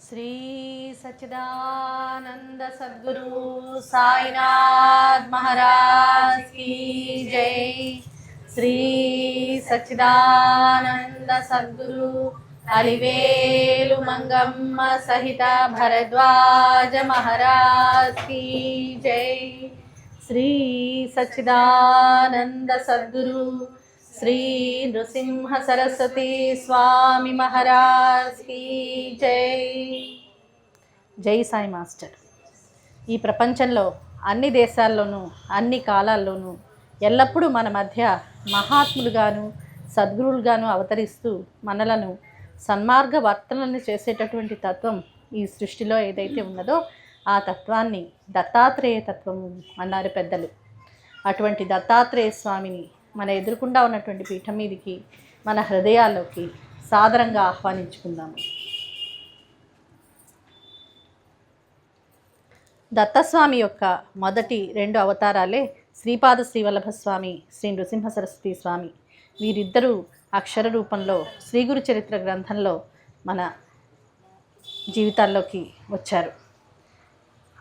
श्री सच्चिदानंद सद्गुरु साईनाथ महाराज की जय। श्री सच्चिदानंद सद्गुरु अलिवेलु मंगम्म सहित भरद्वाज महाराज की जय। श्री सच्चिदानंद सद्गुरु श्री नृसिंह सरस्वती स्वामी महाराज की జై జై సాయి మాస్టర్। ఈ ప్రపంచంలో అన్ని దేశాల్లోనూ అన్ని కాలాల్లోనూ ఎల్లప్పుడూ మన మధ్య మహాత్ములుగాను సద్గురువులుగాను అవతరిస్తూ మనలను సన్మార్గ వర్తనలు చేసేటటువంటి తత్వం ఈ సృష్టిలో ఏదైతే ఉన్నదో ఆ తత్వాన్ని దత్తాత్రేయ తత్వము అన్నారు పెద్దలు। అటువంటి దత్తాత్రేయ స్వామిని మన ఎదురుకుండా ఉన్నటువంటి పీఠం మీదికి మన హృదయాల్లోకి సాదరంగా ఆహ్వానించుకుందాము। దత్తస్వామి యొక్క మొదటి రెండు అవతారాలే శ్రీపాద శ్రీవల్లభ స్వామి, శ్రీ నృసింహ సరస్వతి స్వామి। వీరిద్దరూ అక్షర రూపంలో శ్రీ గురు చరిత్ర గ్రంథంలో మన జీవితాల్లోకి వచ్చారు,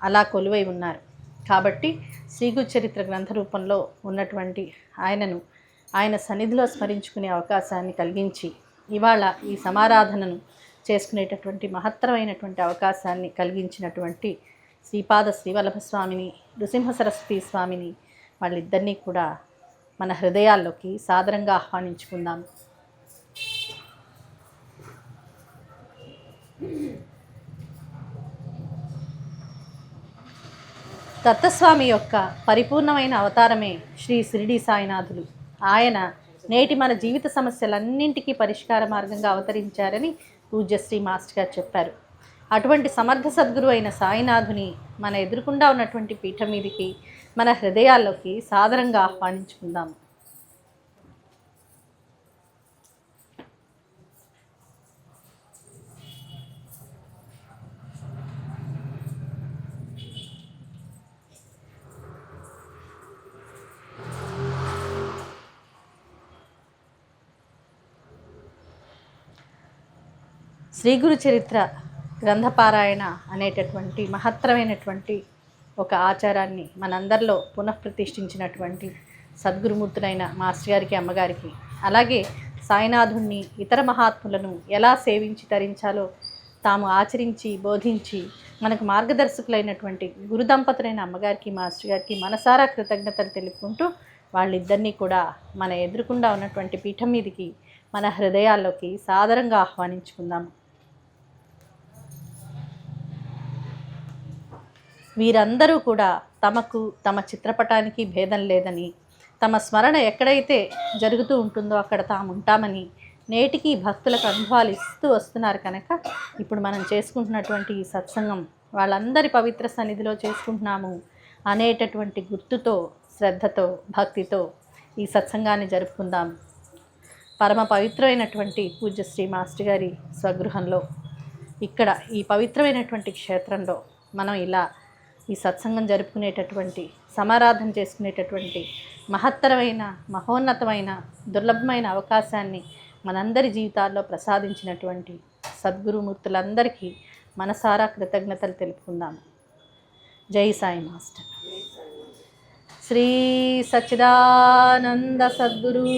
అలా కొలువై ఉన్నారు। కాబట్టి శ్రీ గురు చరిత్ర గ్రంథ రూపంలో ఉన్నటువంటి ఆయనను ఆయన సన్నిధిలో స్మరించుకునే అవకాశాన్ని కలిగించి ఇవాళ ఈ సమారాధనను చేసుకునేటటువంటి మహత్తరమైనటువంటి అవకాశాన్ని కలిగించినటువంటి శ్రీపాద శ్రీవల్లభ స్వామిని, నృసింహ సరస్వతి స్వామిని వాళ్ళిద్దరినీ కూడా మన హృదయాల్లోకి సాదరంగా ఆహ్వానించుకుందాం। దత్తస్వామి యొక్క పరిపూర్ణమైన అవతారమే శ్రీ షిరిడి సాయినాథులు। ఆయన నేటి మన జీవిత సమస్యలన్నింటికీ పరిష్కార మార్గంగా అవతరించారని పూజ్యశ్రీ మాస్టర్ గారు చెప్పారు। అటువంటి సమర్థ సద్గురు అయిన సాయినాథుని మన ఎదురుకుండా ఉన్నటువంటి పీఠం మీదికి మన హృదయాల్లోకి సాదరంగా ఆహ్వానించుకుందాము। శ్రీ గురు చరిత్ర గ్రంథపారాయణ అనేటటువంటి మహత్తరమైనటువంటి ఒక ఆచారాన్ని మనందరిలో పునఃప్రతిష్ఠించినటువంటి సద్గురుమూర్తులైన మాస్టర్ గారికి, అమ్మగారికి, అలాగే సాయినాథుణ్ణి ఇతర మహాత్ములను ఎలా సేవించి తరించాలో తాము ఆచరించి బోధించి మనకు మార్గదర్శకులైనటువంటి గురు దంపతులైన అమ్మగారికి, మాస్టర్ గారికి మనసారా కృతజ్ఞతలు తెలుపుకుంటూ వాళ్ళిద్దరినీ కూడా మన ఎదురుకుండా ఉన్నటువంటి పీఠం మీదికి మన హృదయాల్లోకి సాదరంగా ఆహ్వానించుకుందాము। వీరందరూ కూడా తమకు తమ చిత్రపటానికి భేదం లేదని, తమ స్మరణ ఎక్కడైతే జరుగుతూ ఉంటుందో అక్కడ తాము ఉంటామని నేటికి భక్తులకు అనుభవాలు ఇస్తూ వస్తున్నారు కనుక ఇప్పుడు మనం చేసుకుంటున్నటువంటి ఈ సత్సంగం వాళ్ళందరి పవిత్ర సన్నిధిలో చేసుకుంటున్నాము అనేటటువంటి గుర్తుతో, శ్రద్ధతో, భక్తితో ఈ సత్సంగాన్ని జరుపుకుందాం। పరమ పవిత్రమైనటువంటి పూజ్య శ్రీ మాస్టర్ గారి స్వగృహంలో ఇక్కడ ఈ పవిత్రమైనటువంటి క్షేత్రంలో మనం ఇలా ఈ సత్సంగం జరుపుకునేటటువంటి, సమారాధన చేసుకునేటటువంటి మహత్తరమైన, మహోన్నతమైన, దుర్లభమైన అవకాశాన్ని మనందరి జీవితాల్లో ప్రసాదించినటువంటి సద్గురుమూర్తులందరికీ మనసారా కృతజ్ఞతలు తెలుపుకుందాము। జై సాయి మాస్టర్। శ్రీ సచ్చిదానంద సద్గురు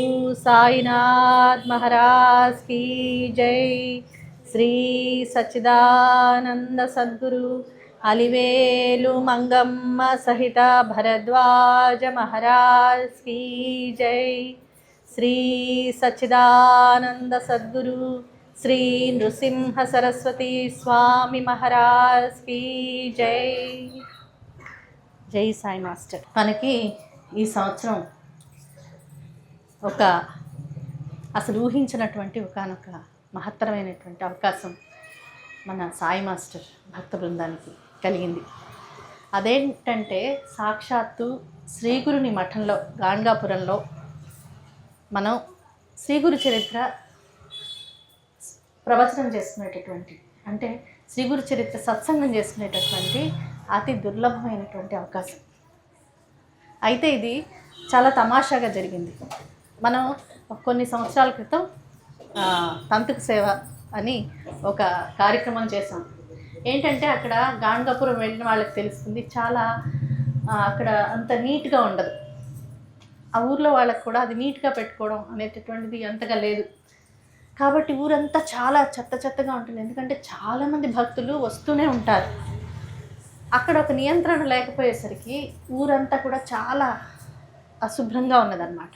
సాయినాథ్ మహారాజ్ की జై। శ్రీ సచ్చిదానంద సద్గురు అలివేలు మంగమ్మ సహిత భరద్వాజ మహారాజ్ की జై। శ్రీ సచ్చిదానంద సద్గురు శ్రీ నృసింహ సరస్వతి స్వామి మహారాజ్ की జై। జై సాయి మాస్టర్। మనకి ఈ సంవత్సరం ఒక అసలు ఊహించినటువంటి ఒకనొక మహత్తరమైనటువంటి అవకాశం మన సాయి మాస్టర్ భక్త బృందానికి కలిగింది। అదేంటంటే సాక్షాత్తు శ్రీగురుని మఠంలో, గాణగాపురంలో మనం శ్రీ గురు చరిత్ర ప్రవచనం చేసుకునేటటువంటి, అంటే శ్రీ గురు చరిత్ర సత్సంగం చేసుకునేటటువంటి అతి దుర్లభమైనటువంటి అవకాశం। అయితే ఇది చాలా తమాషాగా జరిగింది। మనం కొన్ని సంవత్సరాల క్రితం తంతుకు సేవ అని ఒక కార్యక్రమం చేసాం। ఏంటంటే అక్కడ గాణగాపురం వెళ్ళిన వాళ్ళకి తెలుస్తుంది, చాలా అక్కడ అంత నీట్గా ఉండదు. ఆ ఊర్లో వాళ్ళకి కూడా అది నీట్గా పెట్టుకోవడం అనేటటువంటిది అంతగా లేదు. కాబట్టి ఊరంతా చాలా చెత్త చెత్తగా ఉంటుంది. ఎందుకంటే చాలామంది భక్తులు వస్తూనే ఉంటారు. అక్కడ ఒక నియంత్రణ లేకపోయేసరికి ఊరంతా కూడా చాలా అశుభ్రంగా ఉన్నదన్నమాట.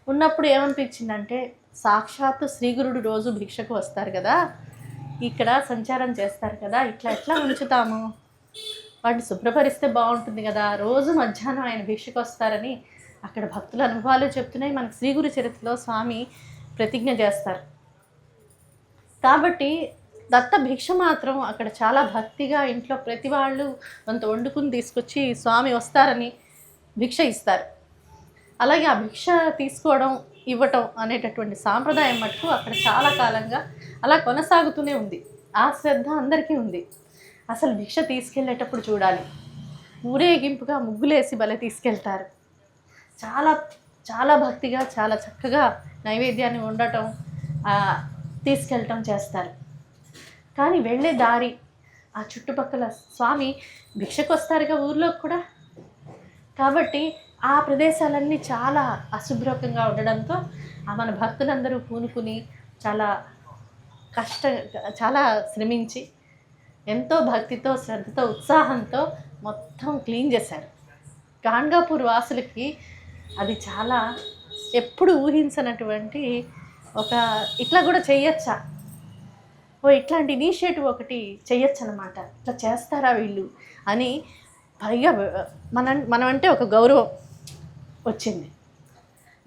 ఉన్నప్పుడు ఏమనిపించిందంటే, సాక్షాత్తు శ్రీగురుడు రోజు భిక్షకు వస్తారు కదా, ఇక్కడ సంచారం చేస్తారు కదా, ఇట్లా ఎట్లా ఉంచుతాము, వాటిని శుభ్రపరిస్తే బాగుంటుంది కదా, రోజు మధ్యాహ్నం ఆయన భిక్షకు వస్తారని అక్కడ భక్తుల అనుభవాలు చెప్తున్నాయి. మనకు శ్రీగురు చరిత్రలో స్వామి ప్రతిజ్ఞ చేస్తారు. కాబట్టి దత్త భిక్ష మాత్రం అక్కడ చాలా భక్తిగా ఇంట్లో ప్రతి వాళ్ళు కొంత వండుకుని తీసుకొచ్చి స్వామి వస్తారని భిక్ష ఇస్తారు. అలాగే ఆ భిక్ష తీసుకోవడం ఇవ్వటం అనేటటువంటి సాంప్రదాయం మటుకు అక్కడ చాలా కాలంగా అలా కొనసాగుతూనే ఉంది. ఆ శ్రద్ధ అందరికీ ఉంది. అసలు భిక్ష తీసుకెళ్ళేటప్పుడు చూడాలి, ఊరేగింపుగా ముగ్గులేసి భలే తీసుకెళ్తారు. చాలా చాలా భక్తిగా చాలా చక్కగా నైవేద్యాన్ని వండటం, తీసుకెళ్ళటం చేస్తారు. కానీ వెళ్ళే దారి ఆ చుట్టుపక్కల స్వామి భిక్షకు వస్తారుగా ఊర్లోకి కూడా, కాబట్టి ఆ ప్రదేశాలన్నీ చాలా అశుభ్రంగా ఉండడంతో మన భక్తులందరూ పూనుకుని చాలా శ్రమించి ఎంతో భక్తితో శ్రద్ధతో ఉత్సాహంతో మొత్తం క్లీన్ చేశారు. గాణగాపూర్ వాసులకి అది చాలా ఎప్పుడు ఊహించినటువంటి ఇట్లా కూడా చెయ్యొచ్చా, ఇట్లాంటి ఇనిషియేటివ్ ఒకటి చెయ్యొచ్చు అనమాట, ఇట్లా చేస్తారా వీళ్ళు అని పైగా మనం అంటే ఒక గౌరవం వచ్చింది.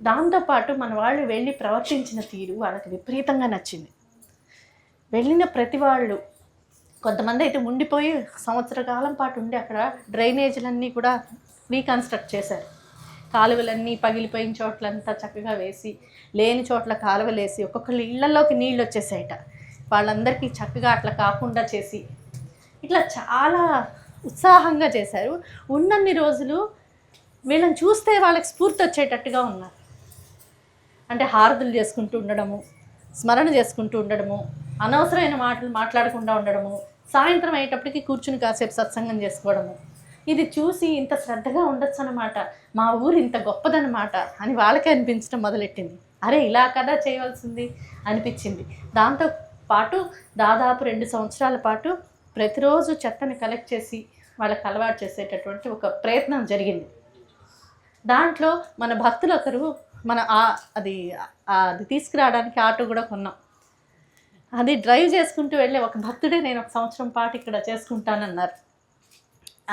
దాంతోపాటు మన వాళ్ళు వెళ్ళి ప్రవర్తించిన తీరు వాళ్ళకి విపరీతంగా నచ్చింది. వెళ్ళిన ప్రతి వాళ్ళు, కొంతమంది అయితే ఉండిపోయి సంవత్సర కాలం పాటు ఉండి అక్కడ డ్రైనేజీలన్నీ కూడా రీకన్స్ట్రక్ట్ చేశారు. కాలువలన్నీ పగిలిపోయిన చోట్లంతా చక్కగా వేసి, లేని చోట్ల కాలువలు వేసి, ఒక్కొక్కరి ఇళ్లలోకి నీళ్ళు వచ్చేసాయట. వాళ్ళందరికీ చక్కగా అట్లా కాకుండా చేసి ఇట్లా చాలా ఉత్సాహంగా చేశారు. ఉన్నన్ని రోజులు వీళ్ళని చూస్తే వాళ్ళకి స్ఫూర్తి వచ్చేటట్టుగా ఉన్నారు. అంటే హారతులు చేసుకుంటూ ఉండడము, స్మరణ చేసుకుంటూ ఉండడము, అనవసరమైన మాటలు మాట్లాడకుండా ఉండడము, సాయంత్రం అయ్యేటప్పటికి కూర్చుని కాసేపు సత్సంగం చేసుకోవడము, ఇది చూసి ఇంత శ్రద్ధగా ఉండొచ్చు అన్నమాట, మా ఊరు ఇంత గొప్పదన్నమాట అని వాళ్ళకే అనిపించడం మొదలెట్టింది. అరే ఇలా కదా చేయవలసింది అనిపించింది. దాంతో పాటు దాదాపు 2 సంవత్సరాల పాటు ప్రతిరోజు చెత్తని కలెక్ట్ చేసి వాళ్ళకి అలవాటు చేసేటటువంటి ఒక ప్రయత్నం జరిగింది. దాంట్లో మన భక్తులు ఒకరు అది తీసుకురావడానికి ఆటో కూడా కొన్నాం. అది డ్రైవ్ చేసుకుంటూ వెళ్ళే ఒక భక్తుడే నేను 1 సంవత్సరం పాటు ఇక్కడ చేసుకుంటానన్నారు.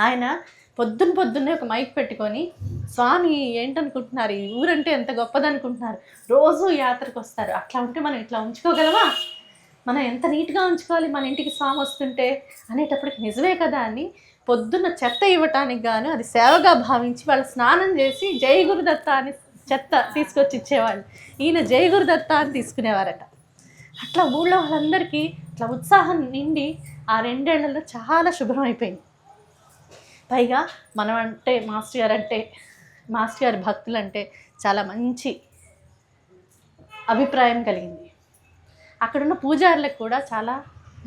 ఆయన పొద్దున్నే ఒక మైక్ పెట్టుకొని, స్వామి ఏంటనుకుంటున్నారు, ఈ ఊరంటే ఎంత గొప్పదనుకుంటున్నారు, రోజు యాత్రకు వస్తారు, అట్లా ఉంటే మనం ఇట్లా ఉంచుకోగలమా, మనం ఎంత నీట్గా ఉంచుకోవాలి మన ఇంటికి స్వామి వస్తుంటే అనేటప్పటికి నిజమే కదా అని పొద్దున్న చెత్త ఇవ్వటానికి గాను అది సేవగా భావించి వాళ్ళు స్నానం చేసి జై గురుదత్త అని చెత్త తీసుకొచ్చి ఇచ్చేవాళ్ళు. ఈయన జై గురుదత్త అని తీసుకునేవారట. అట్లా ఊళ్ళో వాళ్ళందరికీ ఇట్లా ఉత్సాహం నిండి ఆ 2 ఏళ్లలో చాలా శుభ్రం అయిపోయింది. పైగా మనం అంటే మాస్టర్ గారి భక్తులంటే చాలా మంచి అభిప్రాయం కలిగింది. అక్కడున్న పూజారులకు కూడా చాలా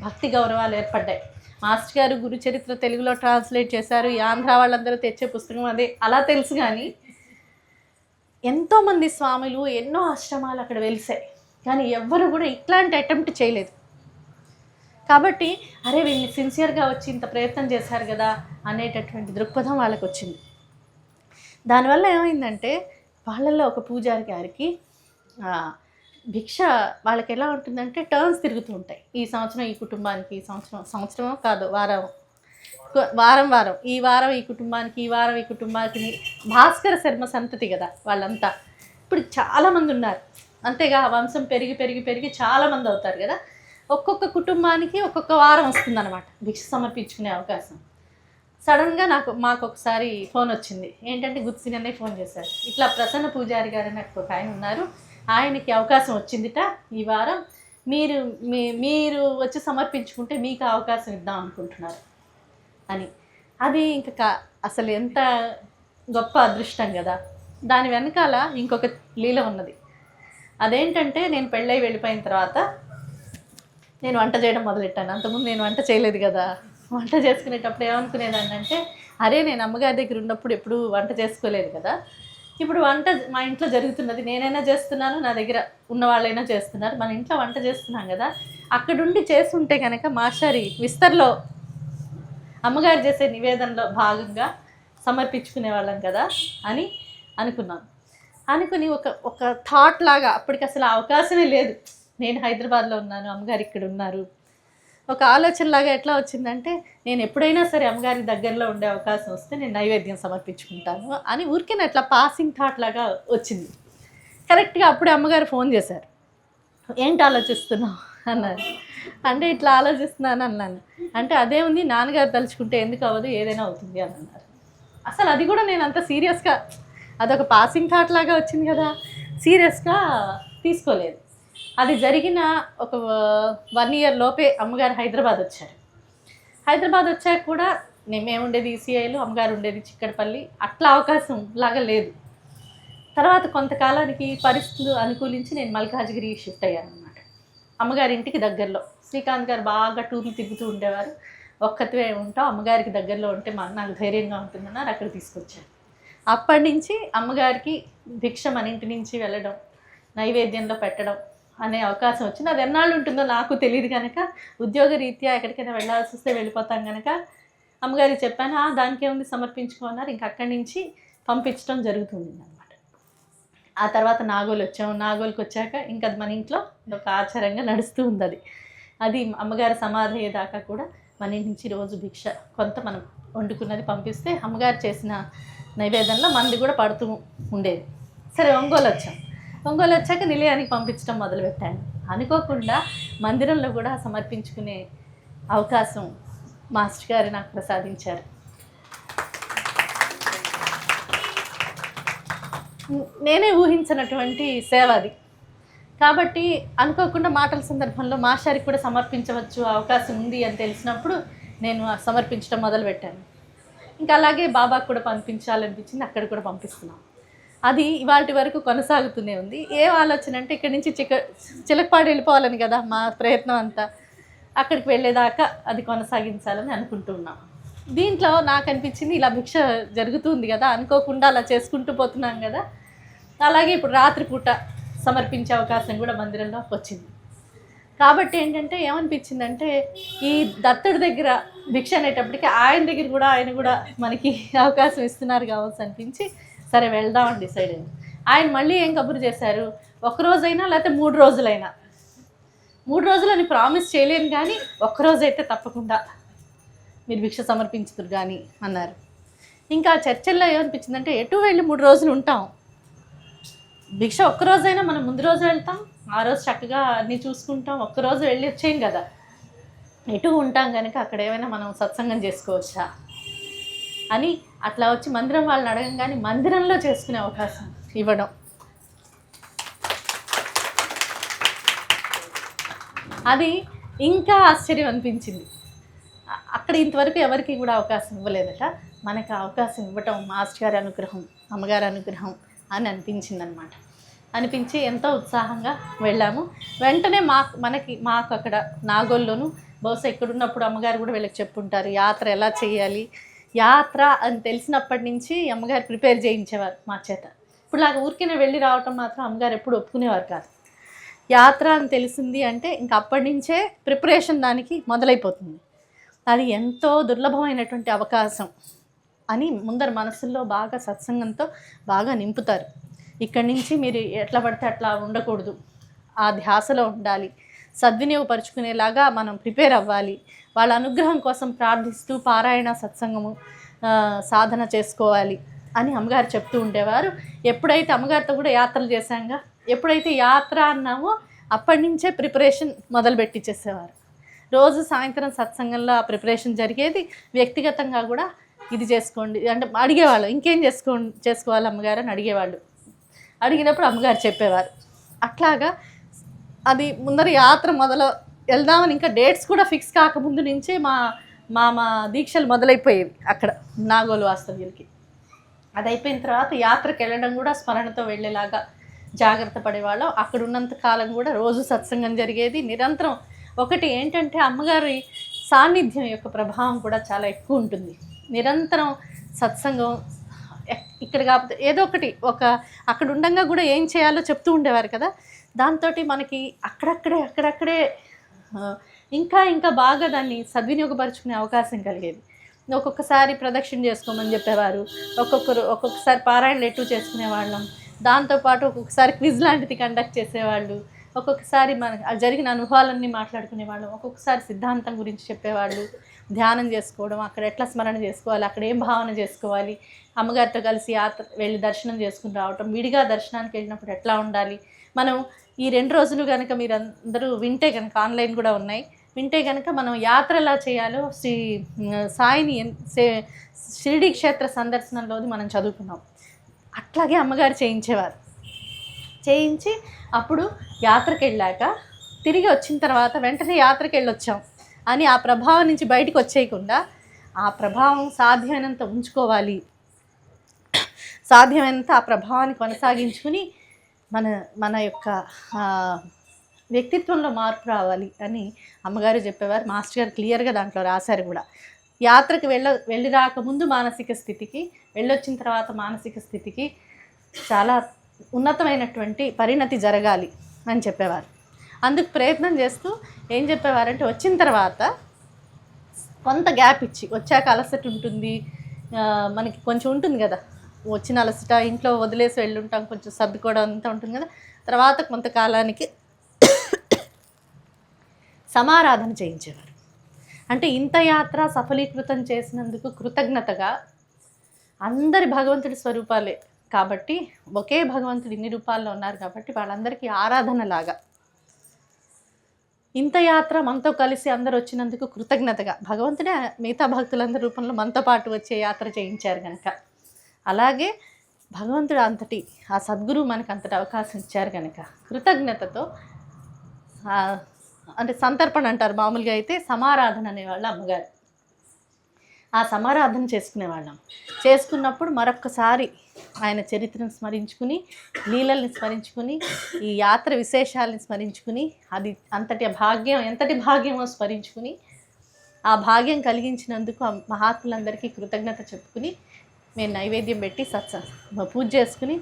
భక్తి గౌరవాలు ఏర్పడ్డాయి. మాస్టర్ గారు గురు చరిత్ర తెలుగులో ట్రాన్స్లేట్ చేశారు. ఈ ఆంధ్ర వాళ్ళందరూ తెచ్చే పుస్తకం అదే అలా తెలుసు. కానీ ఎంతోమంది స్వాములు ఎన్నో ఆశ్రమాలు అక్కడ వెలిసాయి, కానీ ఎవ్వరు కూడా ఇట్లాంటి అటెంప్ట్ చేయలేదు. కాబట్టి అరే వీళ్ళని సిన్సియర్గా వచ్చి ఇంత ప్రయత్నం చేశారు కదా అనేటటువంటి దృక్పథం వాళ్ళకి వచ్చింది. దానివల్ల ఏమైందంటే వాళ్ళల్లో ఒక పూజారి గారికి భిక్ష వాళ్ళకి ఎలా ఉంటుందంటే టర్న్స్ తిరుగుతూ ఉంటాయి. ఈ సంవత్సరం ఈ కుటుంబానికి, ఈ సంవత్సరం కాదు వారం ఈ వారం ఈ కుటుంబానికి, ఈ వారం ఈ కుటుంబానికి. భాస్కర శర్మ సంతతి కదా వాళ్ళంతా, ఇప్పుడు చాలామంది ఉన్నారు. అంతేగా వంశం పెరిగి చాలామంది అవుతారు కదా. ఒక్కొక్క కుటుంబానికి ఒక్కొక్క వారం వస్తుందన్నమాట భిక్ష సమర్పించుకునే అవకాశం. సడన్గా మాకు ఒకసారి ఫోన్ వచ్చింది. ఏంటంటే గుత్సిననే ఫోన్ చేశారు, ఇట్లా ప్రసన్న పూజారి గారు నాకు ఒక ఆయన ఉన్నారు, ఆయనకి అవకాశం వచ్చిందిట ఈ వారం, మీరు వచ్చి సమర్పించుకుంటే మీకు అవకాశం ఇద్దాం అనుకుంటున్నారు అని. అది ఇంకా అసలు ఎంత గొప్ప అదృష్టం కదా. దాని వెనకాల ఇంకొక లీల ఉన్నది. అదేంటంటే నేను పెళ్ళై వెళ్ళిపోయిన తర్వాత నేను వంట చేయడం మొదలెట్టాను. అంతకుముందు నేను వంట చేయలేదు కదా. వంట చేసుకునేటప్పుడు ఏమనుకునేదాన్ని అంటే, అరే నేను అమ్మగారి దగ్గర ఉన్నప్పుడు ఎప్పుడూ వంట చేసుకోలేదు కదా, ఇప్పుడు వంట మా ఇంట్లో జరుగుతున్నది, నేనైనా చేస్తున్నాను, నా దగ్గర ఉన్న వాళ్ళైనా చేస్తున్నారు, మన ఇంట్లో వంట చేస్తున్నాం కదా, అక్కడుండి చేస్తుంటే కనుక మాస్టారి విస్తర్లో అమ్మగారు చేసే నివేదనలో భాగంగా సమర్పించుకునే వాళ్ళం కదా అని అనుకున్నాను. అనుకుని ఒక ఒక థాట్ లాగా, అప్పటికి అసలు అవకాశమే లేదు, నేను హైదరాబాద్లో ఉన్నాను, అమ్మగారు ఇక్కడ ఉన్నారు, ఒక ఆలోచనలాగా ఎట్లా వచ్చిందంటే, నేను ఎప్పుడైనా సరే అమ్మగారికి దగ్గరలో ఉండే అవకాశం వస్తే నేను నైవేద్యం సమర్పించుకుంటాను అని ఊరికే అట్లా పాసింగ్ థాట్ లాగా వచ్చింది. కరెక్ట్గా అప్పుడే అమ్మగారు ఫోన్ చేశారు. ఏంటి ఆలోచిస్తున్నావు అన్నారు. అంటే ఇట్లా ఆలోచిస్తున్నాను అన్నాను. అంటే అదే ఉంది, నాన్నగారు తలుచుకుంటే ఎందుకు అవ్వదు, ఏదైనా అవుతుంది అని అన్నారు. అసలు అది కూడా నేను అంత సీరియస్గా, అదొక పాసింగ్ థాట్ లాగా వచ్చింది కదా, సీరియస్గా తీసుకోలేదు. అది జరిగిన ఒక 1 ఇయర్ లోపే అమ్మగారు హైదరాబాద్ వచ్చారు. హైదరాబాద్ వచ్చాక కూడా మేము ఉండేది ఈసీఐలో, అమ్మగారు ఉండేది చిక్కడపల్లి, అట్లా అవకాశం లాగా లేదు. తర్వాత కొంతకాలానికి పరిస్థితులు అనుకూలించి నేను మల్కాజ్గిరి షిఫ్ట్ అయ్యాను అనమాట, అమ్మగారి ఇంటికి దగ్గరలో. శ్రీకాంత్ గారు బాగా టూర్లు తిరుగుతూ ఉండేవారు, ఒక్కతివే ఉంటావు, అమ్మగారికి దగ్గరలో ఉంటే నాకు ధైర్యంగా ఉంటుందన్నారు, అక్కడ తీసుకొచ్చారు. అప్పటి నుంచి అమ్మగారికి భిక్ష మన ఇంటి నుంచి వెళ్ళడం, నైవేద్యంలో పెట్టడం అనే అవకాశం వచ్చింది. అది ఎన్నాళ్ళు ఉంటుందో నాకు తెలియదు కనుక, ఉద్యోగ రీత్యా ఎక్కడికైనా వెళ్ళాల్సి వస్తే వెళ్ళిపోతాం కనుక అమ్మగారికి చెప్పాను, దానికే ఉంది సమర్పించుకోన్నారు. ఇంక అక్కడి నుంచి పంపించడం జరుగుతుంది అనమాట. ఆ తర్వాత నాగోలు వచ్చాము. నాగోలుకి వచ్చాక ఇంకా అది మన ఇంట్లో ఒక ఆచారంగా నడుస్తూ ఉంది. అది అమ్మగారు సమాధి అయ్యేదాకా కూడా మన ఇంటి నుంచి రోజు భిక్ష కొంత మనం వండుకున్నది పంపిస్తే అమ్మగారు చేసిన నైవేద్యంలో మనది కూడా పడుతూ ఉండేది. సరే ఒంగోలు వచ్చాం. ఒంగోలు వచ్చాక నిలయానికి పంపించడం మొదలుపెట్టాను. అనుకోకుండా మందిరంలో కూడా సమర్పించుకునే అవకాశం మాస్టర్ గారు నాకు ప్రసాదించారు. నేనే ఊహించినటువంటి సేవ అది. కాబట్టి అనుకోకుండా మాటల సందర్భంలో మాస్టర్కి కూడా సమర్పించవచ్చు అవకాశం ఉంది అని తెలిసినప్పుడు నేను సమర్పించడం మొదలుపెట్టాను. ఇంకా అలాగే బాబాకు కూడా పంపించాలనిపించింది, అక్కడ కూడా పంపిస్తున్నాం. అది ఇవాటి వరకు కొనసాగుతూనే ఉంది. ఏం ఆలోచన అంటే, ఇక్కడి నుంచి చిలకపాడు వెళ్ళిపోవాలని కదా మా ప్రయత్నం అంతా, అక్కడికి వెళ్ళేదాకా అది కొనసాగించాలని అనుకుంటూ ఉన్నాం. దీంట్లో నాకు అనిపించింది, ఇలా భిక్ష జరుగుతుంది కదా, అనుకోకుండా అలా చేసుకుంటూ పోతున్నాం కదా, అలాగే ఇప్పుడు రాత్రిపూట సమర్పించే అవకాశం కూడా మందిరంలో వచ్చింది. కాబట్టి ఏంటంటే ఏమనిపించిందంటే, ఈ దత్తుడి దగ్గర భిక్ష అనేటప్పటికీ ఆయన కూడా మనకి అవకాశం ఇస్తున్నారు కావచ్చు అనిపించి, సరే వెళ్దామని డిసైడ్ అయింది. ఆయన మళ్ళీ ఏం కబురు చేశారు, 1 రోజైనా లేకపోతే 3 రోజులైనా, 3 రోజులని ప్రామిస్ చేయలేను కానీ 1 రోజైతే తప్పకుండా మీరు భిక్ష సమర్పించుదురు కానీ అన్నారు. ఇంకా చర్చల్లో ఏమనిపించిందంటే, ఎటు వెళ్ళి 3 రోజులు ఉంటాం, భిక్ష 1 రోజైనా మనం ముందు రోజు వెళ్తాం, ఆ రోజు చక్కగా అన్నీ చూసుకుంటాం, 1 రోజు వెళ్ళి వచ్చేయం కదా, ఎటు ఉంటాం కనుక అక్కడ ఏమైనా మనం సత్సంగం చేసుకోవచ్చా అని అట్లా వచ్చి మందిరం వాళ్ళని అడగంగానే మందిరంలో చేసుకునే అవకాశం ఇవ్వడం, అది ఇంకా ఆశ్చర్యం అనిపించింది. అక్కడ ఇంతవరకు ఎవరికి కూడా అవకాశం ఇవ్వలేదట, మనకు అవకాశం ఇవ్వటం మాస్టర్ గారి అనుగ్రహం, అమ్మగారి అనుగ్రహం అని అనిపించిందనమాట. అనిపించి ఎంతో ఉత్సాహంగా వెళ్ళాము. వెంటనే మాకు అక్కడ నాగోల్లోను, బహుశా ఇక్కడున్నప్పుడు అమ్మగారు కూడా వీళ్ళకి చెప్పుంటారు, యాత్ర ఎలా చేయాలి, యాత్ర అని తెలిసినప్పటి నుంచి అమ్మగారు ప్రిపేర్ చేయించేవారు మా చేత. ఇప్పుడు నాకు ఊరికే వెళ్ళి రావటం మాత్రం అమ్మగారు ఎప్పుడు ఒప్పుకునేవారు కాదు. యాత్ర అని తెలిసింది అంటే ఇంక అప్పటి నుంచే ప్రిపరేషన్ దానికి మొదలైపోతుంది. అది ఎంతో దుర్లభమైనటువంటి అవకాశం అని ముందర మనసుల్లో బాగా సత్సంగంతో బాగా నింపుతారు. ఇక్కడి నుంచి మీరు ఎట్లా పడితే అట్లా ఉండకూడదు, ఆ ధ్యాసలో ఉండాలి, సద్వినియోగపరుచుకునేలాగా మనం ప్రిపేర్ అవ్వాలి, వాళ్ళ అనుగ్రహం కోసం ప్రార్థిస్తూ పారాయణ సత్సంగము సాధన చేసుకోవాలి అని అమ్మగారు చెప్తూ ఉండేవారు. ఎప్పుడైతే అమ్మగారితో కూడా యాత్రలు చేశాంగా, ఎప్పుడైతే యాత్ర అన్నామో అప్పటి నుంచే ప్రిపరేషన్ మొదలుపెట్టించేసేవారు. రోజు సాయంత్రం సత్సంగంలో ఆ ప్రిపరేషన్ జరిగేది. వ్యక్తిగతంగా కూడా ఇది చేసుకోండి అంటే అడిగేవాళ్ళు, ఇంకేం చేసుకోవాలి అమ్మగారు అని అడిగేవాళ్ళు. అడిగినప్పుడు అమ్మగారు చెప్పేవారు. అట్లాగా అది ముందర యాత్ర వెళ్దామని ఇంకా డేట్స్ కూడా ఫిక్స్ కాకముందు నుంచే మా దీక్షలు మొదలైపోయేవి అక్కడ నాగోలు వాస్తవ్యులకి. అది అయిపోయిన తర్వాత యాత్రకు వెళ్ళడం కూడా స్మరణతో వెళ్ళేలాగా జాగ్రత్త పడేవాళ్ళం. అక్కడ ఉన్నంత కాలం కూడా రోజు సత్సంగం జరిగేది. నిరంతరం ఒకటి ఏంటంటే అమ్మగారి సాన్నిధ్యం యొక్క ప్రభావం కూడా చాలా ఎక్కువ ఉంటుంది. నిరంతరం సత్సంగం ఇక్కడ కాకపోతే ఏదో ఒకటి అక్కడ ఉండంగా కూడా ఏం చేయాలో చెప్తూ ఉండేవారు కదా. దాంతో మనకి అక్కడక్కడే ఇంకా బాగా దాన్ని సద్వినియోగపరుచుకునే అవకాశం కలిగేది. ఒక్కొక్కసారి ప్రదక్షిణ చేసుకోమని చెప్పేవారు, ఒక్కొక్కసారి పారాయణలు ఎటు చేసుకునేవాళ్ళం. దాంతోపాటు ఒక్కొక్కసారి క్విజ్ లాంటిది కండక్ట్ చేసేవాళ్ళు, ఒక్కొక్కసారి మన జరిగిన అనుభవాలన్నీ మాట్లాడుకునేవాళ్ళం, ఒక్కొక్కసారి సిద్ధాంతం గురించి చెప్పేవాళ్ళు. ధ్యానం చేసుకోవడం, అక్కడ ఎట్లా స్మరణ చేసుకోవాలి, అక్కడ ఏం భావన చేసుకోవాలి, అమ్మగారితో కలిసి యాత్ర వెళ్ళి దర్శనం చేసుకుని రావటం, విడిగా దర్శనానికి వెళ్ళినప్పుడు ఎట్లా ఉండాలి. మనం ఈ 2 రోజులు కనుక మీరు అందరూ వింటే కనుక, ఆన్లైన్ కూడా ఉన్నాయి, వింటే కనుక మనం యాత్ర ఎలా చేయాలో సాయిని షిరిడి క్షేత్ర సందర్శనంలోది మనం చదువుకున్నాం. అట్లాగే అమ్మగారు చేయించి అప్పుడు యాత్రకి వెళ్ళాక తిరిగి వచ్చిన తర్వాత వెంటనే యాత్రకి వెళ్ళొచ్చాం అని ఆ ప్రభావం నుంచి బయటకు వచ్చేయకుండా ఆ ప్రభావం సాధ్యమైనంత ఉంచుకోవాలి, సాధ్యమైనంత ఆ ప్రభావాన్ని కొనసాగించుకుని మన యొక్క వ్యక్తిత్వంలో మార్పు రావాలి అని అమ్మగారు చెప్పేవారు. మాస్టర్ గారు క్లియర్గా దాంట్లో రాశారు కూడా. యాత్రకు వెళ్ళి రాకముందు మానసిక స్థితికి, వెళ్ళొచ్చిన తర్వాత మానసిక స్థితికి చాలా ఉన్నతమైనటువంటి పరిణతి జరగాలి అని చెప్పేవారు. అందుకు ప్రయత్నం చేస్తూ ఏం చెప్పేవారంటే, వచ్చిన తర్వాత కొంత గ్యాప్ ఇచ్చి, వచ్చాక అలసట ఉంటుంది, మనకి కొంచెం ఉంటుంది కదా, వచ్చిన అలసట ఇంట్లో వదిలేసి వెళ్ళుంటాం, కొంచెం సర్దుకోవడం అంతా ఉంటుంది కదా, తర్వాత కొంతకాలానికి సమారాధన చేయించేవారు. అంటే ఇంత యాత్ర సఫలీకృతం చేసినందుకు కృతజ్ఞతగా, అందరి భగవంతుడి స్వరూపాలే కాబట్టి, ఒకే భగవంతుడు ఇన్ని రూపాల్లో ఉన్నారు కాబట్టి వాళ్ళందరికీ ఆరాధనలాగా ఇంత యాత్ర మనతో కలిసి అందరు వచ్చినందుకు కృతజ్ఞతగా భగవంతుడే మిగతా భక్తులందరి రూపంలో మనతో పాటు వచ్చే యాత్ర చేయించారు కనుక, అలాగే భగవంతుడు అంతటి ఆ సద్గురువు మనకు అంతటి అవకాశం ఇచ్చారు కనుక కృతజ్ఞతతో, అంటే సంతర్పణ అంటారు మామూలుగా, అయితే సమారాధన అనేవాళ్ళు అమ్మగారు. ఆ సమారాధన చేసుకున్నప్పుడు మరొక్కసారి ఆయన చరిత్రను స్మరించుకుని, లీలల్ని స్మరించుకుని, ఈ యాత్ర విశేషాలని స్మరించుకుని, అది ఎంతటి భాగ్యమో స్మరించుకుని, ఆ భాగ్యం కలిగించినందుకు మహాత్ములందరికీ కృతజ్ఞత చెప్పుకుని మేము నైవేద్యం పెట్టి పూజ చేసుకుని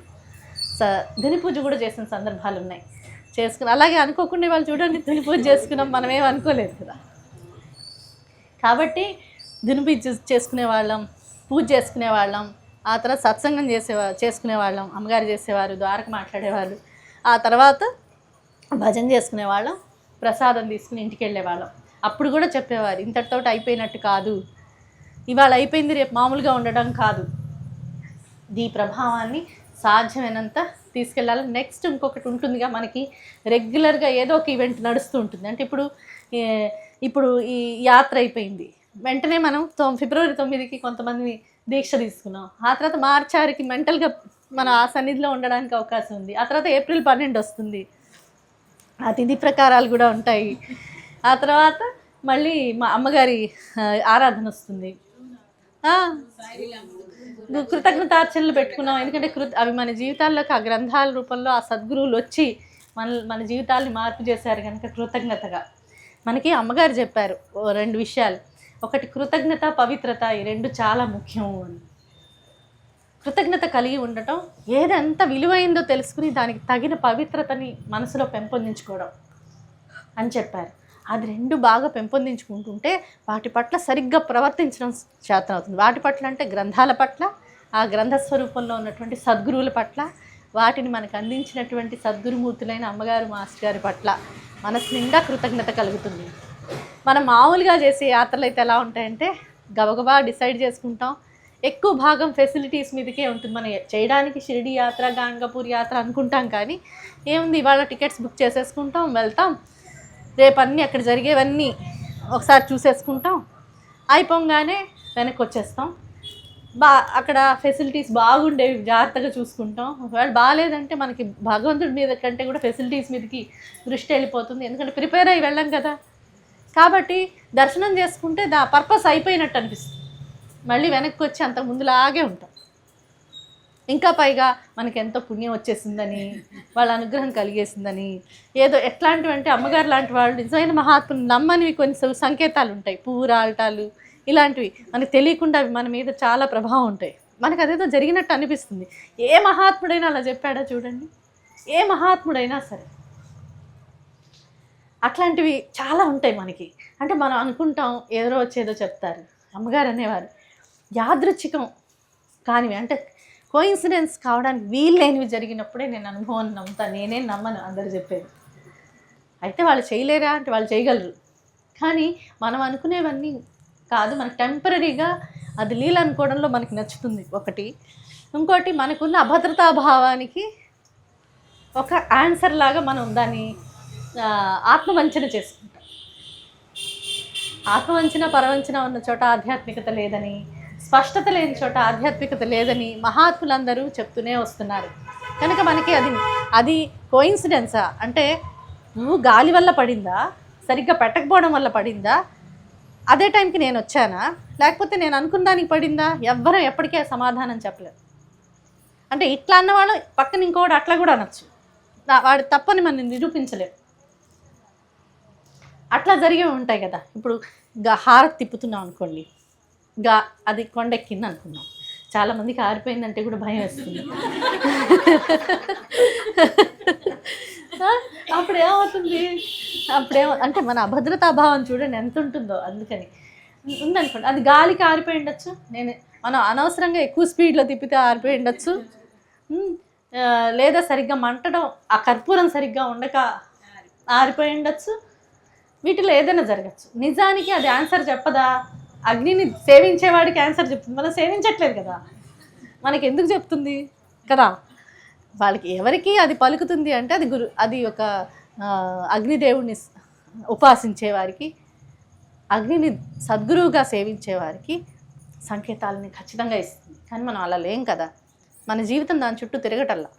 ధని పూజ కూడా చేసిన సందర్భాలు ఉన్నాయి. అలాగే అనుకోకుండా వాళ్ళు చూడండి ధని పూజ చేసుకున్నాం, మనమేం అనుకోలేదు కదా. కాబట్టి ధని పూజ చేసుకునేవాళ్ళం, పూజ చేసుకునేవాళ్ళం, ఆ తర్వాత సత్సంగం చేసుకునేవాళ్ళం, అమ్మగారు చేసేవారు, ద్వారకు మాట్లాడేవాళ్ళు, ఆ తర్వాత భజన చేసుకునేవాళ్ళం, ప్రసాదం తీసుకుని ఇంటికి వెళ్ళేవాళ్ళం. అప్పుడు కూడా చెప్పేవారు, ఇంతటితో అయిపోయినట్టు కాదు, ఇవాళ అయిపోయింది రేపు మామూలుగా ఉండడం కాదు, ఈ ప్రభావాన్ని సాధ్యమైనంత తీసుకెళ్ళాలి. నెక్స్ట్ ఇంకొకటి ఉంటుందిగా, మనకి రెగ్యులర్గా ఏదో ఒక ఈవెంట్ నడుస్తూ ఉంటుంది. అంటే ఇప్పుడు ఈ యాత్ర అయిపోయింది, వెంటనే మనం ఫిబ్రవరి 9కి కొంతమంది దీక్ష తీసుకున్నాం, ఆ తర్వాత మార్చి 6కి మెంటల్గా మనం ఆ సన్నిధిలో ఉండడానికి అవకాశం ఉంది, ఆ తర్వాత ఏప్రిల్ 12 వస్తుంది, ఆ తిథి ప్రకారాలు కూడా ఉంటాయి, ఆ తర్వాత మళ్ళీ మా అమ్మగారి ఆరాధన వస్తుంది, కృతజ్ఞతార్చనలు పెట్టుకున్నాం. ఎందుకంటే అవి మన జీవితాల్లోకి ఆ గ్రంథాల రూపంలో ఆ సద్గురువులు వచ్చి మన జీవితాల్ని మార్పు చేశారు కనుక కృతజ్ఞతగా. మనకి అమ్మగారు చెప్పారు 2 విషయాలు, ఒకటి కృతజ్ఞత, పవిత్రత, ఈ 2 చాలా ముఖ్యం అని. కృతజ్ఞత కలిగి ఉండటం, ఏదెంత విలువైందో తెలుసుకుని దానికి తగిన పవిత్రతని మనసులో పెంపొందించుకోవడం అని చెప్పారు. అది 2 బాగా పెంపొందించుకుంటుంటే వాటి పట్ల సరిగ్గా ప్రవర్తించడం శాతం అవుతుంది. వాటి పట్ల అంటే గ్రంథాల పట్ల, ఆ గ్రంథ స్వరూపంలో ఉన్నటువంటి సద్గురువుల పట్ల, వాటిని మనకు అందించినటువంటి సద్గురుమూర్తులైన అమ్మగారు, మాస్టర్ గారి పట్ల మనసు నిండా కృతజ్ఞత కలుగుతుంది. మనం మామూలుగా చేసే యాత్రలు అయితే ఎలా ఉంటాయంటే గబగబా డిసైడ్ చేసుకుంటాం, ఎక్కువ భాగం ఫెసిలిటీస్ మీదకే ఉంటుంది. మనం చేయడానికి షిరిడి యాత్ర, గాంగపూర్ యాత్ర అనుకుంటాం, కానీ ఏముంది, ఇవాళ టికెట్స్ బుక్ చేసేసుకుంటాం, వెళ్తాం, రేపు అన్నీ అక్కడ జరిగేవన్నీ ఒకసారి చూసేసుకుంటాం, అయిపోగానే వెనక్కి వచ్చేస్తాం. అక్కడ ఫెసిలిటీస్ బాగుండేవి జాగ్రత్తగా చూసుకుంటాం. ఒకవేళ బాగాలేదంటే మనకి భగవంతుడి మీద కంటే కూడా ఫెసిలిటీస్ మీదకి దృష్టి వెళ్ళిపోతుంది, ఎందుకంటే ప్రిపేర్ అయ్యి వెళ్ళాం కదా. కాబట్టి దర్శనం చేసుకుంటే పర్పస్ అయిపోయినట్టు అనిపిస్తుంది, మళ్ళీ వెనక్కి వచ్చి అంత ముందులాగే ఉంటాం. ఇంకా పైగా మనకి ఎంతో పుణ్యం వచ్చేసిందని, వాళ్ళ అనుగ్రహం కలిగేసిందని, ఏదో ఎట్లాంటివి అంటే అమ్మగారు లాంటి వాళ్ళు నిజమైన మహాత్ములు నమ్మనివి కొన్ని సంకేతాలు ఉంటాయి, పువ్వు రాలటాలు ఇలాంటివి మనకు తెలియకుండా అవి మన మీద చాలా ప్రభావం ఉంటాయి. మనకు అదేదో జరిగినట్టు అనిపిస్తుంది. ఏ మహాత్ముడైనా అలా చెప్పాడా చూడండి, ఏ మహాత్ముడైనా సరే అట్లాంటివి చాలా ఉంటాయి మనకి. అంటే మనం అనుకుంటాం ఎవరో వచ్చేదో చెప్తారు. అమ్మగారు అనేవారు యాదృచ్ఛికం కానివి, అంటే కోయిన్సిడెన్స్ కావడానికి వీల్లేనివి జరిగినప్పుడే నేను అనుభవం నమ్ముతాను, నేనేం నమ్మను అందరు చెప్పేది. అయితే వాళ్ళు చేయలేరా అంటే వాళ్ళు చేయగలరు, కానీ మనం అనుకునేవన్నీ కాదు. మనకు టెంపరీగా అది లీల అనుకోవడంలో మనకి నచ్చుతుంది ఒకటి. ఇంకోటి మనకున్న అభద్రతా భావానికి ఒక ఆన్సర్ లాగా మనం దాన్ని ఆత్మవంచన చేసుకుంటాం. ఆత్మవంచన పరవంచన ఉన్న చోట ఆధ్యాత్మికత లేదని, స్పష్టత లేని చోట ఆధ్యాత్మికత లేదని మహాత్ములందరూ చెప్తూనే వస్తున్నారు. కనుక మనకి అది కోయిన్సిడెన్సా అంటే నువ్వు గాలి వల్ల పడిందా, సరిగ్గా పెట్టకపోవడం వల్ల పడిందా, అదే టైంకి నేను వచ్చానా, లేకపోతే నేను అనుకున్న దానికి పడిందా, ఎవ్వరూ ఎప్పటికీ సమాధానం చెప్పలేదు. అంటే ఇట్లా అన్నవాళ్ళు పక్కన ఇంకోటి అట్లా కూడా అనొచ్చు, వాడు తప్పని మనం నిరూపించలేము. అట్లా జరిగే ఉంటాయి కదా. ఇప్పుడు హారతి తిప్పుతున్నాం అనుకోండి, అది కొండెక్కింది అనుకున్నాం, చాలామందికి ఆరిపోయిందంటే కూడా భయం వేస్తుంది. అప్పుడేమవుతుంది, అంటే మన అభద్రతాభావం చూడండి ఎంత ఉంటుందో. అందుకని ఉందనుకోండి, అది గాలికి ఆరిపోయి ఉండొచ్చు, మనం అనవసరంగా ఎక్కువ స్పీడ్లో తిప్పితే ఆరిపోయి ఉండొచ్చు, లేదా సరిగ్గా మంటడం ఆ కర్పూరం సరిగ్గా ఉండక ఆరిపోయి ఉండొచ్చు. వీటిలో ఏదైనా జరగచ్చు. నిజానికి అది ఆన్సర్ చెప్పదా? అగ్నిని సేవించేవాడికి ఆన్సర్ చెప్తుంది, మనం సేవించట్లేదు కదా, మనకి ఎందుకు చెప్తుంది కదా. వాళ్ళకి ఎవరికి అది పలుకుతుంది అంటే అది ఒక అగ్నిదేవుడిని ఉపాసించేవారికి, అగ్నిని సద్గురువుగా సేవించేవారికి సంకేతాలని ఖచ్చితంగా ఇస్తుంది. కానీ మనం అలా లేం కదా, మన జీవితం దాని చుట్టూ తిరగటల్లా.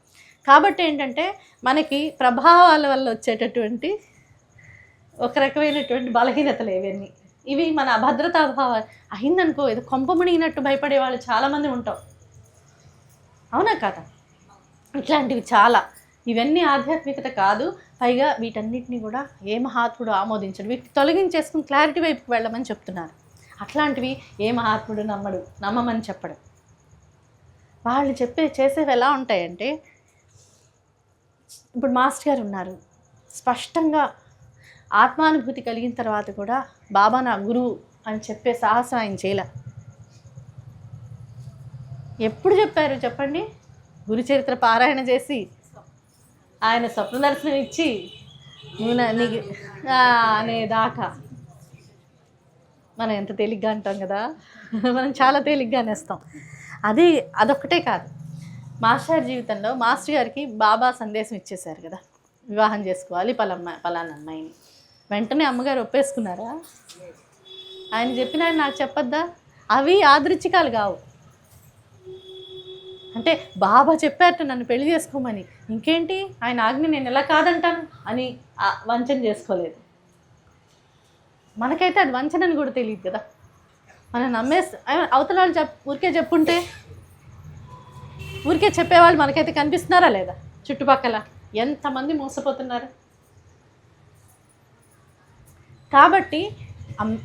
కాబట్టి ఏంటంటే మనకి ప్రభావాల వల్ల వచ్చేటటువంటి ఒక రకమైనటువంటి బలహీనతలు ఇవి మన అభద్రతాభావాలు. అయిందనుకో ఏదో కొంపమునిగినట్టు భయపడే వాళ్ళు చాలామంది ఉంటాం, అవునా కదా. ఇట్లాంటివి చాలా, ఇవన్నీ ఆధ్యాత్మికత కాదు. పైగా వీటన్నిటిని కూడా ఏ మహాత్ముడు ఆమోదించడు, వీటిని తొలగించేసుకుని క్లారిటీ వైపుకి వెళ్ళమని చెప్తున్నారు. అట్లాంటివి ఏ మహాత్ముడు నమ్మమని చెప్పడం. వాళ్ళు చేసేవి ఎలా ఉంటాయంటే, ఇప్పుడు మాస్టర్ గారు ఉన్నారు, స్పష్టంగా ఆత్మానుభూతి కలిగిన తర్వాత కూడా బాబా నా గురువు అని చెప్పే సాహసం ఆయన చేయలే. ఎప్పుడు చెప్పారు చెప్పండి? గురుచరిత్ర పారాయణ చేసి, ఆయన స్వప్న దర్శనం ఇచ్చి నీకు అనేదాకా. మనం ఎంత తేలిగ్గా అంటాం కదా, మనం చాలా తేలిగ్గా అనేస్తాం. అదొక్కటే కాదు, మాస్టర్ జీవితంలో మాస్టర్ గారికి బాబా సందేశం ఇచ్చేశారు కదా, వివాహం చేసుకోవాలి పలానా అమ్మాయిని. వెంటనే అమ్మగారు ఒప్పేసుకున్నారా? ఆయన చెప్పిన ఆయన నాకు చెప్పొద్దా? అవి యాదృచ్ఛికాలు కావు. అంటే బాబా చెప్పారట నన్ను పెళ్లి చేసుకోమని, ఇంకేంటి ఆయన ఆజ్ఞ నేను ఎలా కాదంటాను అని వంచన చేసుకోలేదు. మనకైతే అది వంచనని కూడా తెలియదు కదా, మనం అవతల వాళ్ళు ఊరికే చెప్పుంటే, ఊరికే చెప్పేవాళ్ళు మనకైతే కనిపిస్తున్నారా లేదా? చుట్టుపక్కల ఎంతమంది మోసపోతున్నారు. కాబట్టి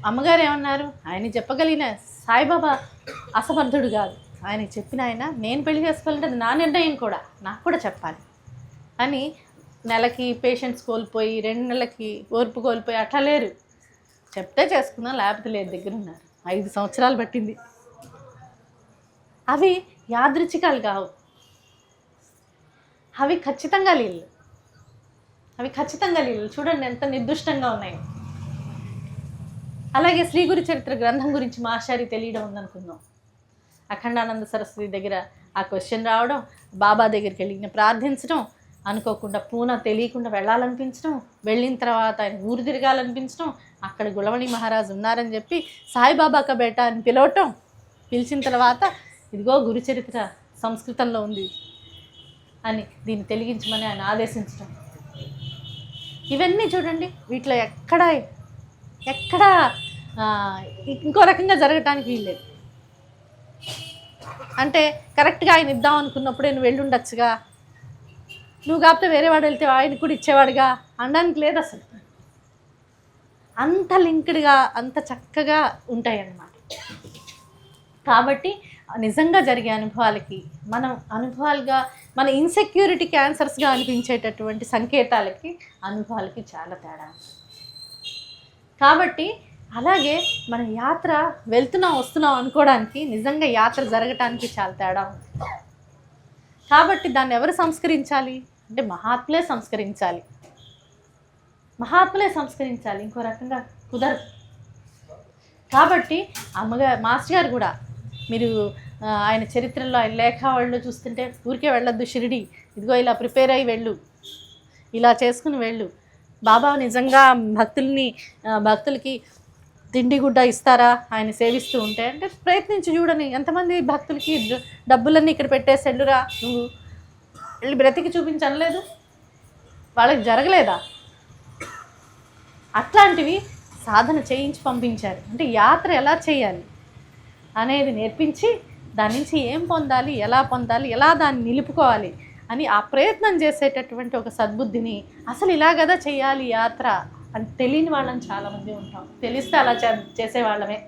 అమ్మగారు ఏమన్నారు, ఆయన చెప్పగలిగిన సాయిబాబా అసమర్థుడు కాదు, ఆయన చెప్పిన ఆయన నేను పెళ్లి చేసుకోవాలంటే అది నా నిర్ణయం కూడా, నాకు కూడా చెప్పాలి అని నెలకి పేషెంట్స్ కోల్పోయి 2 నెలలకి ఓర్పు కోల్పోయి అట్లా లేరు. చెప్తే చేసుకుందాం లేకపోతే లేదు దగ్గర ఉన్నారు. 5 సంవత్సరాలు పట్టింది. అవి యాదృచ్ఛికాలు కావు, అవి ఖచ్చితంగా లీలలు. చూడండి ఎంత నిర్దుష్టంగా ఉన్నాయో. అలాగే శ్రీ గురు చరిత్ర గ్రంథం గురించి మాస్టారి తెలియడం ఉందనుకుందాం. అఖండానంద సరస్వతి దగ్గర ఆ క్వశ్చన్ రావడం, బాబా దగ్గరికి వెళ్ళి ప్రార్థించడం, అనుకోకుండా పూనా తెలియకుండా వెళ్ళాలనిపించడం, వెళ్ళిన తర్వాత ఆయన ఊరు తిరగాలనిపించడం, అక్కడ గులవణి మహారాజు ఉన్నారని చెప్పి సాయిబాబా కబేట అని పిలిచిన తర్వాత ఇదిగో గురుచరిత్ర సంస్కృతంలో ఉంది అని దీన్ని తెలిగించమని ఆయన ఆదేశించడం. ఇవన్నీ చూడండి, వీటిలో ఎక్కడ ఇంకో రకంగా జరగటానికి వీల్లేదు. అంటే కరెక్ట్గా ఆయన ఇద్దాం అనుకున్నప్పుడే నువ్వు వెళ్ళి ఉండొచ్చుగా, నువ్వు కాకపోతే వేరే వాడు వెళ్తే ఆయన కూడా ఇచ్చేవాడుగా అనడానికి లేదు అసలు. అంత లింక్డ్గా అంత చక్కగా ఉంటాయి అన్నమాట. కాబట్టి నిజంగా జరిగే అనుభవాలకి మనం అనుభవాలుగా మన ఇన్సెక్యూరిటీకి ఆన్సర్స్గా అనిపించేటటువంటి సంకేతాలకి అనుభవాలకి చాలా తేడా. కాబట్టి అలాగే మన యాత్ర వెళ్తున్నాం వస్తున్నాం అనుకోవడానికి నిజంగా యాత్ర జరగటానికి చాలా తేడా ఉంది. కాబట్టి దాన్ని ఎవరు సంస్కరించాలి అంటే మహాత్ములే సంస్కరించాలి. మహాత్ములే సంస్కరించాలి, ఇంకో రకంగా కుదరదు. కాబట్టి మాస్టర్ గారు కూడా మీరు ఆయన చరిత్రలో ఆయన లేఖావళిలో చూస్తుంటే ఊరికే వెళ్ళొద్దు షిరిడి, ఇదిగో ఇలా ప్రిపేర్ అయ్యి వెళ్ళు, ఇలా చేసుకుని వెళ్ళు, బాబా నిజంగా భక్తులకి తిండి గుడ్డ ఇస్తారా ఆయన సేవిస్తూ ఉంటే అంటే ప్రయత్నించి చూడని. ఎంతమంది భక్తులకి డబ్బులన్నీ ఇక్కడ పెట్టేసి వెళ్ళురా నువ్వు వెళ్ళి బ్రతికి చూపించనలేదు, వాళ్ళకి జరగలేదా? అట్లాంటివి సాధన చేయించి పంపించారు. అంటే యాత్ర ఎలా చేయాలి అనేది నేర్పించి దాని నుంచి ఏం పొందాలి, ఎలా దాన్ని నిలుపుకోవాలి అని ఆ ప్రయత్నం చేసేటటువంటి ఒక సద్బుద్ధిని, అసలు ఇలా కదా చేయాలి యాత్ర అని తెలియని వాళ్ళని చాలామంది ఉంటాం. తెలిస్తే అలా చేసేవాళ్ళమే,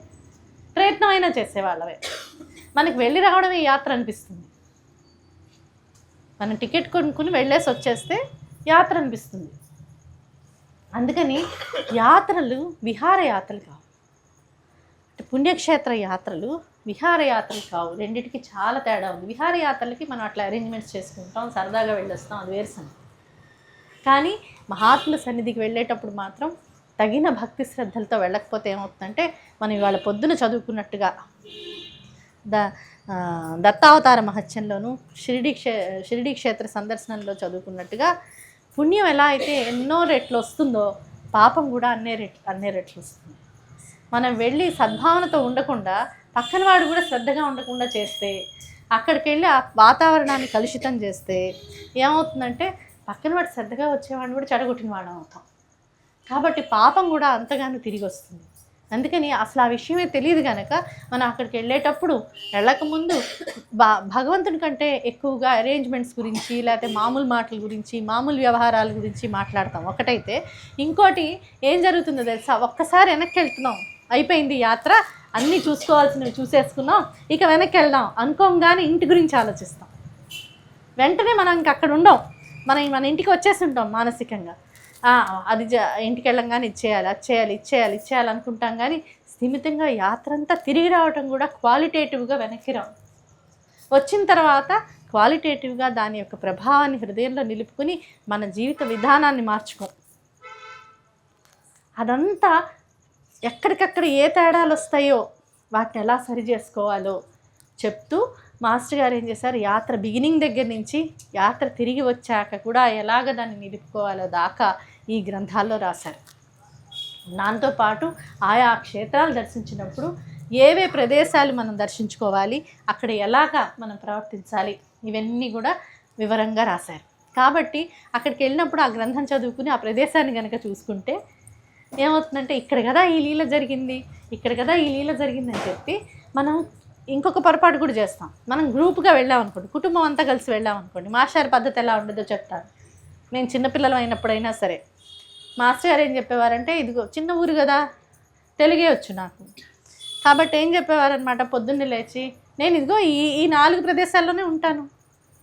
ప్రయత్నం అయినా చేసేవాళ్ళమే. మనకి వెళ్ళి రావడమే యాత్ర అనిపిస్తుంది. మనం టికెట్ కొనుక్కుని వెళ్ళేసి వచ్చేస్తే యాత్ర అనిపిస్తుంది. అందుకని యాత్రలు విహారయాత్రలు కావు, అంటే పుణ్యక్షేత్ర యాత్రలు విహారయాత్రలు కావు. రెండింటికి చాలా తేడా ఉంది. విహారయాత్రలకి మనం అట్లా అరేంజ్మెంట్స్ చేసుకుంటాం, సరదాగా వెళ్ళొస్తాం, అది వేరు సంగతి. కానీ మహాత్ముల సన్నిధికి వెళ్ళేటప్పుడు మాత్రం తగిన భక్తి శ్రద్ధలతో వెళ్ళకపోతే ఏమవుతుందంటే మనం ఇవాళ పొద్దున చదువుకున్నట్టుగా దత్తావతార మహత్యంలోను షిరిడి క్షేత్ర సందర్శనంలో చదువుకున్నట్టుగా పుణ్యం ఎలా అయితే ఎన్నో రెట్లు వస్తుందో పాపం కూడా అన్నే రెట్లు వస్తుంది. మనం వెళ్ళి సద్భావనతో ఉండకుండా పక్కన వాడు కూడా శ్రద్ధగా ఉండకుండా చేస్తే, అక్కడికి వెళ్ళి ఆ వాతావరణాన్ని కలుషితం చేస్తే ఏమవుతుందంటే పక్కన వాడు శ్రద్ధగా వచ్చేవాడిని కూడా చెడగొట్టిన వాడు అవుతాం. కాబట్టి పాపం కూడా అంతగానో తిరిగి వస్తుంది. అందుకని అసలు ఆ విషయమే తెలియదు కనుక మనం అక్కడికి వెళ్ళేటప్పుడు వెళ్ళకముందు భగవంతుని కంటే ఎక్కువగా అరేంజ్మెంట్స్ గురించి, లేకపోతే మామూలు మాటల గురించి, మామూలు వ్యవహారాల గురించి మాట్లాడతాం ఒకటైతే. ఇంకోటి ఏం జరుగుతుందో తెలుసా, ఒక్కసారి వెనక్కి వెళ్తున్నాం, అయిపోయింది యాత్ర, అన్నీ చూసుకోవాల్సినవి చూసేసుకున్నాం, ఇక వెనక్కి వెళ్దాం అనుకోగానే ఇంటి గురించి ఆలోచిస్తాం. వెంటనే మనం ఇంక అక్కడ ఉండం, మన ఇంటికి వచ్చేసి ఉంటాం మానసికంగా. అది ఇంటికి వెళ్ళంగానే ఇచ్చేయాలి అనుకుంటాం. కానీ స్థిమితంగా యాత్ర అంతా తిరిగి రావటం కూడా క్వాలిటేటివ్గా వెనక్కి రావు. వచ్చిన తర్వాత క్వాలిటేటివ్గా దాని యొక్క ప్రభావాన్ని హృదయంలో నిలుపుకుని మన జీవిత విధానాన్ని మార్చుకోం. అదంతా ఎక్కడికక్కడ ఏ తేడాలు వస్తాయో వాటిని ఎలా సరి చేసుకోవాలో చెప్తూ మాస్టర్ గారు ఏం చేశారు, యాత్ర బిగినింగ్ దగ్గర నుంచి యాత్ర తిరిగి వచ్చాక కూడా ఎలాగ దాన్ని నిలుపుకోవాలో దాకా ఈ గ్రంథాల్లో రాశారు. దాంతో పాటు ఆయా క్షేత్రాలు దర్శించినప్పుడు ఏవే ప్రదేశాలు మనం దర్శించుకోవాలి, అక్కడ ఎలాగ మనం ప్రవర్తించాలి, ఇవన్నీ కూడా వివరంగా రాశారు. కాబట్టి అక్కడికి వెళ్ళినప్పుడు ఆ గ్రంథం చదువుకుని ఆ ప్రదేశాన్ని కనుక చూసుకుంటే ఏమవుతుందంటే ఇక్కడ కదా ఈ లీల జరిగింది అని చెప్పి మనం ఇంకొక పొరపాటు కూడా చేస్తాం. మనం గ్రూప్గా వెళ్ళామనుకోండి, కుటుంబం అంతా కలిసి వెళ్ళామనుకోండి, మాస్టర్ పద్ధతి ఎలా ఉండదో చెప్తాను. నేను చిన్నపిల్లలు అయినప్పుడైనా సరే మాస్టర్ గారు ఏం చెప్పేవారంటే, ఇదిగో చిన్న ఊరు కదా, తెలుగే వచ్చు నాకు, కాబట్టి ఏం చెప్పేవారనమాట, పొద్దున్నే లేచి నేను ఇదిగో ఈ 4 ప్రదేశాల్లోనే ఉంటాను,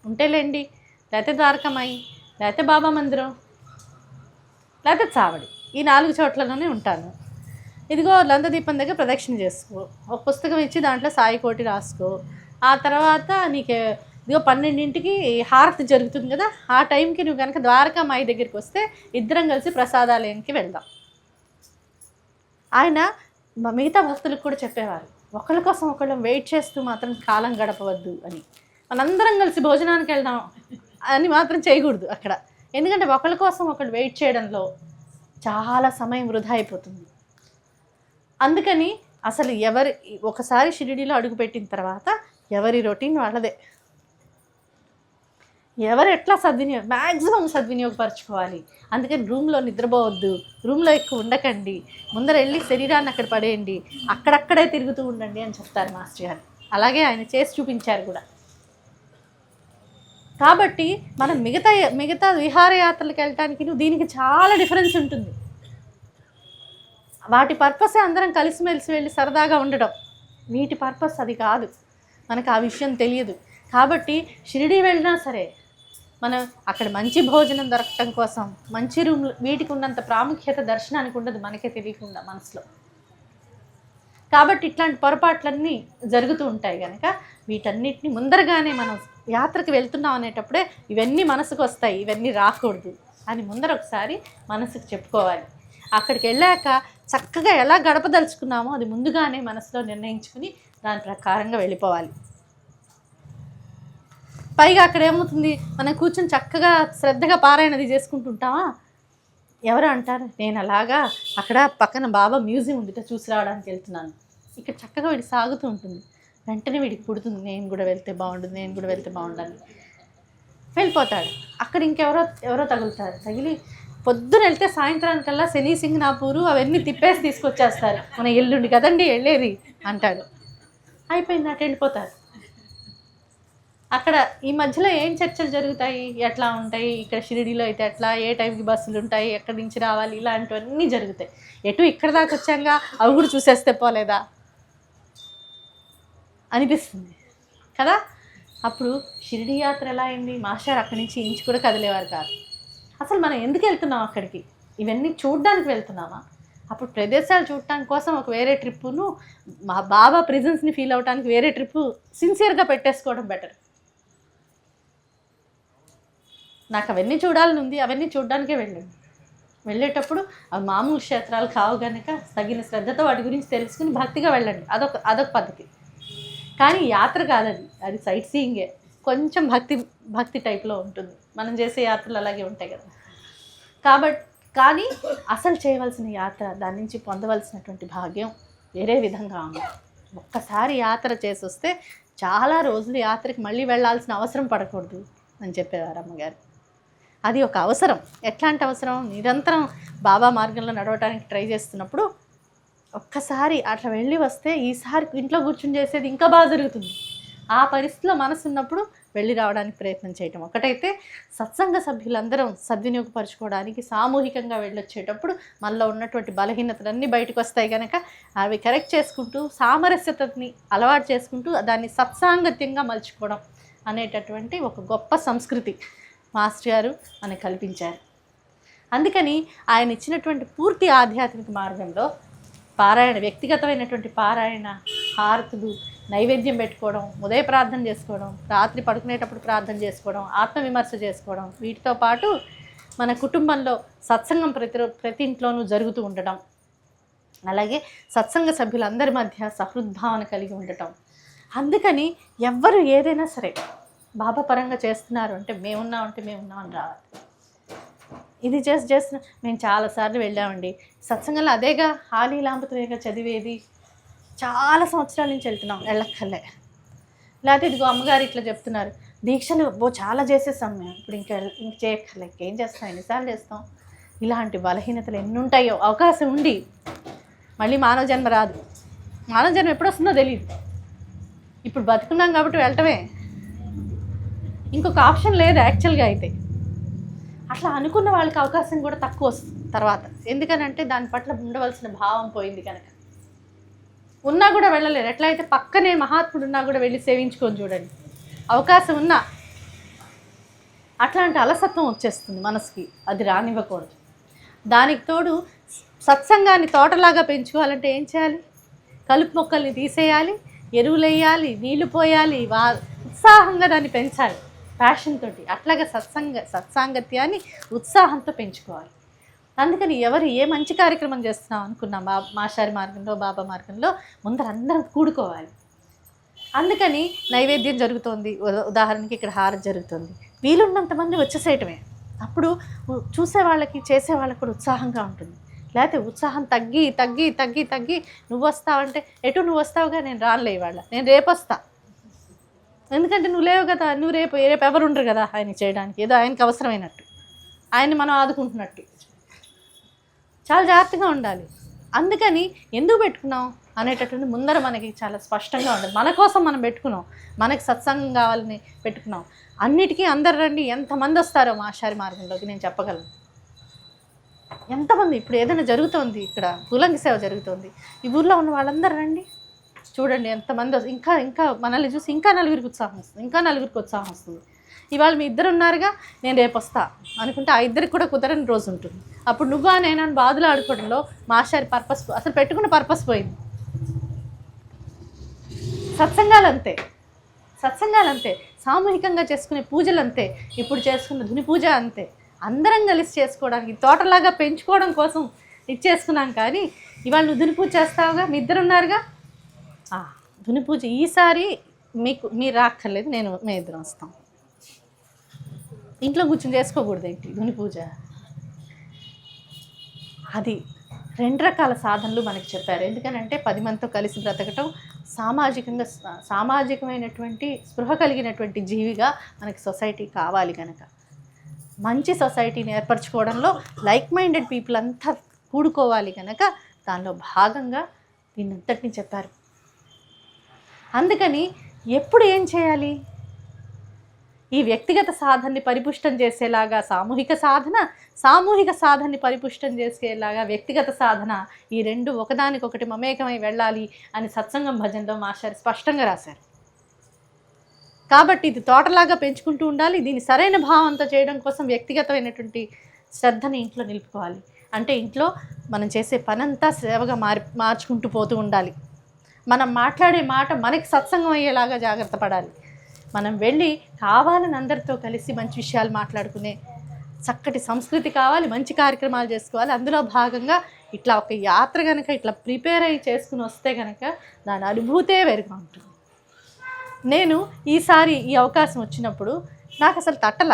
ఉంటేలేండి, లేకపోతే ద్వారకమాయి, లేకపోతే బాబా మందిరం, లేకపోతే చావడి, ఈ 4 చోట్లలోనే ఉంటాను. ఇదిగో లందదీపం దగ్గర ప్రదక్షిణ చేసుకో, ఒక పుస్తకం ఇచ్చి దాంట్లో సాయికోటి రాసుకో, ఆ తర్వాత నీకు ఇదిగో 12ంటికి హారతి జరుగుతుంది కదా, ఆ టైంకి నువ్వు కనుక ద్వారకామాయి దగ్గరికి వస్తే ఇద్దరం కలిసి ప్రసాదాలయానికి వెళ్దాం. ఆయన మిగతా భక్తులకు కూడా చెప్పేవారు, ఒకళ్ళ కోసం ఒకళ్ళు వెయిట్ చేస్తూ మాత్రం కాలం గడపవద్దు అని. మనందరం కలిసి భోజనానికి వెళ్దాం అని మాత్రం చేయకూడదు అక్కడ. ఎందుకంటే ఒకళ్ళ కోసం ఒకళ్ళు వెయిట్ చేయడంలో చాలా సమయం వృధా అయిపోతుంది. అందుకని అసలు ఒకసారి షిరిడీలో అడుగుపెట్టిన తర్వాత ఎవరి రొటీన్ వాళ్ళదే, ఎవరు ఎట్లా మ్యాక్సిమం సద్వినియోగపరచుకోవాలి. అందుకని రూమ్లో నిద్రపోవద్దు, రూమ్లో ఎక్కువ ఉండకండి, ముందర వెళ్ళి శరీరాన్ని అక్కడ పడేయండి, అక్కడక్కడే తిరుగుతూ ఉండండి అని చెప్తారు మాస్టర్ గారు. అలాగే ఆయన చేసి చూపించారు కూడా. కాబట్టి మనం మిగతా విహారయాత్రలకు వెళ్ళటానికి దీనికి చాలా డిఫరెన్స్ ఉంటుంది. వాటి పర్పసే అందరం కలిసిమెలిసి వెళ్ళి సరదాగా ఉండడం. వీటి పర్పస్ అది కాదు, మనకు ఆ విషయం తెలియదు. కాబట్టి షిరిడీ వెళ్ళినా సరే మనం అక్కడ మంచి భోజనం దొరకటం కోసం మంచి రూమ్లు, వీటికి ఉన్నంత ప్రాముఖ్యత దర్శనానికి ఉండదు మనకే తెలియకుండా మనసులో. కాబట్టి ఇట్లాంటి పొరపాట్లన్నీ జరుగుతూ ఉంటాయి కనుక వీటన్నిటిని ముందరగానే మనం యాత్రకు వెళ్తున్నాం అనేటప్పుడే ఇవన్నీ మనసుకు వస్తాయి, ఇవన్నీ రాకూడదు అని ముందర ఒకసారి మనసుకు చెప్పుకోవాలి. అక్కడికి వెళ్ళాక చక్కగా ఎలా గడపదలుచుకున్నామో అది ముందుగానే మనసులో నిర్ణయించుకుని దాని ప్రకారంగా వెళ్ళిపోవాలి. పైగా అక్కడ ఏమవుతుంది, మనం కూర్చొని చక్కగా శ్రద్ధగా పారాయణది చేసుకుంటుంటామా, ఎవరు అంటారు నేను అలాగా అక్కడ పక్కన బాబా మ్యూజియం ఉంది చూసి రావడానికి వెళ్తున్నాను, ఇక్కడ చక్కగా వీడికి సాగుతూ ఉంటుంది, వెంటనే వీడికి పుడుతుంది నేను కూడా వెళ్తే బాగుంటుంది, నేను కూడా వెళ్తే బాగుండాలి, వెళ్ళిపోతాడు. అక్కడ ఇంకెవరో తగులుతారు, తగిలి పొద్దున వెళ్తే సాయంత్రానికల్లా శని సింగనాపూరు అవన్నీ తిప్పేసి తీసుకొచ్చేస్తారు, మన ఎల్లుండి కదండి వెళ్ళేది అంటాడు. అయిపోయింది, అటు వెళ్ళిపోతారు. అక్కడ ఈ మధ్యలో ఏం చర్చలు జరుగుతాయి, ఎట్లా ఉంటాయి, ఇక్కడ షిరిడీలో అయితే ఎట్లా, ఏ టైంకి బస్సులు ఉంటాయి, ఎక్కడి నుంచి రావాలి, ఇలాంటివన్నీ జరుగుతాయి. ఎటు ఇక్కడ దాకా వచ్చాక అవి కూడా చూసేస్తే పోలేదా అనిపిస్తుంది కదా. అప్పుడు షిరిడీ యాత్ర ఎలా అయింది, మాస్టర్ అక్కడి నుంచి ఇంచు కూడా కదిలేవారు కాదు. అసలు మనం ఎందుకు వెళ్తున్నాం అక్కడికి, ఇవన్నీ చూడడానికి వెళ్తున్నామా? అప్పుడు ప్రదేశాలు చూడటానికి కోసం ఒక వేరే ట్రిప్పును, మా బాబా ప్రెజెన్స్ని ఫీల్ అవడానికి వేరే ట్రిప్పు సిన్సియర్గా పెట్టేసుకోవడం బెటర్. నాకు అవన్నీ చూడాలని ఉంది, అవన్నీ చూడడానికే వెళ్ళేటప్పుడు అవి మామూలు క్షేత్రాలు కావు కనుక తగిన శ్రద్ధతో వాటి గురించి తెలుసుకుని భక్తిగా వెళ్ళండి, అదొక పద్ధతి. కానీ యాత్ర కాదు, అది సైట్ సీయింగే, కొంచెం భక్తి టైప్లో ఉంటుంది. మనం చేసే యాత్రలు అలాగే ఉంటాయి కదా. కానీ అసలు చేయవలసిన యాత్ర, దాని నుంచి పొందవలసినటువంటి భాగ్యం వేరే విధంగా ఉంది. ఒక్కసారి యాత్ర చేసి వస్తే చాలా రోజులు యాత్రకి మళ్ళీ వెళ్ళాల్సిన అవసరం పడకూడదు అని చెప్పేవారు అమ్మగారు. అది ఒక అవసరం. ఎట్లాంటి అవసరం, నిరంతరం బాబా మార్గంలో నడవడానికి ట్రై చేస్తున్నప్పుడు ఒక్కసారి అట్లా వెళ్ళి వస్తే ఈసారి ఇంట్లో కూర్చుని చేసేది ఇంకా బాగా జరుగుతుంది. ఆ పరిస్థితిలో మనసు ఉన్నప్పుడు వెళ్ళి రావడానికి ప్రయత్నం చేయటం ఒకటైతే, సత్సంగ సభ్యులందరం సద్వినియోగపరచుకోవడానికి సామూహికంగా వెళ్ళొచ్చేటప్పుడు మనలో ఉన్నటువంటి బలహీనతలన్నీ బయటకు వస్తాయి కనుక అవి కరెక్ట్ చేసుకుంటూ సామరస్యతని అలవాటు చేసుకుంటూ దాన్ని సత్సాంగత్యంగా మలుచుకోవడం అనేటటువంటి ఒక గొప్ప సంస్కృతి మాస్టర్ గారు మనకు కల్పించారు. అందుకని ఆయన ఇచ్చినటువంటి పూర్తి ఆధ్యాత్మిక మార్గంలో పారాయణ, వ్యక్తిగతమైనటువంటి పారాయణ, హారతులు, నైవేద్యం పెట్టుకోవడం, ఉదయ ప్రార్థన చేసుకోవడం, రాత్రి పడుకునేటప్పుడు ప్రార్థన చేసుకోవడం, ఆత్మవిమర్శ చేసుకోవడం, వీటితో పాటు మన కుటుంబంలో సత్సంగం ప్రతి ఇంట్లోనూ జరుగుతూ ఉండటం, అలాగే సత్సంగ సభ్యులందరి మధ్య సహృద్భావన కలిగి ఉండటం. అందుకని ఎవ్వరు ఏదైనా సరే బాబా పరంగా చేస్తున్నారు అంటే మేమున్నామంటే మేమున్నామని రావాలి. ఇది చేస్తున్నా, మేము చాలాసార్లు వెళ్ళామండి సత్సంగంలో, అదేగా హాలీలాంబతులేగా చదివేది, చాలా సంవత్సరాల నుంచి వెళ్తున్నాం, వెళ్ళక్కర్లే. లేకపోతే ఇదిగో అమ్మగారు ఇట్లా చెప్తున్నారు, దీక్షలు చాలా చేసేసాం మేము, ఇప్పుడు ఇంక చేయక్కర్లే, ఏం చేస్తాం, ఎన్నిసార్లు చేస్తాం. ఇలాంటి బలహీనతలు ఎన్ని ఉంటాయో. అవకాశం ఉండి మళ్ళీ మానవ జన్మ రాదు, మానవ జన్మ ఎప్పుడు వస్తుందో తెలియదు. ఇప్పుడు బతుకున్నాం కాబట్టి వెళ్ళటమే, ఇంకొక ఆప్షన్ లేదు యాక్చువల్గా అయితే. అట్లా అనుకున్న వాళ్ళకి అవకాశం కూడా తక్కువ వస్తుంది తర్వాత, ఎందుకనంటే దాని పట్ల ఉండవలసిన భావం పోయింది కనుక. ఉన్నా కూడా వెళ్ళలేరు. ఎట్లయితే పక్కనే మహాత్ముడు ఉన్నా కూడా వెళ్ళి సేవించుకొని చూడండి, అవకాశం ఉన్నా అట్లాంటి అలసత్వం వచ్చేస్తుంది మనసుకి, అది రానివ్వకూడదు. దానికి తోడు సత్సంగాన్ని తోటలాగా పెంచుకోవాలంటే ఏం చేయాలి, కలుపు మొక్కల్ని తీసేయాలి, ఎరువులు వేయాలి, నీళ్లు పోయాలి, ఉత్సాహంగా దాన్ని పెంచాలి ప్యాషన్ తోటి. అట్లాగే సత్సాంగత్యాన్ని ఉత్సాహంతో పెంచుకోవాలి. అందుకని ఎవరు ఏ మంచి కార్యక్రమం చేస్తున్నాం అనుకున్నాం మాస్టారి మార్గంలో, బాబా మార్గంలో, ముందర అందరం కూడుకోవాలి. అందుకని నైవేద్యం జరుగుతోంది, ఉదాహరణకి ఇక్కడ హారతి జరుగుతుంది, వీలున్నంతమంది వచ్చేసేయటమే. అప్పుడు చూసే వాళ్ళకి చేసే వాళ్ళకి కూడా ఉత్సాహంగా ఉంటుంది. లేకపోతే ఉత్సాహం తగ్గి తగ్గి తగ్గి తగ్గి నువ్వు వస్తావంటే నువ్వు వస్తావుగా, నేను రానులే ఇవాళ, నేను రేపు వస్తా, ఎందుకంటే నువ్వు లేవు కదా, నువ్వు రేపు ఎవరు ఉండరు కదా ఆయన చేయడానికి, ఏదో ఆయనకి అవసరమైనట్టు, ఆయన్ని మనం ఆదుకుంటున్నట్టు. చాలా జాగ్రత్తగా ఉండాలి. అందుకని ఎందుకు పెట్టుకున్నాం, అనేటటువంటి ముందర మనకి చాలా స్పష్టంగా ఉండదు. మన కోసం మనం పెట్టుకున్నాం, మనకి సత్సంగం కావాలని పెట్టుకున్నాం. అన్నిటికీ అందరు రండి, ఎంతమంది వస్తారో మాషారి మార్గంలోకి నేను చెప్పగలను. ఎంతమంది ఇప్పుడు ఏదైనా జరుగుతుంది, ఇక్కడ పూలంగి సేవ జరుగుతుంది, ఈ ఊర్లో ఉన్న వాళ్ళందరూ రండి, చూడండి ఎంతమంది ఇంకా ఇంకా మనల్ని చూసి ఇంకా నలుగురికి ఉత్సాహం వస్తుంది, ఇంకా నలుగురికి ఉత్సాహం వస్తుంది. ఇవాళ మీ ఇద్దరు ఉన్నారుగా, నేను రేపు వస్తా అనుకుంటే ఆ ఇద్దరికి కూడా కుదరని రోజు ఉంటుంది. అప్పుడు నువ్వా నేను అని బాధలు ఆడుకోవడంలో మాషారి పర్పస్, అసలు పెట్టుకున్న పర్పస్ పోయింది. సత్సంగాలంతే, సత్సంగాలంతే, సామూహికంగా చేసుకునే పూజలు అంతే, ఇప్పుడు చేసుకున్న ధుని పూజ అంతే, అందరం కలిసి చేసుకోవడానికి తోటలాగా పెంచుకోవడం కోసం ఇచ్చేసుకున్నాం. కానీ ఇవాళ నువ్వు ధుని పూజ చేస్తావుగా, మీ ఇద్దరు ఉన్నారుగా, ధుని పూజ ఈసారి మీరు రాక్కర్లేదు, మేము ఇద్దరం వస్తాం. ఇంట్లో కూర్చొని చేసుకోకూడదు ఏంటి ధుని పూజ. అది 2 రకాల సాధనలు మనకి చెప్పారు. ఎందుకనంటే 10 మందితో కలిసి బ్రతకటం, సామాజికమైనటువంటి స్పృహ కలిగినటువంటి జీవిగా మనకి సొసైటీ కావాలి కనుక, మంచి సొసైటీని ఏర్పరచుకోవడంలో లైక్ మైండెడ్ పీపుల్ అంతా కూడుకోవాలి కనుక దానిలో భాగంగా దీన్నంతటిని చెప్పారు. అందుకని ఎప్పుడు ఏం చేయాలి, ఈ వ్యక్తిగత సాధనని పరిపుష్టం చేసేలాగా సామూహిక సాధనని పరిపుష్టం చేసేలాగా వ్యక్తిగత సాధన, ఈ 2 ఒకదానికొకటి మమేకమై వెళ్ళాలి అని సత్సంగం భజనలో మాస్టర్ స్పష్టంగా రాశారు. కాబట్టి ఇది తోటలాగా పెంచుకుంటూ ఉండాలి. దీన్ని సరైన భావంతో చేయడం కోసం వ్యక్తిగతమైనటువంటి శ్రద్ధని ఇంట్లో నిలుపుకోవాలి. అంటే ఇంట్లో మనం చేసే పనంతా సేవగా మార్చుకుంటూ పోతూ ఉండాలి. మనం మాట్లాడే మాట మనకి సత్సంగం అయ్యేలాగా జాగ్రత్త పడాలి. మనం వెళ్ళి కావాలని అందరితో కలిసి మంచి విషయాలు మాట్లాడుకునే చక్కటి సంస్కృతి కావాలి, మంచి కార్యక్రమాలు చేసుకోవాలి. అందులో భాగంగా ఇట్లా ఒక యాత్ర కనుక ఇట్లా ప్రిపేర్ అయ్యి చేసుకుని వస్తే కనుక దాని అనుభూతే వేరుగా ఉంటుంది. నేను ఈసారి ఈ అవకాశం వచ్చినప్పుడు నాకు అసలు తట్టల,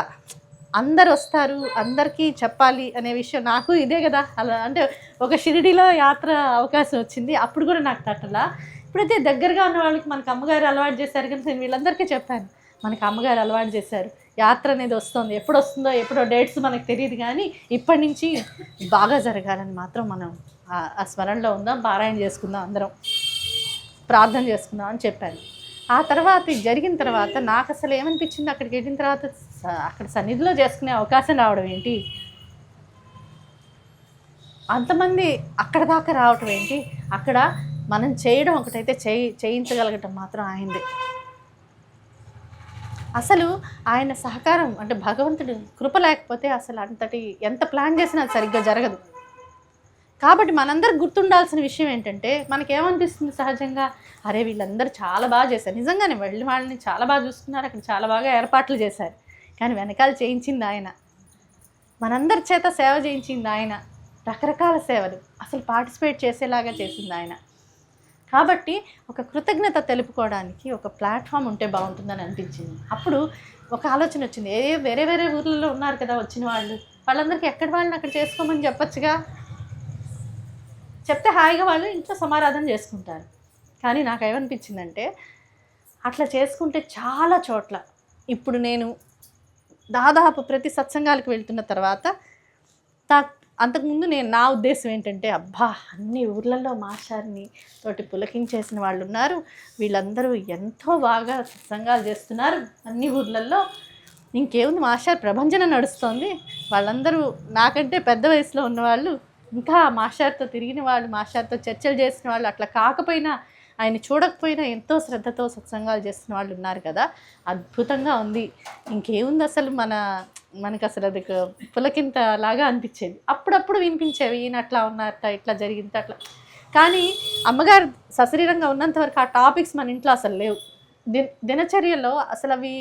అందరు వస్తారు, అందరికీ చెప్పాలి అనే విషయం నాకు ఇదే కదా. అలా అంటే ఒక షిరిడిలో యాత్ర అవకాశం వచ్చింది, అప్పుడు కూడా నాకు తట్టల. ఇప్పుడైతే దగ్గరగా ఉన్న వాళ్ళకి మనకు అమ్మగారు అలవాటు చేశారు కనుక నేను వీళ్ళందరికీ చెప్పాను, మనకి అమ్మగారు అలవాటు చేశారు, యాత్ర అనేది వస్తుంది, ఎప్పుడు వస్తుందో ఎప్పుడో డేట్స్ మనకు తెలియదు, కానీ ఇప్పటి నుంచి బాగా జరగాలని మాత్రం మనం ఆ స్మరణలో ఉందాం, పారాయణ చేసుకుందాం, అందరం ప్రార్థన చేసుకుందాం అని చెప్పాను. ఆ తర్వాత జరిగిన తర్వాత నాకు అసలు ఏమనిపించింది, అక్కడికి వెళ్ళిన తర్వాత అక్కడ సన్నిధిలో చేసుకునే అవకాశం రావడం ఏంటి, అంతమంది అక్కడ దాకా రావటం ఏంటి, అక్కడ మనం చేయడం ఒకటైతే చేయించగలగటం మాత్రం ఆయనదే. అసలు ఆయన సహకారం అంటే భగవంతుడి కృప లేకపోతే అసలు అంతటి ఎంత ప్లాన్ చేసినా అది సరిగ్గా జరగదు. కాబట్టి మనందరికి గుర్తుండాల్సిన విషయం ఏంటంటే, మనకేమనిపిస్తుంది సహజంగా, అరే వీళ్ళందరూ చాలా బాగా చేశారు, నిజంగానే వెళ్ళి వాళ్ళని చాలా బాగా చూసుకున్నారు, అక్కడ చాలా బాగా ఏర్పాట్లు చేశారు, కానీ వెనకాల చేయించింది ఆయన, మనందరి చేత సేవ చేయించింది ఆయన, రకరకాల సేవలు అసలు పార్టిసిపేట్ చేసేలాగా చేసింది ఆయన. కాబట్టి ఒక కృతజ్ఞత తెలుపుకోవడానికి ఒక ప్లాట్ఫామ్ ఉంటే బాగుంటుందని అనిపించింది. అప్పుడు ఒక ఆలోచన వచ్చింది, వేరే వేరే ఊర్లలో ఉన్నారు కదా వచ్చిన వాళ్ళందరికీ ఎక్కడి వాళ్ళని అక్కడ చేసుకోమని చెప్పచ్చుగా, చెప్తే హాయిగా వాళ్ళు ఇంట్లో సమారాధన చేసుకుంటారు. కానీ నాకు ఏమనిపించిందంటే, అట్లా చేసుకుంటే చాలా చోట్ల ఇప్పుడు నేను దాదాపు ప్రతి సత్సంగాలకు వెళ్తున్న తర్వాత అంతకుముందు నా ఉద్దేశం ఏంటంటే, అబ్బా అన్ని ఊర్లలో మాస్టర్ని తోటి పులకించేసిన వాళ్ళు ఉన్నారు, వీళ్ళందరూ ఎంతో బాగా సత్సంగాలు చేస్తున్నారు అన్ని ఊర్లలో, ఇంకేముంది మాస్టర్ ప్రభంజనం నడుస్తోంది, వాళ్ళందరూ నాకంటే పెద్ద వయసులో ఉన్నవాళ్ళు, ఇంకా మాస్టర్తో తిరిగిన వాళ్ళు, మాస్టర్తో చర్చలు చేసిన వాళ్ళు, అట్లా కాకపోయినా ఆయన చూడకపోయినా ఎంతో శ్రద్ధతో సత్సంగాలు చేస్తున్న వాళ్ళు ఉన్నారు కదా, అద్భుతంగా ఉంది, ఇంకేముంది అసలు మనకు అసలు అది పులకింత లాగా అనిపించేది. అప్పుడప్పుడు వినిపించేవి, ఈయన అట్లా ఉన్నారట, ఇట్లా జరిగింది అట్లా. కానీ అమ్మగారు సశరీరంగా ఉన్నంత వరకు ఆ టాపిక్స్ మన ఇంట్లో అసలు లేవు, దినచర్యలో అసలు అవి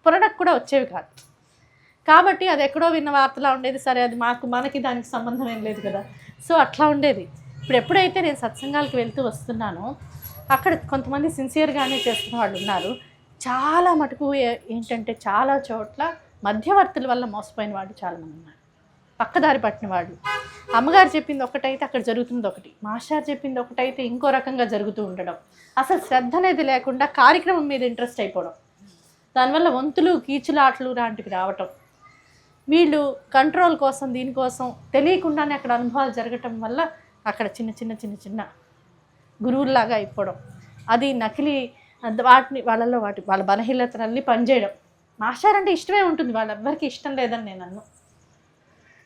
పురడకు కూడా వచ్చేవి కాదు. కాబట్టి అది ఎక్కడో విన్న వార్తలా ఉండేది, సరే అది మనకి దానికి సంబంధం ఏం లేదు కదా, సో అట్లా ఉండేది. ఇప్పుడు ఎప్పుడైతే నేను సత్సంగాలకు వెళ్తూ వస్తున్నానో అక్కడ కొంతమంది సిన్సియర్గానే చేస్తున్న వాళ్ళు ఉన్నారు, చాలా మటుకు ఏంటంటే చాలా చోట్ల మధ్యవర్తుల వల్ల మోసపోయిన వాళ్ళు చాలామంది ఉన్నారు, పక్కదారి పట్టిన వాళ్ళు. అమ్మగారు చెప్పింది ఒకటైతే అక్కడ జరుగుతుంది ఒకటి, మాస్టర్ చెప్పింది ఒకటైతే ఇంకో రకంగా జరుగుతూ ఉండడం, అసలు శ్రద్ధ అనేది లేకుండా కార్యక్రమం మీద ఇంట్రెస్ట్ అయిపోవడం, దానివల్ల వంతులు కీచులాట్లు లాంటివి రావటం, వీళ్ళు కంట్రోల్ కోసం దీనికోసం తెలియకుండానే అక్కడ అనుభవాలు జరగటం వల్ల అక్కడ చిన్న గురువుల్లాగా అయిపోవడం, అది నకిలీ వాళ్ళ బలహీనతలన్నీ పనిచేయడం. మాస్టర్ అంటే ఇష్టమే ఉంటుంది, వాళ్ళెవ్వరికి ఇష్టం లేదని నేను అన్ను.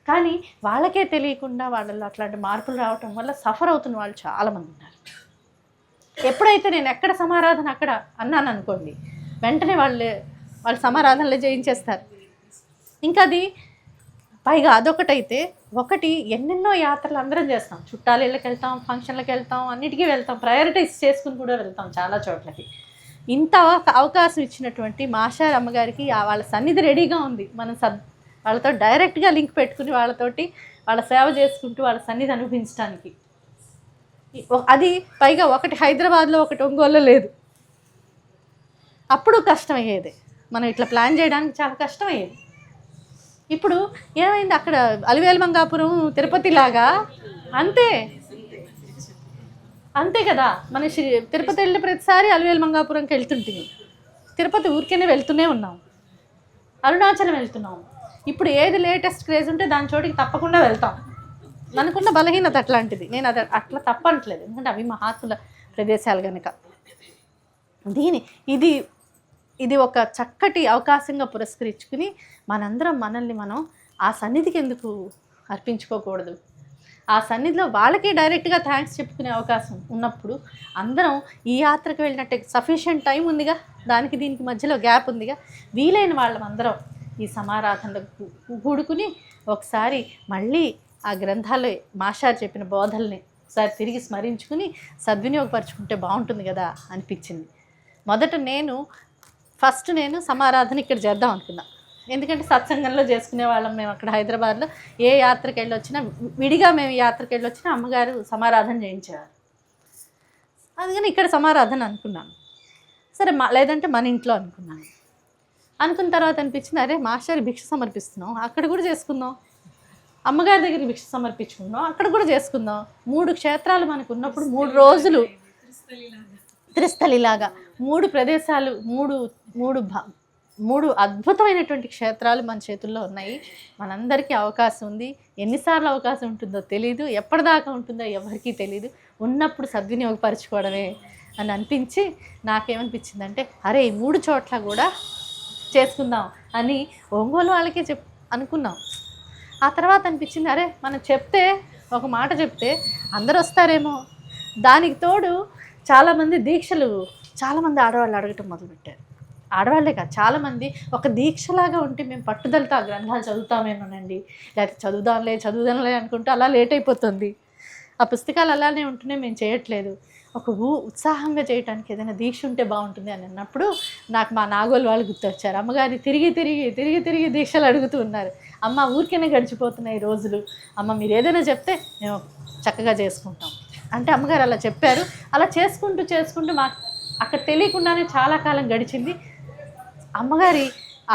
కానీ వాళ్ళకే తెలియకుండా వాళ్ళలో అట్లాంటి మార్పులు రావటం వల్ల సఫర్ అవుతున్న వాళ్ళు చాలామంది ఉన్నారు. ఎప్పుడైతే నేను ఎక్కడ సమారాధన అక్కడ అన్నాను అనుకోండి, వెంటనే వాళ్ళు సమారాధనలు చేయించేస్తారు. ఇంకా అది పైగా అదొకటైతే, ఒకటి ఎన్నెన్నో యాత్రలు అందరం చేస్తాం, చుట్టాల ఇళ్ళకి వెళ్తాం, ఫంక్షన్లకు వెళ్తాం, అన్నిటికీ వెళ్తాం, ప్రయారిటైజ్ చేసుకుని కూడా వెళ్తాం చాలా చోట్లకి. ఇంత అవకాశం ఇచ్చినటువంటి మాస్టర్ అమ్మగారికి వాళ్ళ సన్నిధి రెడీగా ఉంది. మనం వాళ్ళతో డైరెక్ట్గా లింక్ పెట్టుకుని వాళ్ళతోటి వాళ్ళ సేవ చేసుకుంటూ వాళ్ళ సన్నిధి అనుభవించడానికి. అది పైగా ఒకటి హైదరాబాద్లో, ఒకటి ఒంగోలులో లేదు. అప్పుడు కష్టమయ్యేది, మనం ఇట్లా ప్లాన్ చేయడానికి చాలా కష్టమయ్యేది. ఇప్పుడు ఏమైంది, అక్కడ అలివేలు మంగాపురం తిరుపతి లాగా అంతే కదా. మన తిరుపతి వెళ్ళిన ప్రతిసారి అలివేలు మంగాపురంకి వెళ్తుంటుంది, తిరుపతి ఊరికేనే వెళ్తూనే ఉన్నాం, అరుణాచలం వెళ్తున్నాం. ఇప్పుడు ఏది లేటెస్ట్ క్రేజ్ ఉంటే దాని చోటికి తప్పకుండా వెళ్తాం. మనకున్న బలహీనత అట్లాంటిది. నేను అది అట్లా తప్పట్లేదు, ఎందుకంటే అవి మహాత్ముల ప్రదేశాలు కనుక. ఇది ఒక చక్కటి అవకాశంగా పురస్కరించుకుని మనందరం మనల్ని మనం ఆ సన్నిధికి ఎందుకు అర్పించుకోకూడదు? ఆ సన్నిధిలో వాళ్ళకి డైరెక్ట్గా థ్యాంక్స్ చెప్పుకునే అవకాశం ఉన్నప్పుడు అందరం ఈ యాత్రకు వెళ్ళినట్టే సఫిషియెంట్ టైం ఉందిగా, దానికి దీనికి మధ్యలో గ్యాప్ ఉందిగా, వీలైన వాళ్ళమందరం ఈ సమారాధనలో కూడుకుని ఒకసారి మళ్ళీ ఆ గ్రంథాలు మాస్టర్ చెప్పిన బోధల్ని ఒకసారి తిరిగి స్మరించుకుని సద్వినియోగపరుచుకుంటే బాగుంటుంది కదా అనిపించింది. మొదట ఫస్ట్ నేను సమారాధన ఇక్కడ చేద్దాం అనుకున్నా, ఎందుకంటే సత్సంగంలో చేసుకునే వాళ్ళం మేము అక్కడ హైదరాబాద్లో. ఏ యాత్రకి వెళ్ళి వచ్చినా, విడిగా మేము యాత్రకి వెళ్ళి వచ్చినా అమ్మగారు సమారాధన చేయించేవారు. అందుకని ఇక్కడ సమారాధన అనుకున్నాను. సరే లేదంటే మన ఇంట్లో అనుకున్న తర్వాత అనిపించింది, అరే మాస్టర్ భిక్ష సమర్పిస్తున్నాం, అక్కడ కూడా చేసుకుందాం, అమ్మగారి దగ్గర భిక్ష సమర్పించుకుందాం, అక్కడ కూడా చేసుకుందాం. 3 క్షేత్రాలు మనకు ఉన్నప్పుడు 3 రోజులు త్రిస్థలిలాగా 3 ప్రదేశాలు, 3 అద్భుతమైనటువంటి క్షేత్రాలు మన చేతుల్లో ఉన్నాయి. మనందరికీ అవకాశం ఉంది. ఎన్నిసార్లు అవకాశం ఉంటుందో తెలీదు, ఎప్పటిదాకా ఉంటుందో ఎవరికీ తెలీదు. ఉన్నప్పుడు సద్వినియోగపరచుకోవడమే అని అనిపించి నాకేమనిపించిందంటే, అరే ఈ 3 చోట్ల కూడా చేసుకుందాం అని ఒంగోలు వాళ్ళకే అనుకున్నాం. ఆ తర్వాత అనిపించింది, అరే మనం ఒక మాట చెప్తే అందరూ వస్తారేమో. దానికి తోడు చాలామంది చాలామంది ఆడవాళ్ళు అడగటం మొదలుపెట్టారు. ఆడవాళ్లే కాదు, చాలామంది ఒక దీక్షలాగా ఉంటే మేము పట్టుదలతో ఆ గ్రంథాలు చదువుతామేమోనండి, లేకపోతే చదువుదాంలే అనుకుంటూ అలా లేట్ అయిపోతుంది. ఆ పుస్తకాలు అలానే ఉంటూనే మేము చేయట్లేదు, ఒక ఉత్సాహంగా చేయడానికి ఏదైనా దీక్ష ఉంటే బాగుంటుంది అని అన్నప్పుడు నాకు మా నాగోలు వాళ్ళు గుర్తొచ్చారు. అమ్మగారిని తిరిగి దీక్షలు అడుగుతూ ఉన్నారు. అమ్మ ఊరికేనే గడిచిపోతున్నాయి రోజులు, అమ్మ మీరు ఏదైనా చెప్తే మేము చక్కగా చేసుకుంటాం అంటే అమ్మగారు అలా చెప్పారు. అలా చేసుకుంటూ మాకు అక్కడ తెలియకుండానే చాలా కాలం గడిచింది. అమ్మగారి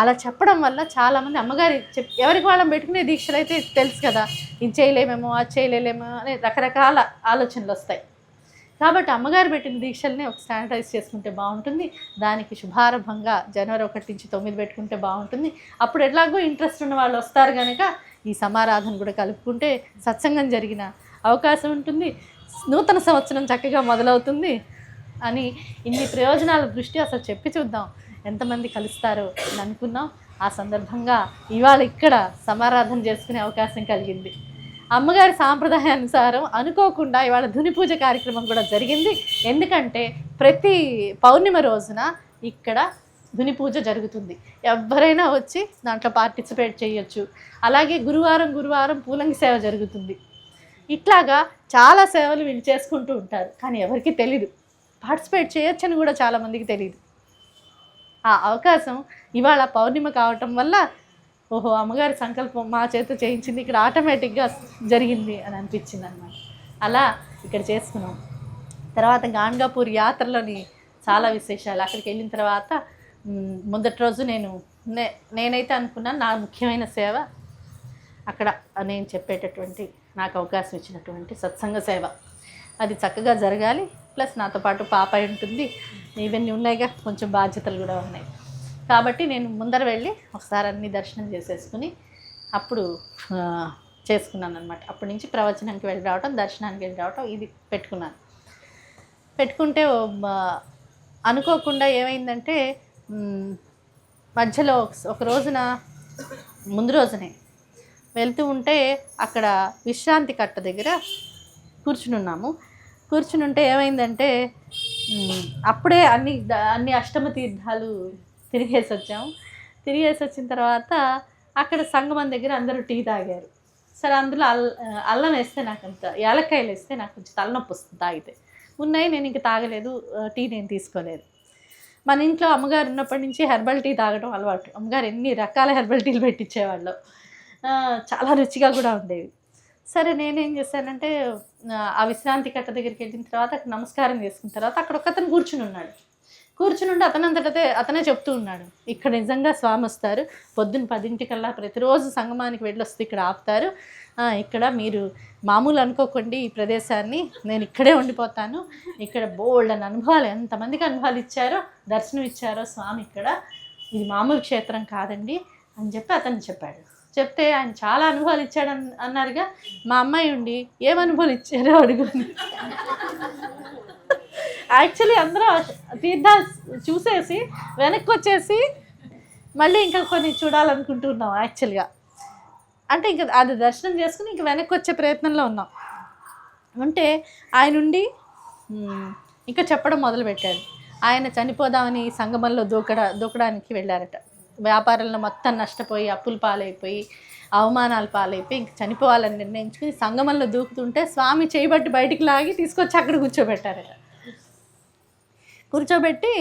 అలా చెప్పడం వల్ల చాలామంది అమ్మగారి ఎవరికి వాళ్ళం పెట్టుకునే దీక్షలు అయితే తెలుసు కదా, ఇది చేయలేమేమో, అది చేయలేమో అనే రకరకాల ఆలోచనలు వస్తాయి. కాబట్టి అమ్మగారు పెట్టిన దీక్షల్ని ఒక స్టాండర్డైజ్ చేసుకుంటే బాగుంటుంది. దానికి శుభారంభంగా జనవరి 1 నుంచి 9 పెట్టుకుంటే బాగుంటుంది. అప్పుడు ఎట్లాగో ఇంట్రెస్ట్ ఉన్న వాళ్ళు వస్తారు కనుక ఈ సమారాధన కూడా కలుపుకుంటే సత్సంగం జరిగిన అవకాశం ఉంటుంది. నూతన సంవత్సరం చక్కగా మొదలవుతుంది అని ఇన్ని ప్రయోజనాల దృష్టి అసలు చెప్పి చూద్దాం ఎంతమంది కలుస్తారో అని అనుకున్నాం. ఆ సందర్భంగా ఇవాళ ఇక్కడ సమారాధన చేసుకునే అవకాశం కలిగింది. అమ్మగారి సాంప్రదాయానుసారం అనుకోకుండా ఇవాళ ధుని పూజ కార్యక్రమం కూడా జరిగింది. ఎందుకంటే ప్రతి పౌర్ణిమ రోజున ఇక్కడ ధుని పూజ జరుగుతుంది, ఎవరైనా వచ్చి దాంట్లో పార్టిసిపేట్ చేయొచ్చు. అలాగే గురువారం పూలంగి సేవ జరుగుతుంది. ఇట్లాగా చాలా సేవలు వీళ్ళు చేసుకుంటూ ఉంటారు, కానీ ఎవరికి తెలీదు, పార్టిసిపేట్ చేయొచ్చని కూడా చాలామందికి తెలియదు. ఆ అవకాశం ఇవాళ పౌర్ణిమ కావటం వల్ల ఓహో అమ్మగారి సంకల్పం మా చేత చేయించింది, ఇక్కడ ఆటోమేటిక్గా జరిగింది అని అనిపించింది అన్నమాట. అలా ఇక్కడ చేసుకున్నాం. తర్వాత గాన్గాపూర్ యాత్రలోని చాలా విశేషాలు. అక్కడికి వెళ్ళిన తర్వాత మొదటి రోజు నేనైతే అనుకున్నాను నా ముఖ్యమైన సేవ అక్కడ నేను చెప్పేటటువంటి నాకు అవకాశం ఇచ్చినటువంటి సత్సంగ సేవ, అది చక్కగా జరగాలి. ప్లస్ నాతో పాటు పాప ఉంటుంది, ఇవన్నీ ఉన్నాయిగా, కొంచెం బాధ్యతలు కూడా ఉన్నాయి. కాబట్టి నేను ముందర వెళ్ళి ఒకసారి అన్ని దర్శనం చేసేసుకుని అప్పుడు చేసుకున్నాను అనమాట. అప్పటి నుంచి ప్రవచనానికి వెళ్ళి రావటం, దర్శనానికి వెళ్ళి రావటం ఇది పెట్టుకున్నాను. పెట్టుకుంటే అనుకోకుండా ఏమైందంటే మధ్యలో ఒక రోజున ముందు రోజునే వెళ్తూ ఉంటే అక్కడ విశ్రాంతి కట్ట దగ్గర కూర్చుని ఉంటే ఏమైందంటే అప్పుడే అన్ని అష్టమ తీర్థాలు తిరిగేసి వచ్చిన తర్వాత అక్కడ సంగమం దగ్గర అందరూ టీ తాగారు. సరే, అందులో అల్లం వేస్తే నాకు అంత యాలక్కాయలు వేస్తే నాకు కొంచెం తలనొప్పి వస్తుంది తాగితే. ఉన్నాయి, నేను ఇంక తాగలేదు, టీ నేను తీసుకోలేదు. మన ఇంట్లో అమ్మగారు ఉన్నప్పటి నుంచి హెర్బల్ టీ తాగడం అలవాటు. అమ్మగారు ఎన్ని రకాల హెర్బల్ టీలు పెట్టించేవాళ్ళు, చాలా రుచిగా కూడా ఉండేవి. సరే, నేనేం చేశానంటే ఆ విశ్రాంతి కట్ట దగ్గరికి వెళ్ళిన తర్వాత అక్కడ నమస్కారం చేసుకున్న తర్వాత అక్కడ ఒకతను కూర్చుని అతనే చెప్తూ ఉన్నాడు, ఇక్కడ నిజంగా స్వామి వస్తారు, పొద్దున్న 10 ప్రతిరోజు సంగమానికి వెళ్ళొస్తే ఇక్కడ ఆపుతారు, ఇక్కడ మీరు మామూలు అనుకోకండి, ఈ ప్రదేశాన్ని నేను ఇక్కడే ఉండిపోతాను, ఇక్కడ బోల్డ్ అని అనుభవాలు, ఎంతమందికి అనుభవాలు ఇచ్చారో, దర్శనం ఇచ్చారో స్వామి, ఇక్కడ ఇది మామూలు క్షేత్రం కాదండి అని చెప్పి అతను చెప్పాడు. చెప్తే ఆయన చాలా అనుభవాలు ఇచ్చాడు అన్నారుగా. మా అమ్మాయి ఉండి ఏం అనుభవాలు ఇచ్చారో అడుగుని. యాక్చువల్లీ అందరూ తీర్థాలు చూసేసి వెనక్కి వచ్చేసి మళ్ళీ ఇంకా కొన్ని చూడాలనుకుంటున్నాం యాక్చువల్గా. అంటే ఇంకా అది దర్శనం చేసుకుని ఇంక వెనక్కి వచ్చే ప్రయత్నంలో ఉన్నాం. అంటే ఆయన ఉండి ఇంకా చెప్పడం మొదలుపెట్టాడు. ఆయన చనిపోదామని సంగమంలో దూకడానికి వెళ్ళారట. వ్యాపారంలో మొత్తం నష్టపోయి, అప్పులు పాలైపోయి, అవమానాలు పాలైపోయి ఇంక చనిపోవాలని నిర్ణయించుకుని సంగమంలో దూకుతుంటే స్వామి చేయబట్టి బయటికి లాగి తీసుకొచ్చి అక్కడ కూర్చోబెట్టి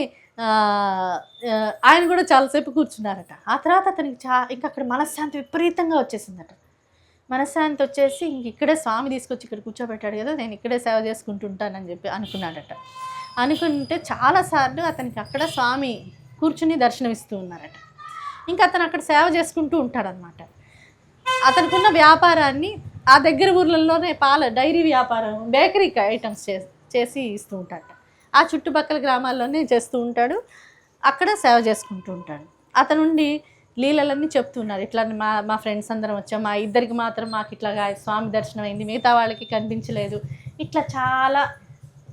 ఆయన కూడా చాలాసేపు కూర్చున్నారట. ఆ తర్వాత అతనికి ఇంక అక్కడ మనశ్శాంతి విపరీతంగా వచ్చేసిందట. మనశ్శాంతి వచ్చేసి ఇంక ఇక్కడే స్వామి తీసుకొచ్చి ఇక్కడ కూర్చోబెట్టాడు కదా, నేను ఇక్కడే సేవ చేసుకుంటుంటానని చెప్పి అనుకున్నాడట. అనుకుంటే చాలాసార్లు అతనికి అక్కడ స్వామి కూర్చుని దర్శనమిస్తూ ఉన్నారట. ఇంకా అతను అక్కడ సేవ చేసుకుంటూ ఉంటాడనమాట. అతనుకున్న వ్యాపారాన్ని ఆ దగ్గర ఊర్లలోనే డైరీ వ్యాపారం, బేకరీ ఐటమ్స్ చేసి ఇస్తూ ఉంటాడట. ఆ చుట్టుపక్కల గ్రామాల్లోనే చేస్తూ ఉంటాడు, అక్కడ సేవ చేసుకుంటూ ఉంటాడు. అతనుండి లీలలన్నీ చెప్తున్నారు, ఇట్లా మా ఫ్రెండ్స్ అందరం వచ్చాం, మా ఇద్దరికి మాత్రం మాకు ఇట్లాగా స్వామి దర్శనం అయింది, మిగతా వాళ్ళకి కనిపించలేదు, ఇట్లా చాలా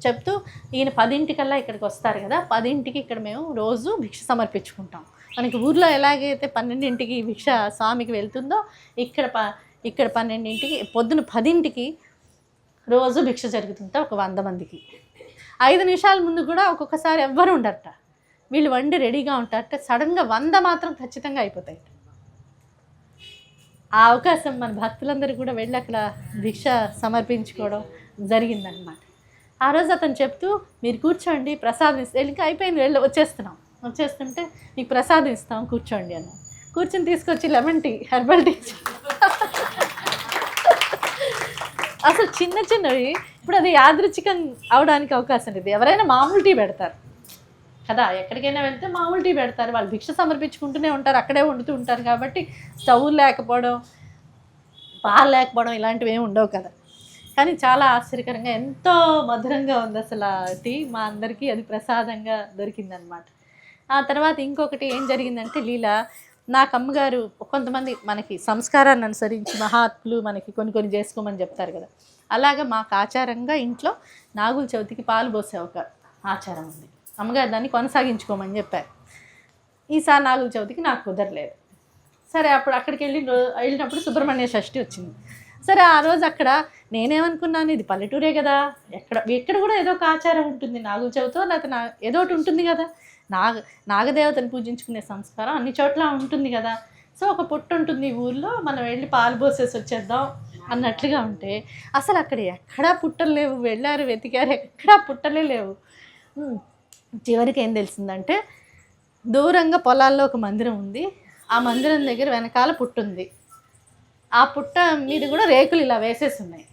చెప్తూ ఈయన 10 ఇక్కడికి వస్తారు కదా, 10 ఇక్కడ మేము రోజు భిక్ష సమర్పించుకుంటాం. మనకి ఊర్లో ఎలాగైతే 12 భిక్ష స్వామికి వెళ్తుందో ఇక్కడ 12 పొద్దున 10 రోజు భిక్ష జరుగుతుంటే ఒక 100 మందికి 5 నిమిషాల ముందు కూడా ఒక్కొక్కసారి ఎవ్వరు ఉండరట. వీళ్ళు వండి రెడీగా ఉంటారట. సడన్గా 100 మాత్రం ఖచ్చితంగా అయిపోతాయి. ఆ అవకాశం మన భక్తులందరూ కూడా వెళ్ళి అక్కడ భిక్ష సమర్పించుకోవడం జరిగిందనమాట. ఆ రోజు అతను చెప్తూ, మీరు కూర్చోండి, ప్రసాదం ఇస్తే ఇంకా అయిపోయింది, వచ్చేస్తుంటే మీకు ప్రసాదం ఇస్తాం, కూర్చోండి అన్న. కూర్చొని తీసుకొచ్చి లెమన్ టీ, హెర్బల్ టీ, అసలు చిన్నవి ఇప్పుడు అది యాదృచ్ఛికం అవడానికి అవకాశం లేదు. ఎవరైనా మామూలు టీ పెడతారు కదా, ఎక్కడికైనా వెళ్తే మామూలు టీ పెడతారు, వాళ్ళు భిక్ష సమర్పించుకుంటూనే ఉంటారు, అక్కడే వండుతూ ఉంటారు కాబట్టి స్టవ్ లేకపోవడం, పాలు లేకపోవడం ఇలాంటివి ఏమి ఉండవు కదా. కానీ చాలా ఆశ్చర్యకరంగా ఎంతో మధురంగా ఉంది అసలు ఆ టీ. మా అందరికీ అది ప్రసాదంగా దొరికిందనమాట. ఆ తర్వాత ఇంకొకటి ఏం జరిగిందంటే లీల, నాకు అమ్మగారు కొంతమంది మనకి సంస్కారాన్ని అనుసరించి మహాత్ములు మనకి కొన్ని చేసుకోమని చెప్తారు కదా, అలాగా మాకు ఆచారంగా ఇంట్లో నాగుల చవితికి పాలు పోసే ఒక ఆచారం ఉంది. అమ్మగారు దాన్ని కొనసాగించుకోమని చెప్పారు. ఈసారి నాగుల చవితికి నాకు కుదరలేదు. సరే, అక్కడికి వెళ్ళినప్పుడు సుబ్రహ్మణ్య షష్ఠి వచ్చింది. సరే, ఆ రోజు అక్కడ నేనేమనుకున్నాను, ఇది పల్లెటూరే కదా, ఎక్కడ కూడా ఏదో ఒక ఆచారం ఉంటుంది, నాగుల చవితో లేకపోతే ఏదో ఒకటి ఉంటుంది కదా, నాగదేవతను పూజించుకునే సంస్కారం అన్ని చోట్ల ఉంటుంది కదా. సో ఒక పుట్టు ఉంటుంది ఊర్లో, మనం వెళ్ళి పాలు పోసేసి వచ్చేద్దాం అన్నట్లుగా ఉంటే అసలు అక్కడ ఎక్కడా పుట్టలు లేవు. వెళ్ళారు, వెతికారు, ఎక్కడా పుట్టలే లేవు. చివరికి ఏం తెలిసిందంటే, దూరంగా పొలాల్లో ఒక మందిరం ఉంది, ఆ మందిరం దగ్గర వెనకాల పుట్టు ఉంది. ఆ పుట్ట మీద కూడా రేకులు ఇలా వేసేసి ఉన్నాయి.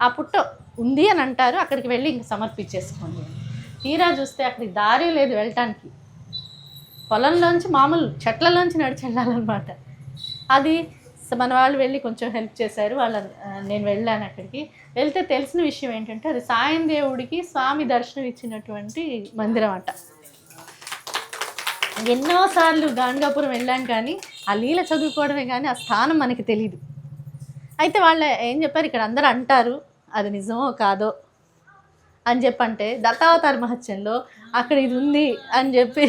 ఆ పుట్ట ఉంది అని అంటారు, అక్కడికి వెళ్ళి ఇంక సమర్పించేసుకోండి. తీరా చూస్తే అక్కడికి దారి లేదు వెళ్ళటానికి, పొలంలోంచి మామూలు చెట్లలోంచి నడిచి వెళ్ళాలన్నమాట. అది మన వాళ్ళు వెళ్ళి కొంచెం హెల్ప్ చేశారు. నేను వెళ్ళాను. అక్కడికి వెళ్తే తెలిసిన విషయం ఏంటంటే, అది సాయం దేవుడికి స్వామి దర్శనం ఇచ్చినటువంటి మందిరం అట. ఎన్నోసార్లు గాణగాపురం వెళ్ళాం కానీ ఆ లీల చదువుకోవడమే కానీ ఆ స్థానం మనకి తెలియదు. అయితే వాళ్ళు ఏం చెప్పారు, ఇక్కడ అందరూ అంటారు, అది నిజమో కాదో అని చెప్పంటే దత్తావతార మహత్యంలో అక్కడ ఇది ఉంది అని చెప్పి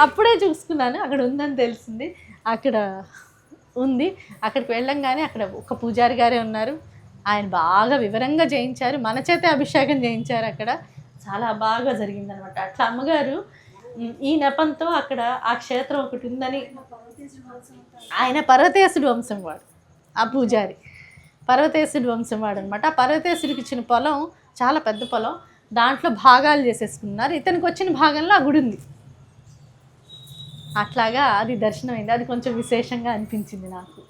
అప్పుడే చూసుకున్నాను, అక్కడ ఉందని తెలిసింది. అక్కడ ఉంది. అక్కడికి వెళ్ళంగానే అక్కడ ఒక పూజారి గారే ఉన్నారు. ఆయన బాగా వివరంగా చేయించారు, మన చేతే అభిషేకం చేయించారు. అక్కడ చాలా బాగా జరిగిందనమాట. అట్లా అమ్మగారు ఈ నెపంతో అక్కడ ఆ క్షేత్రం ఒకటి ఉందని. ఆయన పర్వతేశుడు వంశం వాడు, ఆ పూజారి పర్వతేశుడు వంశం వాడు అనమాట. ఆ పర్వతేశుడికి ఇచ్చిన పొలం చాలా పెద్ద పొలం, దాంట్లో భాగాలు చేసేసుకున్నారు. ఇతనికి వచ్చిన భాగంలో ఆ గుడి ఉంది. అట్లాగా అది దర్శనమైంది. అది కొంచెం విశేషంగా అనిపించింది నాకు.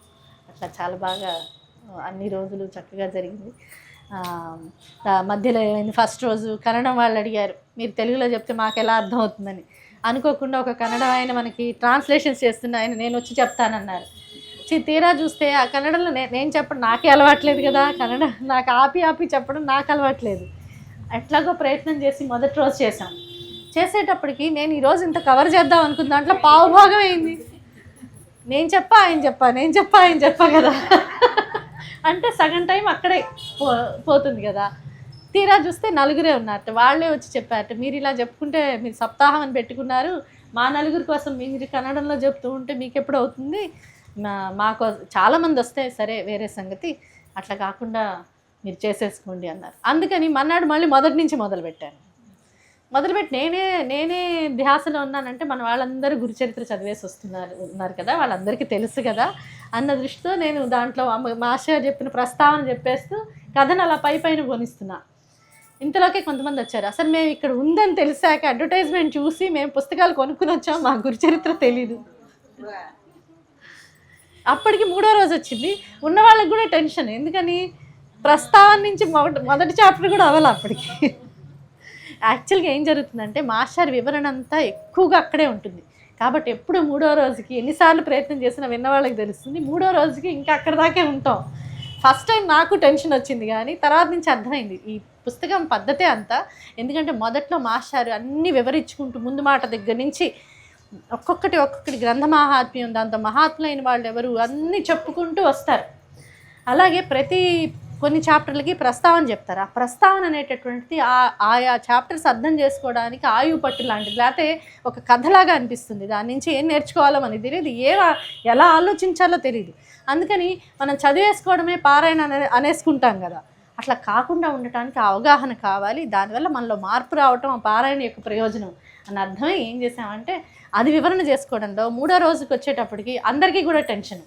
అట్లా చాలా బాగా అన్ని రోజులు చక్కగా జరిగింది. మధ్యలో ఏమైంది, ఫస్ట్ రోజు కన్నడం వాళ్ళు అడిగారు, మీరు తెలుగులో చెప్తే మాకు ఎలా అర్థం అవుతుందని. అనుకోకుండా ఒక కన్నడం ఆయన మనకి ట్రాన్స్లేషన్స్ చేస్తున్న ఆయన నేను వచ్చి చెప్తానన్నారు. తీరా చూస్తే ఆ కన్నడంలో నేను చెప్పడం నాకే అలవాట్లేదు కదా, కన్నడ నాకు ఆపి చెప్పడం నాకు అలవాట్లేదు. ఎట్లాగో ప్రయత్నం చేసి మొదటి రోజు చేశాం. చేసేటప్పటికి నేను ఈరోజు ఇంత కవర్ చేద్దాం అనుకున్న దాంట్లో పావుభాగం అయింది. నేను చెప్పా ఆయన చెప్పా కదా అంటే సగం టైం అక్కడే పోతుంది కదా. తీరా చూస్తే నలుగురే ఉన్నారట. వాళ్ళే వచ్చి చెప్పారట, మీరు ఇలా చెప్పుకుంటే మీరు సప్తాహం అని పెట్టుకున్నారు, మా నలుగురి కోసం మీరు కన్నడంలో చెప్తూ ఉంటే మీకు ఎప్పుడు అవుతుంది, మాకు చాలామంది వస్తే సరే వేరే సంగతి, అట్లా కాకుండా మీరు చేసేసుకోండి అన్నారు. అందుకని మన్నాడు మళ్ళీ మొదటి నుంచి మొదలుపెట్టి నేనే ధ్యాసలో ఉన్నానంటే మన వాళ్ళందరూ గురుచరిత్ర చదివేసి ఉన్నారు కదా, వాళ్ళందరికీ తెలుసు కదా అన్న దృష్టితో నేను దాంట్లో మాస్టర్ చెప్పిన ప్రస్తావన చెప్పేస్తూ కథను అలా పైన కొనిస్తున్నా. ఇంతలోకే కొంతమంది వచ్చారు, అసలు మేము ఇక్కడ ఉందని తెలిసాక అడ్వర్టైజ్మెంట్ చూసి మేము పుస్తకాలు కొనుక్కుని వచ్చాం, మా గురుచరిత్ర తెలీదు. అప్పటికి 3వ రోజు వచ్చింది. ఉన్న వాళ్ళకి కూడా టెన్షన్, ఎందుకని ప్రస్తావన నుంచి మొదటి చాప్టర్ కూడా అవ్వాలి. అప్పటికి యాక్చువల్గా ఏం జరుగుతుందంటే మాస్టర్ వివరణ అంతా ఎక్కువగా అక్కడే ఉంటుంది కాబట్టి ఎప్పుడు 3వ రోజుకి ఎన్నిసార్లు ప్రయత్నం చేసినా విన్న వాళ్ళకి తెలుస్తుంది. 3వ రోజుకి ఇంకా అక్కడ దాకే ఉంటాం. ఫస్ట్ టైం నాకు టెన్షన్ వచ్చింది, కానీ తర్వాత నుంచి అర్థమైంది ఈ పుస్తకం పద్ధతే అంతా. ఎందుకంటే మొదట్లో మాస్టర్ అన్నీ వివరించుకుంటూ ముందు మాట దగ్గర నుంచి ఒక్కొక్కటి గ్రంథ మహాత్మ్యం, దాంతో మహాత్ములైన వాళ్ళు ఎవరు అన్నీ చెప్పుకుంటూ వస్తారు. అలాగే కొన్ని చాప్టర్లకి ప్రస్తావన చెప్తారు. ఆ ప్రస్తావన అనేటటువంటిది ఆయా చాప్టర్స్ అర్థం చేసుకోవడానికి ఆయువు పట్టు లాంటిది, లేకపోతే ఒక కథలాగా అనిపిస్తుంది. దాని నుంచి ఏం నేర్చుకోవాలో మనకి తెలియదు, ఎలా ఆలోచించాలో తెలియదు. అందుకని మనం చదివేసుకోవడమే పారాయణ అనేసుకుంటాం కదా, అట్లా కాకుండా ఉండటానికి అవగాహన కావాలి. దానివల్ల మనలో మార్పు రావటం ఆ పారాయణ యొక్క ప్రయోజనం అని అర్థమై ఏం చేసామంటే అది వివరణ చేసుకోవడంలో 3వ రోజుకి వచ్చేటప్పటికి అందరికీ కూడా టెన్షన్.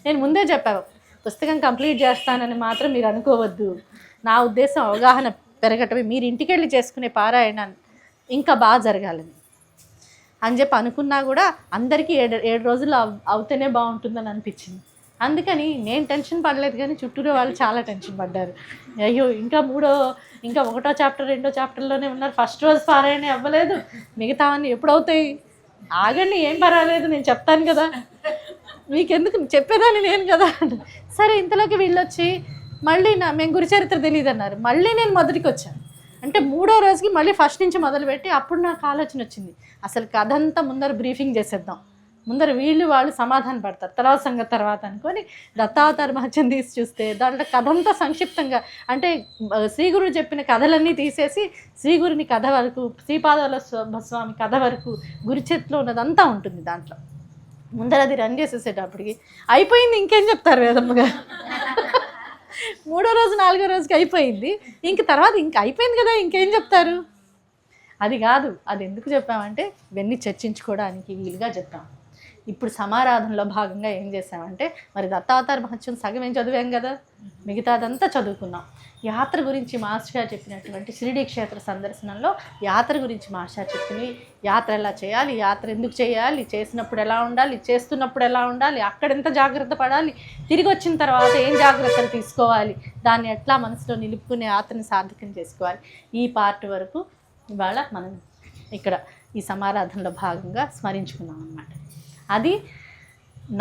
నేను ముందే చెప్పాను, పుస్తకం కంప్లీట్ చేస్తానని మాత్రం మీరు అనుకోవద్దు. నా ఉద్దేశం అవగాహన పెరగటమే, మీరు ఇంటికి వెళ్ళి చేసుకునే పారాయణ ఇంకా బాగా జరగాలని అని చెప్పి అనుకున్నా కూడా అందరికీ 7 రోజులు అవుతేనే బాగుంటుందని అనిపించింది. అందుకని నేను టెన్షన్ పడలేదు, కానీ చుట్టూరు వాళ్ళు చాలా టెన్షన్ పడ్డారు. అయ్యో ఇంకా 1వ చాప్టర్ 2వ చాప్టర్లోనే ఉన్నారు, ఫస్ట్ రోజు పారాయణ అవ్వలేదు, మిగతావన్నీ ఎప్పుడవుతాయి, ఆగండి ఏం పర్వాలేదు నేను చెప్తాను కదా, మీకెందుకు చెప్పేదాన్ని నేను కదా. సరే ఇంతలోకి వీళ్ళు వచ్చి మళ్ళీ మేము గురుచరిత్ర తెలియదు అన్నారు. మళ్ళీ నేను మొదటికి వచ్చాను. అంటే 3వ రోజుకి మళ్ళీ ఫస్ట్ నుంచి మొదలుపెట్టి అప్పుడు నాకు ఆలోచన వచ్చింది, అసలు కథ అంతా ముందర బ్రీఫింగ్ చేసేద్దాం, ముందర వాళ్ళు సమాధానం పడతారు, తర్వాత అనుకొని దత్తావతార మహత్యం తీసి చూస్తే దాంట్లో కథ అంతా సంక్షిప్తంగా, అంటే శ్రీగురువు చెప్పిన కథలన్నీ తీసేసి శ్రీగురుని కథ వరకు, శ్రీపాదాల స్వామి కథ వరకు గురుచరిత్రలో ఉన్నదంతా ఉంటుంది దాంట్లో. ముందర అది రన్ చేసేసేటప్పటికి అయిపోయింది, ఇంకేం చెప్తారు వేదమ్మగా. 3వ రోజు 4వ రోజుకి అయిపోయింది, తర్వాత అయిపోయింది కదా, ఇంకేం చెప్తారు. అది కాదు, అది ఎందుకు చెప్పామంటే ఇవన్నీ చర్చించుకోవడానికి వీలుగా చెప్పాం. ఇప్పుడు సమారాధనలో భాగంగా ఏం చేసామంటే, మరి దత్తావతార మహత్యం సగం ఏం చదివాం కదా, మిగతాదంతా చదువుకున్నాం. యాత్ర గురించి మాస్టర్ గారు చెప్పినటువంటి షిరిడీ క్షేత్ర సందర్శనంలో యాత్ర గురించి మాస్టర్ చెప్పినవి, యాత్ర ఎలా చేయాలి, యాత్ర ఎందుకు చేయాలి, చేసినప్పుడు ఎలా ఉండాలి, చేస్తున్నప్పుడు ఎలా ఉండాలి, అక్కడ ఎంత జాగ్రత్త పడాలి, తిరిగి వచ్చిన తర్వాత ఏం జాగ్రత్తలు తీసుకోవాలి, దాన్ని ఎట్లా మనసులో నిలుపుకునే యాత్రని సార్థకం చేసుకోవాలి, ఈ పార్ట్ వరకు ఇవాళ మనం ఇక్కడ ఈ సమారాధనలో భాగంగా స్మరించుకున్నాం అన్నమాట. అది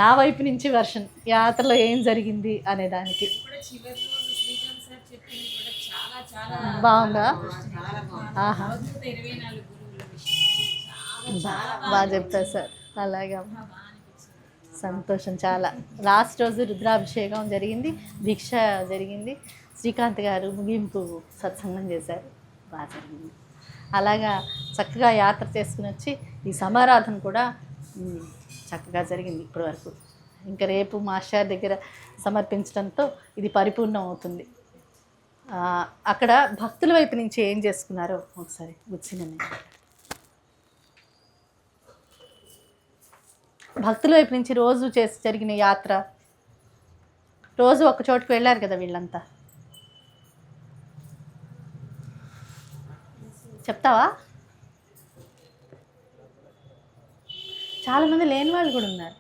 నా వైపు నుంచి వర్షన్, యాత్రలో ఏం జరిగింది అనే దానికి. బాగుందా? బాగా చెప్తారు సార్. అలాగే సంతోషం చాలా. లాస్ట్ రోజు రుద్రాభిషేకం జరిగింది, భిక్ష జరిగింది, శ్రీకాంత్ గారు ముగింపు సత్సంగం చేశారు, బాగా జరిగింది. అలాగా చక్కగా యాత్ర చేసుకుని వచ్చి ఈ సమారాధన కూడా చక్కగా జరిగింది ఇప్పటి వరకు. ఇంకా రేపు మాస్టర్ దగ్గర సమర్పించడంతో ఇది పరిపూర్ణం అవుతుంది. అక్కడ భక్తుల వైపు నుంచి ఏం చేసుకున్నారో ఒకసారి కూర్చుని భక్తుల వైపు నుంచి రోజు జరిగిన యాత్ర, రోజు ఒక చోటుకు వెళ్ళారు కదా వీళ్ళంతా, చెప్తావా? చాలామంది లేని వాళ్ళు కూడా ఉన్నారు.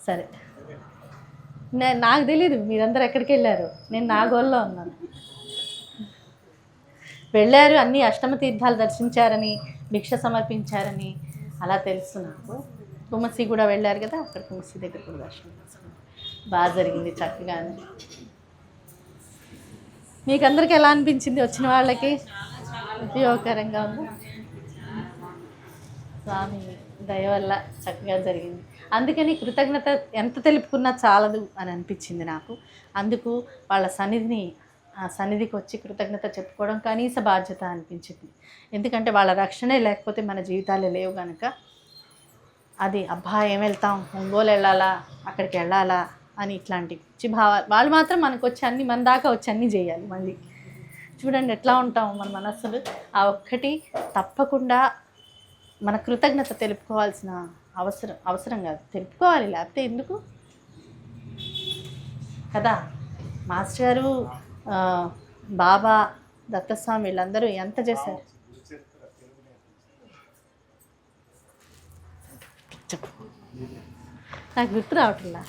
సరే, నాకు తెలీదు మీరందరూ ఎక్కడికి వెళ్ళారు, నేను నాగోల్లో ఉన్నాను. వెళ్ళారు, అన్ని అష్టమ తీర్థాలు దర్శించారని, భిక్ష సమర్పించారని అలా తెలుసు నాకు. తుమ్మసి కూడా వెళ్ళారు కదా, అక్కడ తుమ్మసి దగ్గర కూడా దర్శనం చేసుకున్నాను. బాగా జరిగింది చక్కగానే. మీకు అందరికీ ఎలా అనిపించింది? వచ్చిన వాళ్ళకి ఉపయోగకరంగా ఉంది. స్వామి దయ వల్ల చక్కగా జరిగింది. అందుకని కృతజ్ఞత ఎంత తెలుపుకున్నా చాలదు అని అనిపించింది నాకు. అందుకు వాళ్ళ సన్నిధికి వచ్చి కృతజ్ఞత చెప్పుకోవడం కనీస బాధ్యత అనిపించింది. ఎందుకంటే వాళ్ళ రక్షణే లేకపోతే మన జీవితాలే లేవు కనుక. అది అబ్బా ఏం వెళ్తాం, ఒంగోలు వెళ్ళాలా, అక్కడికి వెళ్ళాలా అని ఇట్లాంటి పిచ్చి భావాలు. వాళ్ళు మాత్రం మనకు వచ్చి అన్ని, మన దాకా వచ్చి అన్నీ చేయాలి. మళ్ళీ చూడండి ఎట్లా ఉంటాం మన మనస్సులు. ఆ ఒక్కటి తప్పకుండా మన కృతజ్ఞత తెలుపుకోవాల్సిన అవసరం కాదు, తెలుపుకోవాలి, లేకపోతే ఎందుకు కదా. మాస్టర్ గారు, బాబా, దత్తస్వామి వీళ్ళందరూ ఎంత చేశారు. నాకు గుర్తు రావట్లా.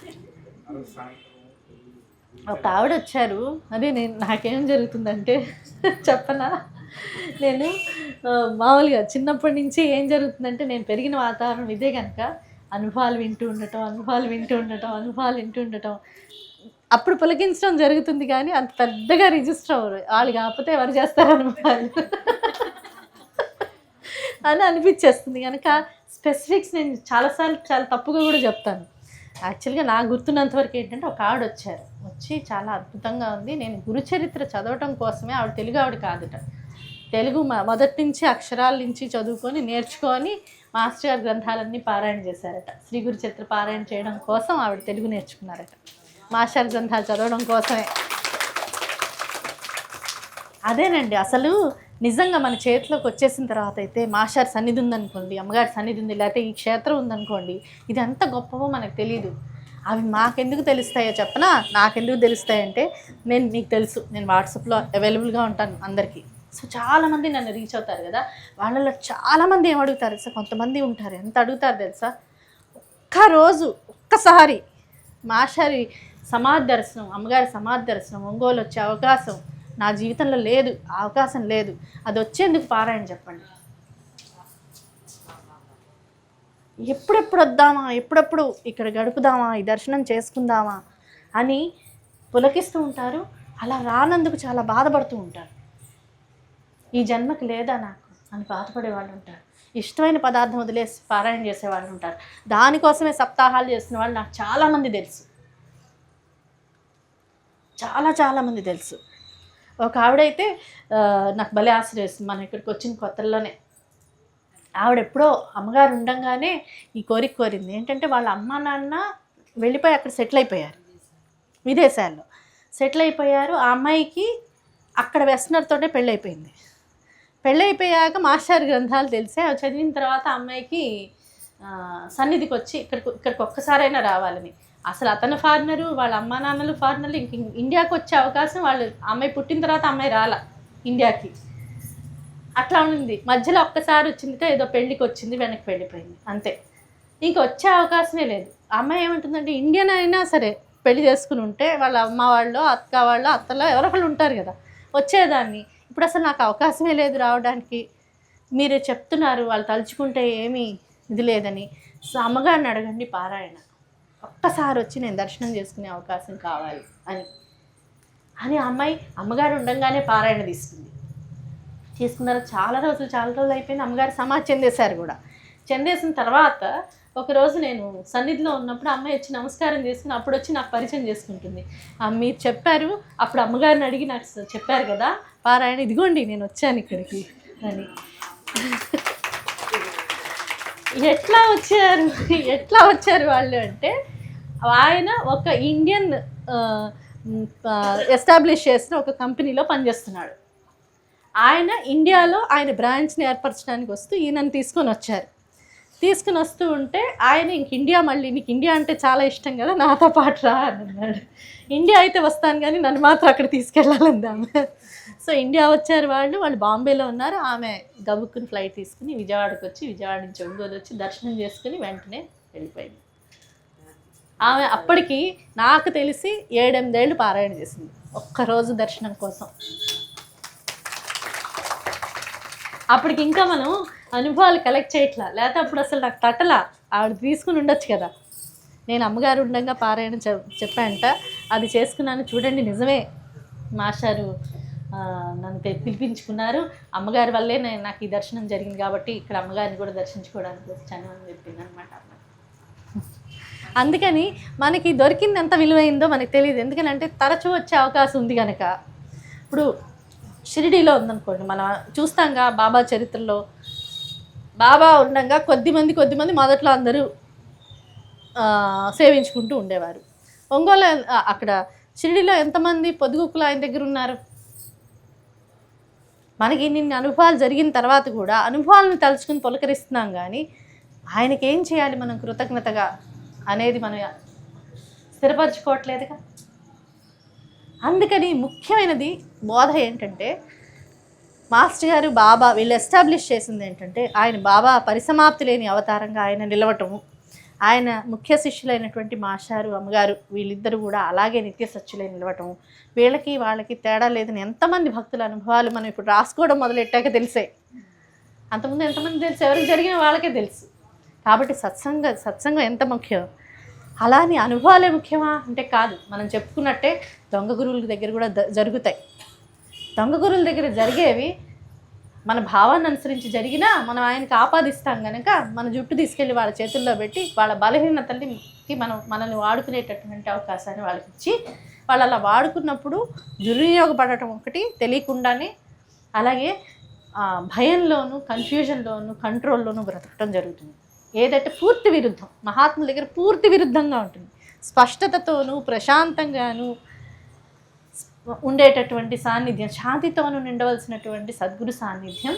ఒక ఆవిడ వచ్చారు, అదే నాకేం జరుగుతుందంటే చెప్పనా, నేను మామూలుగా చిన్నప్పటి నుంచి ఏం జరుగుతుందంటే, నేను పెరిగిన వాతావరణం ఇదే కనుక అనుభవాలు వింటూ ఉండటం అప్పుడు పులకించడం జరుగుతుంది. కానీ అంత పెద్దగా రిజిస్టర్ అవ్వరు. వాళ్ళు కాకపోతే ఎవరు చేస్తారు అనుభవాలు అని అనిపించేస్తుంది కనుక స్పెసిఫిక్స్ నేను చాలాసార్లు చాలా తప్పుగా కూడా చెప్తాను. యాక్చువల్గా నాకు గుర్తున్నంతవరకు ఏంటంటే, ఒక ఆవిడ వచ్చి చాలా అద్భుతంగా ఉంది. నేను గురుచరిత్ర చదవటం కోసమే, ఆవిడ తెలుగు ఆవిడ కాదుట, తెలుగు మొదటి నుంచి అక్షరాల నుంచి చదువుకొని నేర్చుకొని మాస్టర్ గారి గ్రంథాలన్నీ పారాయణ చేశారట. శ్రీ గురుచరిత్ర పారాయణ చేయడం కోసం ఆవిడ తెలుగు నేర్చుకున్నారట, మాస్టర్ గ్రంథాలు చదవడం కోసమే. అదేనండి అసలు నిజంగా మన చేతిలోకి వచ్చేసిన తర్వాత అయితే, మాస్టర్ సన్నిధి ఉందనుకోండి, అమ్మగారి సన్నిధి ఉంది, లేకపోతే ఈ క్షేత్రం ఉందనుకోండి, ఇది ఎంత గొప్పవో మనకు తెలియదు. అవి మాకెందుకు తెలుస్తాయో చెప్పనా? నాకెందుకు తెలుస్తాయంటే, మీకు తెలుసు, నేను వాట్సాప్లో అవైలబుల్గా ఉంటాను అందరికీ. సో చాలామంది నన్ను రీచ్ అవుతారు కదా, వాళ్ళలో చాలామంది ఏం అడుగుతారు తెలుసా? కొంతమంది ఉంటారు ఎంత అడుగుతారు తెలుసా, ఒక్కసారి మాస్టర్ సమాధి దర్శనం, అమ్మగారి సమాధి దర్శనం ఒంగోలు వచ్చే అవకాశం నా జీవితంలో లేదు, అవకాశం లేదు, అది వచ్చేందుకు పారాయణ చెప్పండి. ఎప్పుడెప్పుడు వద్దామా, ఎప్పుడెప్పుడు ఇక్కడ గడుపుదామా, ఈ దర్శనం చేసుకుందామా అని పులకిస్తూ ఉంటారు. అలా రానందుకు చాలా బాధపడుతూ ఉంటారు. ఈ జన్మకి లేదా నాకు అని బాధపడే వాళ్ళు ఉంటారు. ఇష్టమైన పదార్థం వదిలేసి పారాయణ చేసేవాళ్ళు ఉంటారు. దానికోసమే సప్తాహాలు చేస్తున్న వాళ్ళు నాకు చాలామంది తెలుసు, చాలామంది తెలుసు. ఒక ఆవిడైతే నాకు భలే ఆశ్చర్యస్తుంది. మనం ఇక్కడికి వచ్చిన కొత్తల్లోనే ఆవిడ ఎప్పుడో అమ్మగారు ఉండంగానే ఈ కోరిక కోరింది. ఏంటంటే వాళ్ళ అమ్మ నాన్న వెళ్ళిపోయి అక్కడ సెటిల్ అయిపోయారు, విదేశాల్లో సెటిల్ అయిపోయారు. ఆ అమ్మాయికి అక్కడ వెస్టనర్తోనే పెళ్ళైపోయింది. పెళ్ళైపోయాక మాస్టర్ గ్రంథాలు తెలిసే అవి చదివిన తర్వాత అమ్మాయికి సన్నిధికి వచ్చి ఇక్కడికి ఒక్కసారైనా రావాలని. అసలు అతను ఫారినరు, వాళ్ళ అమ్మా నాన్నలు ఫారినర్లు. ఇంక ఇండియాకి వచ్చే అవకాశం వాళ్ళు, అమ్మాయి పుట్టిన తర్వాత అమ్మాయి రాలా ఇండియాకి, అట్లా ఉంది. మధ్యలో ఒక్కసారి వచ్చిందితో ఏదో పెళ్ళికి వచ్చింది, వెనక్కి వెళ్ళిపోయింది, అంతే. ఇంక వచ్చే అవకాశమే లేదు. అమ్మాయి ఏమంటుందంటే, ఇండియన్ అయినా సరే పెళ్లి చేసుకుని ఉంటే వాళ్ళ అమ్మ వాళ్ళు, అక్క వాళ్ళు, అత్తలో ఎవరొకళ్ళు ఉంటారు కదా, వచ్చేదాన్ని. ఇప్పుడు అసలు నాకు అవకాశమే లేదు రావడానికి. మీరు చెప్తున్నారు వాళ్ళు తలుచుకుంటే ఏమీ ఇది లేదని. సో అమ్మగారిని అడగండి పారాయణ, ఒక్కసారి వచ్చి నేను దర్శనం చేసుకునే అవకాశం కావాలి అని అమ్మాయి అమ్మగారు ఉండంగానే పారాయణ తీసుకుంది. చేసుకున్నారు. చాలా రోజులు అయిపోయింది. అమ్మగారు సమాధి చెందేశారు కూడా. చెందేసిన తర్వాత ఒకరోజు నేను సన్నిధిలో ఉన్నప్పుడు అమ్మాయి వచ్చి నమస్కారం చేసుకుని అప్పుడు వచ్చి నాకు పరిచయం చేసుకుంటుంది. మీరు చెప్పారు, అప్పుడు అమ్మగారిని అడిగి నాకు చెప్పారు కదా పారాయణ, ఇదిగోండి నేను వచ్చాను ఇక్కడికి అని. ఎట్లా వచ్చారు వాళ్ళు అంటే, ఆయన ఒక ఇండియన్ ఎస్టాబ్లిష్ చేసిన ఒక కంపెనీలో పనిచేస్తున్నాడు. ఆయన ఇండియాలో ఆయన బ్రాంచ్ని ఏర్పరచడానికి వస్తూ ఈయనని తీసుకొని వస్తూ ఉంటే ఆయన ఇంక ఇండియా, మళ్ళీ నీకు ఇండియా అంటే చాలా ఇష్టం కదా, నాతో పాటు రా అని అన్నాడు. ఇండియా అయితే వస్తాను కానీ నన్ను మాత్రం అక్కడ తీసుకెళ్ళాలంది ఆమె. సో ఇండియా వచ్చారు వాళ్ళు బాంబేలో ఉన్నారు. ఆమె గబుక్కుని ఫ్లైట్ తీసుకుని విజయవాడకి వచ్చి, విజయవాడ నుంచి ఒంగోలు వచ్చి దర్శనం చేసుకుని వెంటనే వెళ్ళిపోయింది. ఆమె అప్పటికి నాకు తెలిసి 7-8 ఏళ్ళు పారాయణ చేసింది ఒక్కరోజు దర్శనం కోసం. అప్పటికి ఇంకా మనం అనుభవాలు కలెక్ట్ చేయట్లా, లేకపోతే అప్పుడు అసలు నాకు తట్టలా. ఆవిడ తీసుకుని ఉండొచ్చు కదా. నేను అమ్మగారు ఉండగా పారాయణ చెప్పాంట, అది చేసుకున్నాను. చూడండి నిజమే, మాస్టారు నన్ను పిలిపించుకున్నారు, అమ్మగారి వల్లే నాకు ఈ దర్శనం జరిగింది కాబట్టి ఇక్కడ అమ్మగారిని కూడా దర్శించుకోవడానికి వచ్చాను అని చెప్పింది అనమాట. అందుకని మనకి దొరికింది ఎంత విలువైందో మనకు తెలియదు. ఎందుకంటే తరచూ వచ్చే అవకాశం ఉంది కనుక. ఇప్పుడు షిరిడీలో ఉందనుకోండి, మనం చూస్తాంగా బాబా చరిత్రలో, బాబా ఉండగా కొద్దిమంది మొదట్లో అందరూ సేవించుకుంటూ ఉండేవారు. ఒంగోలు అక్కడ షిరిడీలో ఎంతమంది పొదుగుకులు ఆయన దగ్గర ఉన్నారు. మనకి ఇన్ని అనుభవాలు జరిగిన తర్వాత కూడా అనుభవాలను తలుచుకుని పులకరిస్తున్నాం, కానీ ఆయనకి ఏం చేయాలి మనం కృతజ్ఞతగా అనేది మనం స్థిరపరచుకోవట్లేదుగా. అందుకని ముఖ్యమైనది బోధ ఏంటంటే, మాస్టర్ గారు బాబా వీళ్ళు ఎస్టాబ్లిష్ చేసింది ఏంటంటే, ఆయన బాబా పరిసమాప్తి లేని అవతారంగా ఆయన నిలవటము, ఆయన ముఖ్య శిష్యులైనటువంటి మాస్టారు అమ్మగారు వీళ్ళిద్దరూ కూడా అలాగే నిత్య సత్యులై నిలవటం, వాళ్ళకి తేడా లేదని ఎంతమంది భక్తుల అనుభవాలు మనం ఇప్పుడు రాసుకోవడం మొదలెట్టాక తెలిసే. అంతకుముందు ఎంతమంది తెలుసు, ఎవరికి జరిగిన వాళ్ళకే తెలుసు. కాబట్టి సత్సంగం ఎంత ముఖ్యం. అలాని అనుభవాలే ముఖ్యమా అంటే కాదు. మనం చెప్పుకున్నట్టే దొంగ గురువుల దగ్గర కూడా జరుగుతాయి. దొంగ గురువుల దగ్గర జరిగేవి మన భావాన్ని అనుసరించి జరిగినా మనం ఆయనకి ఆపాదిస్తాం కనుక మన జుట్టు తీసుకెళ్ళి వాళ్ళ చేతుల్లో పెట్టి వాళ్ళ బలహీనతలకి మనల్ని వాడుకునేటటువంటి అవకాశాన్ని వాళ్ళకి ఇచ్చి, వాళ్ళు అలా వాడుకున్నప్పుడు దుర్వినియోగపడటం ఒకటి తెలియకుండానే, అలాగే భయంలోను, కన్ఫ్యూజన్లోను, కంట్రోల్లోనూ బ్రతకటం జరుగుతుంది. ఏదంటే పూర్తి విరుద్ధం, మహాత్ముల దగ్గర పూర్తి విరుద్ధంగా ఉంటుంది. స్పష్టతతోనూ ప్రశాంతంగాను ఉండేటటువంటి సాన్నిధ్యం, శాంతితోనూ నిండవలసినటువంటి సద్గురు సాన్నిధ్యం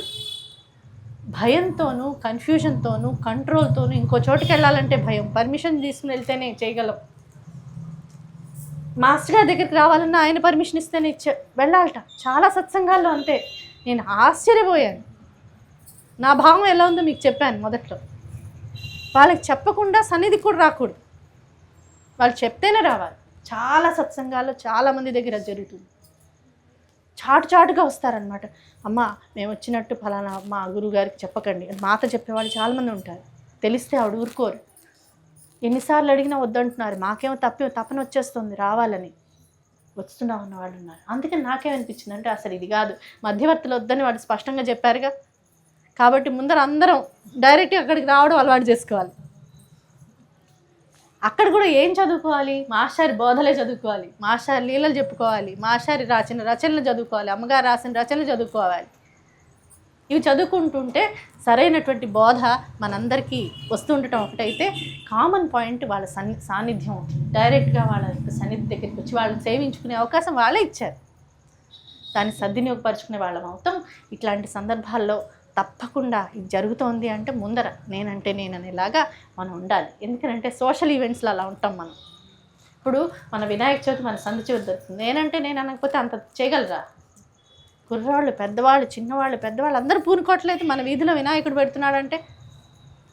భయంతోనూ, కన్ఫ్యూజన్తోనూ, కంట్రోల్తోనూ, ఇంకో చోటుకి వెళ్ళాలంటే భయం, పర్మిషన్ తీసుకుని వెళ్తేనే చేయగలం. మాస్టర్ గారి దగ్గరికి రావాలన్నా ఆయన పర్మిషన్ ఇస్తేనే వెళ్ళాలట. చాలా సత్సంగాల్లో అంతే. నేను ఆశ్చర్యపోయాను. నా భావం ఎలా ఉందో మీకు చెప్పాను మొదట్లో. వాళ్ళకి చెప్పకుండా సన్నిధికి కూడా రాకూడదు, వాళ్ళు చెప్తేనే రావాలి. చాలా సత్సంగాల్లో చాలామంది దగ్గర జరుగుతుంది. చాటుగా వస్తారనమాట. అమ్మ మేము వచ్చినట్టు ఫలానా మా గురువుగారికి చెప్పకండి అని మాతో చెప్పేవాళ్ళు చాలామంది ఉంటారు. తెలిస్తే ఆవిడ ఊరుకోరు. ఎన్నిసార్లు అడిగినా వద్దంటున్నారు. మాకేమో తపన వచ్చేస్తుంది రావాలని, వస్తున్నాం అన్న వాళ్ళు ఉన్నారు. అందుకని నాకేమనిపించింది అంటే, అసలు ఇది కాదు, మధ్యవర్తులు వద్దని వాళ్ళు స్పష్టంగా చెప్పారుగా, కాబట్టి ముందర అందరం డైరెక్ట్గా అక్కడికి రావడం అలవాటు చేసుకోవాలి. అక్కడ కూడా ఏం చదువుకోవాలి? మాస్టారి బోధలే చదువుకోవాలి, మాస్టారి లీలలు చెప్పుకోవాలి, మాస్టారి రాసిన రచనలు చదువుకోవాలి, అమ్మగారు రాసిన రచనలు చదువుకోవాలి. ఇవి చదువుకుంటుంటే సరైనటువంటి బోధ మనందరికీ వస్తుండటం ఒకటైతే, కామన్ పాయింట్ వాళ్ళ సాన్నిధ్యం, డైరెక్ట్గా వాళ్ళ సన్నిధి దగ్గరికి వచ్చి వాళ్ళని సేవించుకునే అవకాశం వాళ్ళే ఇచ్చారు. దాన్ని సద్వినియోగపరుచుకునే వాళ్ళం అవుతాం. ఇట్లాంటి సందర్భాల్లో తప్పకుండా ఇది జరుగుతోంది అంటే ముందర నేనంటే నేననేలాగా మనం ఉండాలి. ఎందుకంటే సోషల్ ఈవెంట్స్లో అలా ఉంటాం మనం. ఇప్పుడు మన వినాయక చవితి మన సందు చివరి దొరుకుతుంది. నేనంటే నేను అనకపోతే అంత చేయగలరా? కుర్రవాళ్ళు, పెద్దవాళ్ళు, చిన్నవాళ్ళు, పెద్దవాళ్ళు అందరూ పూనుకోవట్లేదు మన వీధిలో వినాయకుడు పెడుతున్నాడంటే.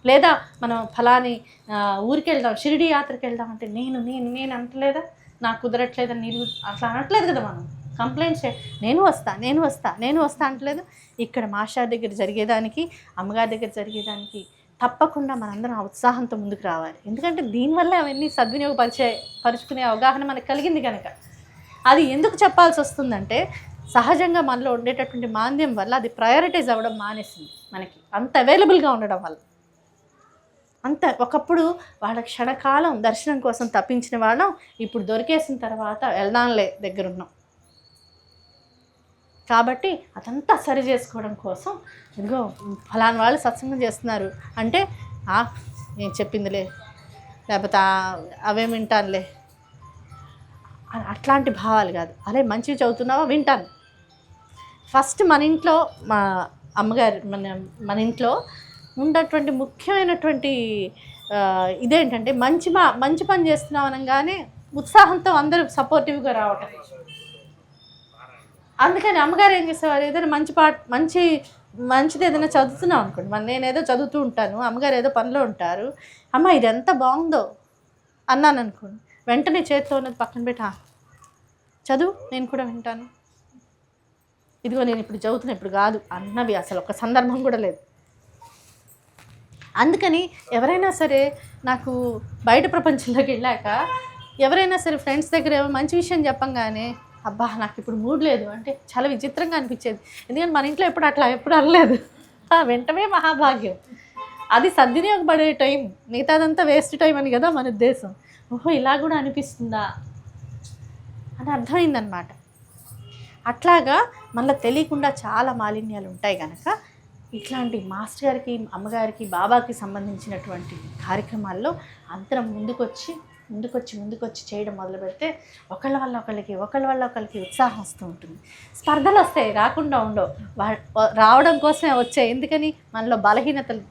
లేదా మనం ఫలాని ఊరికి వెళ్దాం, షిరిడి యాత్రకి వెళ్దాం అంటే నేను అంటలేదా, నాకు కుదరట్లేదని నీళ్ళు అట్లా అనట్లేదు కదా. మనం కంప్లైంట్స్ నేను వస్తా అంటలేదు. ఇక్కడ మాస్టర్ దగ్గర జరిగేదానికి, అమ్మగారి దగ్గర జరిగేదానికి తప్పకుండా మనందరం ఆ ఉత్సాహంతో ముందుకు రావాలి. ఎందుకంటే దీనివల్ల అవన్నీ పరుచుకునే అవగాహన మనకు కలిగింది కనుక. అది ఎందుకు చెప్పాల్సి వస్తుందంటే, సహజంగా మనలో ఉండేటటువంటి మాంద్యం వల్ల అది ప్రయారిటైజ్ అవ్వడం మానేసింది. మనకి అంత అవైలబుల్గా ఉండడం వల్ల. అంత ఒకప్పుడు వాళ్ళ క్షణకాలం దర్శనం కోసం తప్పించిన వాళ్ళం ఇప్పుడు దొరికేసిన తర్వాత వెళ్దాంలే దగ్గరున్నాం. కాబట్టి అదంతా సరి చేసుకోవడం కోసం ఇదిగో ఫలానా వాళ్ళు సత్సంగం చేస్తున్నారు అంటే నేను చెప్పిందిలే, లేకపోతే అవేం వింటానులే, అట్లాంటి భావాలు కాదు. అరే మంచివి చదువుతున్నావా, వింటాను. ఫస్ట్ మన ఇంట్లో మా అమ్మగారు మన ఇంట్లో ఉన్నటువంటి ముఖ్యమైనటువంటి ఇదేంటంటే మంచి పని చేస్తున్నాం అనగానే ఉత్సాహంతో అందరూ సపోర్టివ్గా రావటం. అందుకని అమ్మగారు ఏం చేసేవారు, ఏదైనా మంచిది ఏదైనా చదువుతున్నాం అనుకోండి, నేనేదో చదువుతూ ఉంటాను, అమ్మగారు ఏదో పనిలో ఉంటారు, అమ్మ ఇది ఎంత బాగుందో అన్నాను అనుకోండి, వెంటనే చేతిలో ఉన్నది పక్కన పెట్టి చదువు, నేను కూడా వింటాను, ఇదిగో నేను ఇప్పుడు చదువుతున్నా, ఇప్పుడు కాదు అన్నవి అసలు ఒక సందర్భం కూడా లేదు. అందుకని ఎవరైనా సరే నాకు బయట ప్రపంచంలోకి వెళ్ళాక ఎవరైనా సరే ఫ్రెండ్స్ దగ్గర ఏమో మంచి విషయం చెప్పంగానే అబ్బా నాకు ఇప్పుడు మూడ్ లేదు అంటే చాలా విచిత్రంగా అనిపించేది. ఎందుకంటే మన ఇంట్లో ఎప్పుడు అనలేదు. వెంటనే మహాభాగ్యం. అది సద్వినియోగపడే టైం, మిగతాదంతా వేస్ట్ టైం అని కదా మన ఉద్దేశం. ఓహో ఇలా కూడా అనిపిస్తుందా అని అర్థమైందనమాట. అట్లాగా మళ్ళీ తెలియకుండా చాలా మాలిన్యాలు ఉంటాయి కనుక ఇట్లాంటి మాస్టర్ గారికి, అమ్మగారికి, బాబాకి సంబంధించినటువంటి కార్యక్రమాల్లో అందరం ముందుకొచ్చి చేయడం మొదలు పెడితే ఒకళ్ళ వల్ల ఒకళ్ళకి ఉత్సాహం వస్తూ ఉంటుంది. స్పర్ధలు వస్తాయి, రాకుండా ఉండవు, రావడం కోసమే వచ్చాయి. ఎందుకని మనలో బలహీనతలు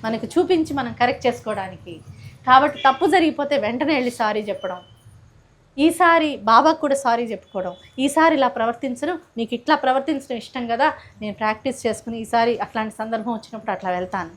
మనకు చూపించి మనం కరెక్ట్ చేసుకోవడానికి. కాబట్టి తప్పు జరిగిపోతే వెంటనే వెళ్ళి సారీ చెప్పడం, ఈసారి బాబాకు కూడా సారీ చెప్పుకోవడం, ఈసారి ఇలా ప్రవర్తించను, మీకు ఇట్లా ప్రవర్తించడం ఇష్టం కదా, నేను ప్రాక్టీస్ చేసుకుని ఈసారి అట్లాంటి సందర్భం వచ్చినప్పుడు అట్లా వెళ్తాను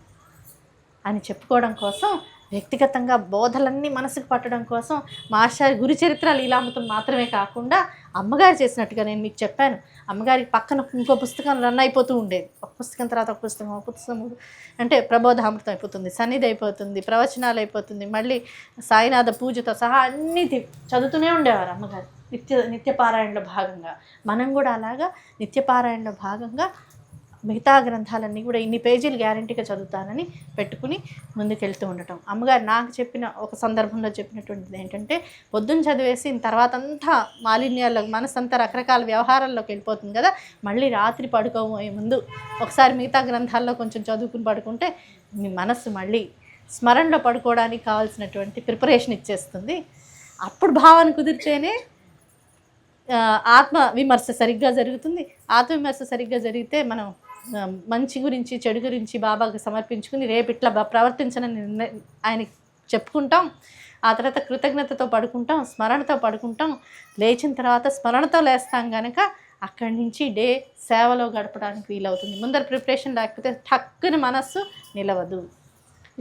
అని చెప్పుకోవడం కోసం, వ్యక్తిగతంగా బోధలన్నీ మనసుకు పట్టడం కోసం మాస్టర్ గురు చరిత్ర లీలామృతం మాత్రమే కాకుండా అమ్మగారు చేసినట్టుగా నేను మీకు చెప్పాను. అమ్మగారికి పక్కన ఇంకో పుస్తకం రన్ అయిపోతూ ఉండేది. ఒక పుస్తకం తర్వాత ఒక పుస్తకం అంటే ప్రబోధామృతం అయిపోతుంది, సన్నిధి అయిపోతుంది, ప్రవచనాలు అయిపోతుంది, మళ్ళీ సాయినాథ పూజతో సహా అన్నీ చదువుతూనే ఉండేవారు అమ్మగారు నిత్యపారాయణలో భాగంగా. మనం కూడా అలాగా నిత్యపారాయణలో భాగంగా మిగతా గ్రంథాలన్నీ కూడా ఇన్ని పేజీలు గ్యారంటీగా చదువుతానని పెట్టుకుని ముందుకెళ్తూ ఉండటం. అమ్మగారు నాకు చెప్పిన ఒక సందర్భంలో చెప్పినటువంటిది ఏంటంటే, పొద్దున్న చదివేసిన తర్వాత అంతా మాలిన్యాల్లో మనసు అంతా రకరకాల వ్యవహారాల్లోకి వెళ్ళిపోతుంది కదా, మళ్ళీ రాత్రి పడుకోబోయే ముందు ఒకసారి మిగతా గ్రంథాల్లో కొంచెం చదువుకుని పడుకుంటే మీ మనస్సు మళ్ళీ స్మరణలో పడుకోవడానికి కావాల్సినటువంటి ప్రిపరేషన్ ఇచ్చేస్తుంది. అప్పుడు భావన కుదిరితేనే ఆత్మ విమర్శ సరిగ్గా జరుగుతుంది. ఆత్మవిమర్శ సరిగ్గా జరిగితే మనం మంచి గురించి చెడు గురించి బాబాకి సమర్పించుకుని రేపు ఇట్లా ప్రవర్తించనని ఆయనకి చెప్పుకుంటాం. ఆ తర్వాత కృతజ్ఞతతో పడుకుంటాం, స్మరణతో పడుకుంటాం. లేచిన తర్వాత స్మరణతో లేస్తాం కనుక అక్కడి నుంచి డే సేవలో గడపడానికి వీలవుతుంది. ముందర ప్రిపరేషన్ లేకపోతే టక్కున మనస్సు నిలవదు.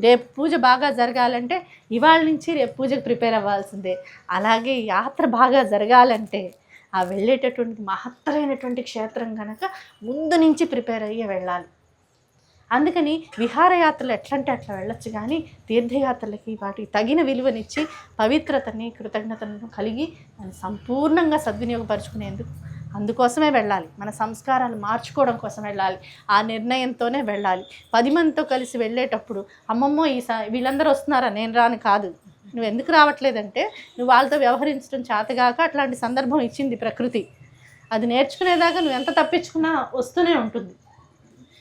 రేపు పూజ బాగా జరగాలంటే ఇవాళ నుంచి రేపు పూజకు ప్రిపేర్ అవ్వాల్సిందే. అలాగే యాత్ర బాగా జరగాలంటే ఆ వెళ్ళేటటువంటి మహత్తరైనటువంటి క్షేత్రం కనుక ముందు నుంచి ప్రిపేర్ అయ్యి వెళ్ళాలి. అందుకని విహారయాత్రలు ఎట్లంటే అట్లా వెళ్ళొచ్చు, కానీ తీర్థయాత్రలకి వాటికి తగిన విలువనిచ్చి పవిత్రతని, కృతజ్ఞతలను కలిగి దాన్ని సంపూర్ణంగా సద్వినియోగపరుచుకునేందుకు అందుకోసమే వెళ్ళాలి. మన సంస్కారాలు మార్చుకోవడం కోసం వెళ్ళాలి. ఆ నిర్ణయంతోనే వెళ్ళాలి. 10 మందితో కలిసి వెళ్ళేటప్పుడు అమ్మమ్మో వీళ్ళందరూ వస్తున్నారా, నేను రాను కాదు. నువ్వు ఎందుకు రావట్లేదంటే నువ్వు వాళ్ళతో వ్యవహరించడం చేతగాక అట్లాంటి సందర్భం ఇచ్చింది ప్రకృతి. అది నేర్చుకునేదాకా నువ్వు ఎంత తప్పించుకున్నా వస్తూనే ఉంటుంది.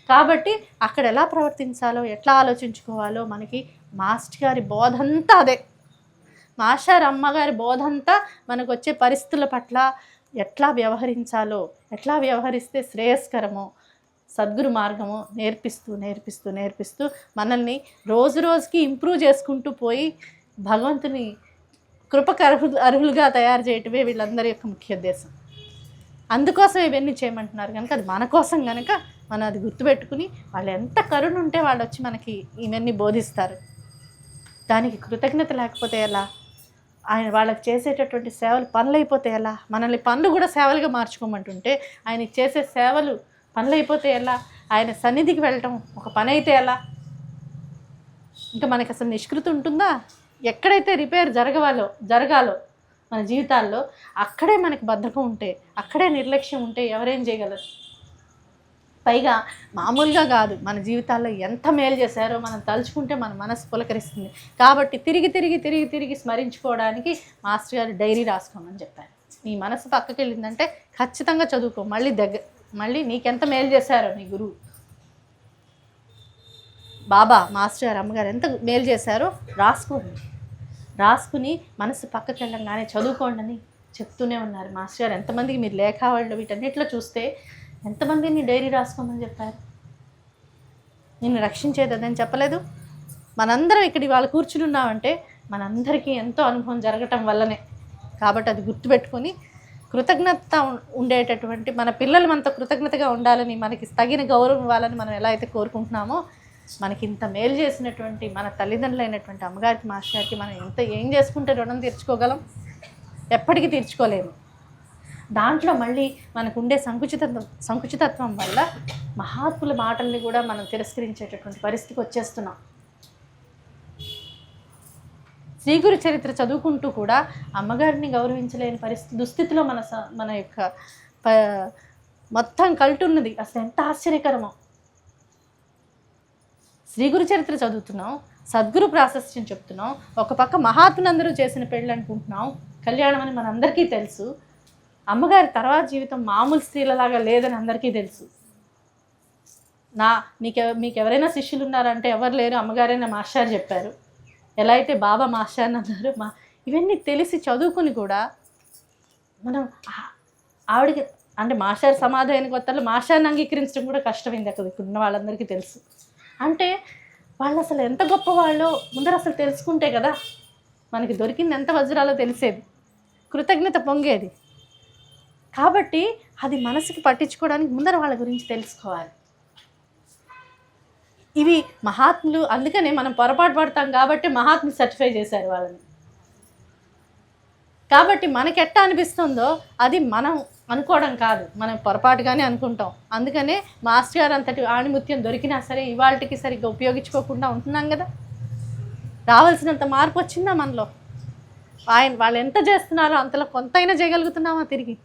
కాబట్టి అక్కడ ఎలా ప్రవర్తించాలో, ఎట్లా ఆలోచించుకోవాలో మనకి మాస్టర్ గారి బోధంతా అదే. మాస్టర్ అమ్మగారి బోధంతా మనకు వచ్చే పరిస్థితుల పట్ల ఎట్లా వ్యవహరించాలో, ఎట్లా వ్యవహరిస్తే శ్రేయస్కరమో, సద్గురు మార్గమో నేర్పిస్తూ మనల్ని రోజుకి ఇంప్రూవ్ చేసుకుంటూ పోయి భగవంతుని కృపకు అర్హులుగా తయారు చేయటమే వీళ్ళందరి యొక్క ముఖ్య ఉద్దేశం. అందుకోసం ఇవన్నీ చేయమంటున్నారు కనుక అది మన కోసం కనుక మనం అది గుర్తుపెట్టుకుని వాళ్ళు ఎంత కరుణ ఉంటే వాళ్ళు వచ్చి మనకి ఇవన్నీ బోధిస్తారు. దానికి కృతజ్ఞత లేకపోతే ఎలా? ఆయన వాళ్ళకి చేసేటటువంటి సేవలు పనులు అయిపోతే ఎలా? మనల్ని పనులు కూడా సేవలుగా మార్చుకోమంటుంటే ఆయనకి చేసే సేవలు పనులు అయిపోతే ఎలా? ఆయన సన్నిధికి వెళ్ళటం ఒక పని అయితే ఎలా? ఇంకా మనకి అసలు నిష్కృతి ఉంటుందా? ఎక్కడైతే రిపేర్ జరగాలో మన జీవితాల్లో. అక్కడే మనకి బద్ధకం ఉంటే, అక్కడే నిర్లక్ష్యం ఉంటే ఎవరేం చేయగలరు? పైగా మామూలుగా కాదు, మన జీవితాల్లో ఎంత మేలు చేశారో మనం తలుచుకుంటే మన మనసు పులకరిస్తుంది. కాబట్టి తిరిగి తిరిగి తిరిగి తిరిగి స్మరించుకోవడానికి మాస్టర్ గారు డైరీ రాసుకోమని చెప్పారు. నీ మనసు పక్కకి వెళ్ళిందంటే ఖచ్చితంగా చదువుకో. మళ్ళీ నీకెంత మేలు చేశారో నీ గురువు బాబా, మాస్టర్ గారు, అమ్మగారు ఎంత మేలు చేశారో రాసుకుని మనసు పక్కకి వెళ్ళంగానే చదువుకోండి అని చెప్తూనే ఉన్నారు మాస్టర్ గారు. ఎంతమందికి మీరు లేఖ వాళ్ళు వీటన్నిటిలో చూస్తే ఎంతమందిని డైరీ రాసుకోమని చెప్పారు. నిన్ను రక్షించేది అదని చెప్పలేదు. మనందరం ఇక్కడ ఇవాళ కూర్చుని ఉన్నామంటే మనందరికీ ఎంతో అనుభవం జరగటం వల్లనే. కాబట్టి అది గుర్తుపెట్టుకొని కృతజ్ఞత ఉండేటటువంటి మన పిల్లలు మనతో కృతజ్ఞతగా ఉండాలని, మనకి తగిన గౌరవం ఇవ్వాలని మనం ఎలా అయితే కోరుకుంటున్నామో, మనకి ఇంత మేలు చేసినటువంటి మన తల్లిదండ్రులైనటువంటి అమ్మగారికి, మాస్టర్ గారికి మనం ఏం చేసుకుంటే రుణం తీర్చుకోగలం? ఎప్పటికీ తీర్చుకోలేము. దాంట్లో మళ్ళీ మనకు ఉండే సంకుచితత్వం వల్ల మహాత్ముల మాటల్ని కూడా మనం తిరస్కరించేటటువంటి పరిస్థితికి వచ్చేస్తున్నాం. శ్రీ గురు చరిత్ర చదువుకుంటూ కూడా అమ్మగారిని గౌరవించలేని దుస్థితిలో మన యొక్క మొత్తం కల్టున్నది. అసలు ఎంత ఆశ్చర్యకరమో. శ్రీ గురు చరిత్ర చదువుతున్నాం, సద్గురు ప్రాశస్త్యం చెప్తున్నాం, ఒక పక్క మహాత్ములందరూ చేసిన పెళ్ళి అనుకుంటున్నాం, కళ్యాణం అని మనందరికీ తెలుసు. అమ్మగారి తర్వాత జీవితం మామూలు స్త్రీలలాగా లేదని అందరికీ తెలుసు. మీకు ఎవరైనా శిష్యులు ఉన్నారంటే ఎవరు లేరు, అమ్మగారే నా మాస్టర్ చెప్పారు. ఎలా అయితే బాబా మాస్టర్ అన్నారు, ఇవన్నీ తెలిసి చదువుకుని కూడా మనం ఆవిడకి అంటే మాస్టర్ సమాధాన కొత్తలో మాస్టర్ని అంగీకరించడం కూడా కష్టమైంది. అక్కడ ఉన్న వాళ్ళందరికీ తెలుసు. అంటే వాళ్ళు అసలు ఎంత గొప్ప వాళ్ళో ముందర అసలు తెలుసుకుంటే కదా మనకి దొరికింది ఎంత వజ్రాలో తెలిసేది, కృతజ్ఞత పొంగేది. కాబట్టి అది మనసుకి పట్టించుకోవడానికి ముందర వాళ్ళ గురించి తెలుసుకోవాలి. ఇవి మహాత్ములు, అందుకనే మనం పొరపాటు పడతాం కాబట్టి మహాత్ములు సర్టిఫై చేశారు వాళ్ళని. కాబట్టి మనకి ఎట్టా అనిపిస్తుందో అది మనం అనుకోవడం కాదు, మనం పొరపాటుగానే అనుకుంటాం. అందుకనే మాస్టర్ గారు అంతటి ఆణిముత్యం దొరికినా సరే ఇవాళకి సరిగ్గా ఉపయోగించుకోకుండా ఉంటున్నాం కదా. రావాల్సినంత మార్పు వచ్చిందా మనలో? వాళ్ళు ఎంత చేస్తున్నారో అంతలో కొంతైనా చేయగలుగుతున్నామా తిరిగి?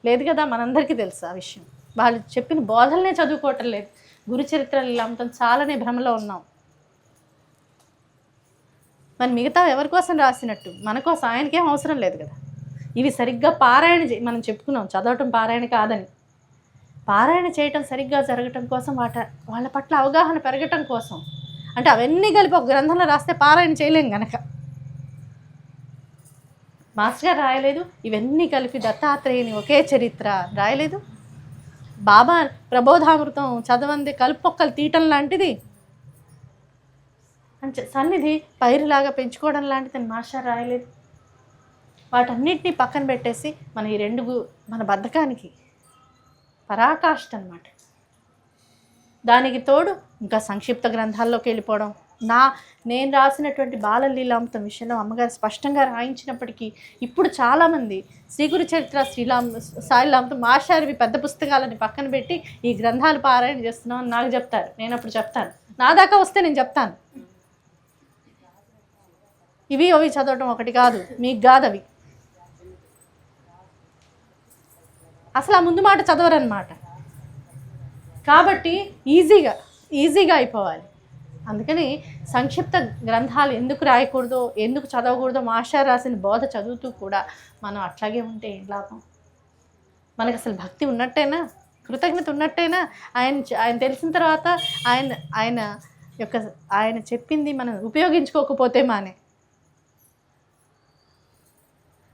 లేదు కదా. మనందరికీ తెలుసు ఆ విషయం. వాళ్ళు చెప్పిన బోధనలే చదువుకోవటం లేదు. గురు చరిత్రలు అమ్మటం చాలానే భ్రమలో ఉన్నాం. మరి మిగతా ఎవరి కోసం రాసినట్టు మన కోసం ఆయనకేం అవసరం లేదు కదా. ఇవి సరిగ్గా పారాయణ మనం చెప్పుకున్నాం, చదవటం పారాయణ కాదని. పారాయణ చేయటం సరిగ్గా జరగటం కోసం, వాళ్ళ పట్ల అవగాహన పెరగటం కోసం. అంటే అవన్నీ కలిపి ఒక గ్రంథంలో రాస్తే పారాయణ చేయలేం గనక. మాస్టర్ గారు రాయలేదు, ఇవన్నీ కలిపి దత్తాత్రేయుని ఒకే చరిత్ర రాయలేదు. బాబా ప్రబోధామృతం చదవంది కలుపొక్కలు తీయటం లాంటిది, అంటే సన్నిధి పైరులాగా పెంచుకోవడం లాంటిది మాస్టర్ రాయలేదు. వాటన్నిటినీ పక్కన పెట్టేసి మన బద్ధకానికి పరాకాష్ట అన్నమాట. దానికి తోడు ఇంకా సంక్షిప్త గ్రంథాల్లోకి వెళ్ళిపోవడం. నేను రాసినటువంటి బాలలీలామృతం విషయంలో అమ్మగారు స్పష్టంగా రాయించినప్పటికీ ఇప్పుడు చాలామంది శ్రీ గురు చరిత్ర, సాయిలీలామృతం, మాస్టారివి పెద్ద పుస్తకాలని పక్కన పెట్టి ఈ గ్రంథాలు పారాయణ చేస్తున్నాం అని నాకు చెప్తారు. నేను అప్పుడు చెప్తాను, నా దాకా వస్తే నేను చెప్తాను, ఇవి అవి చదవటం ఒకటి కాదు, మీకు కాదు అవి. అసలు ఆ ముందు మాట చదవరన్నమాట. కాబట్టి ఈజీగా అయిపోవాలి. అందుకని సంక్షిప్త గ్రంథాలు ఎందుకు రాయకూడదో, ఎందుకు చదవకూడదో మాస్టర్ రాసిన బోధ చదువుతూ కూడా మనం అట్లాగే ఉంటే ఏం లాభం? మనకు అసలు భక్తి ఉన్నట్టేనా, కృతజ్ఞత ఉన్నట్టేనా? ఆయన తెలిసిన తర్వాత ఆయన చెప్పింది మనం ఉపయోగించుకోకపోతే మానే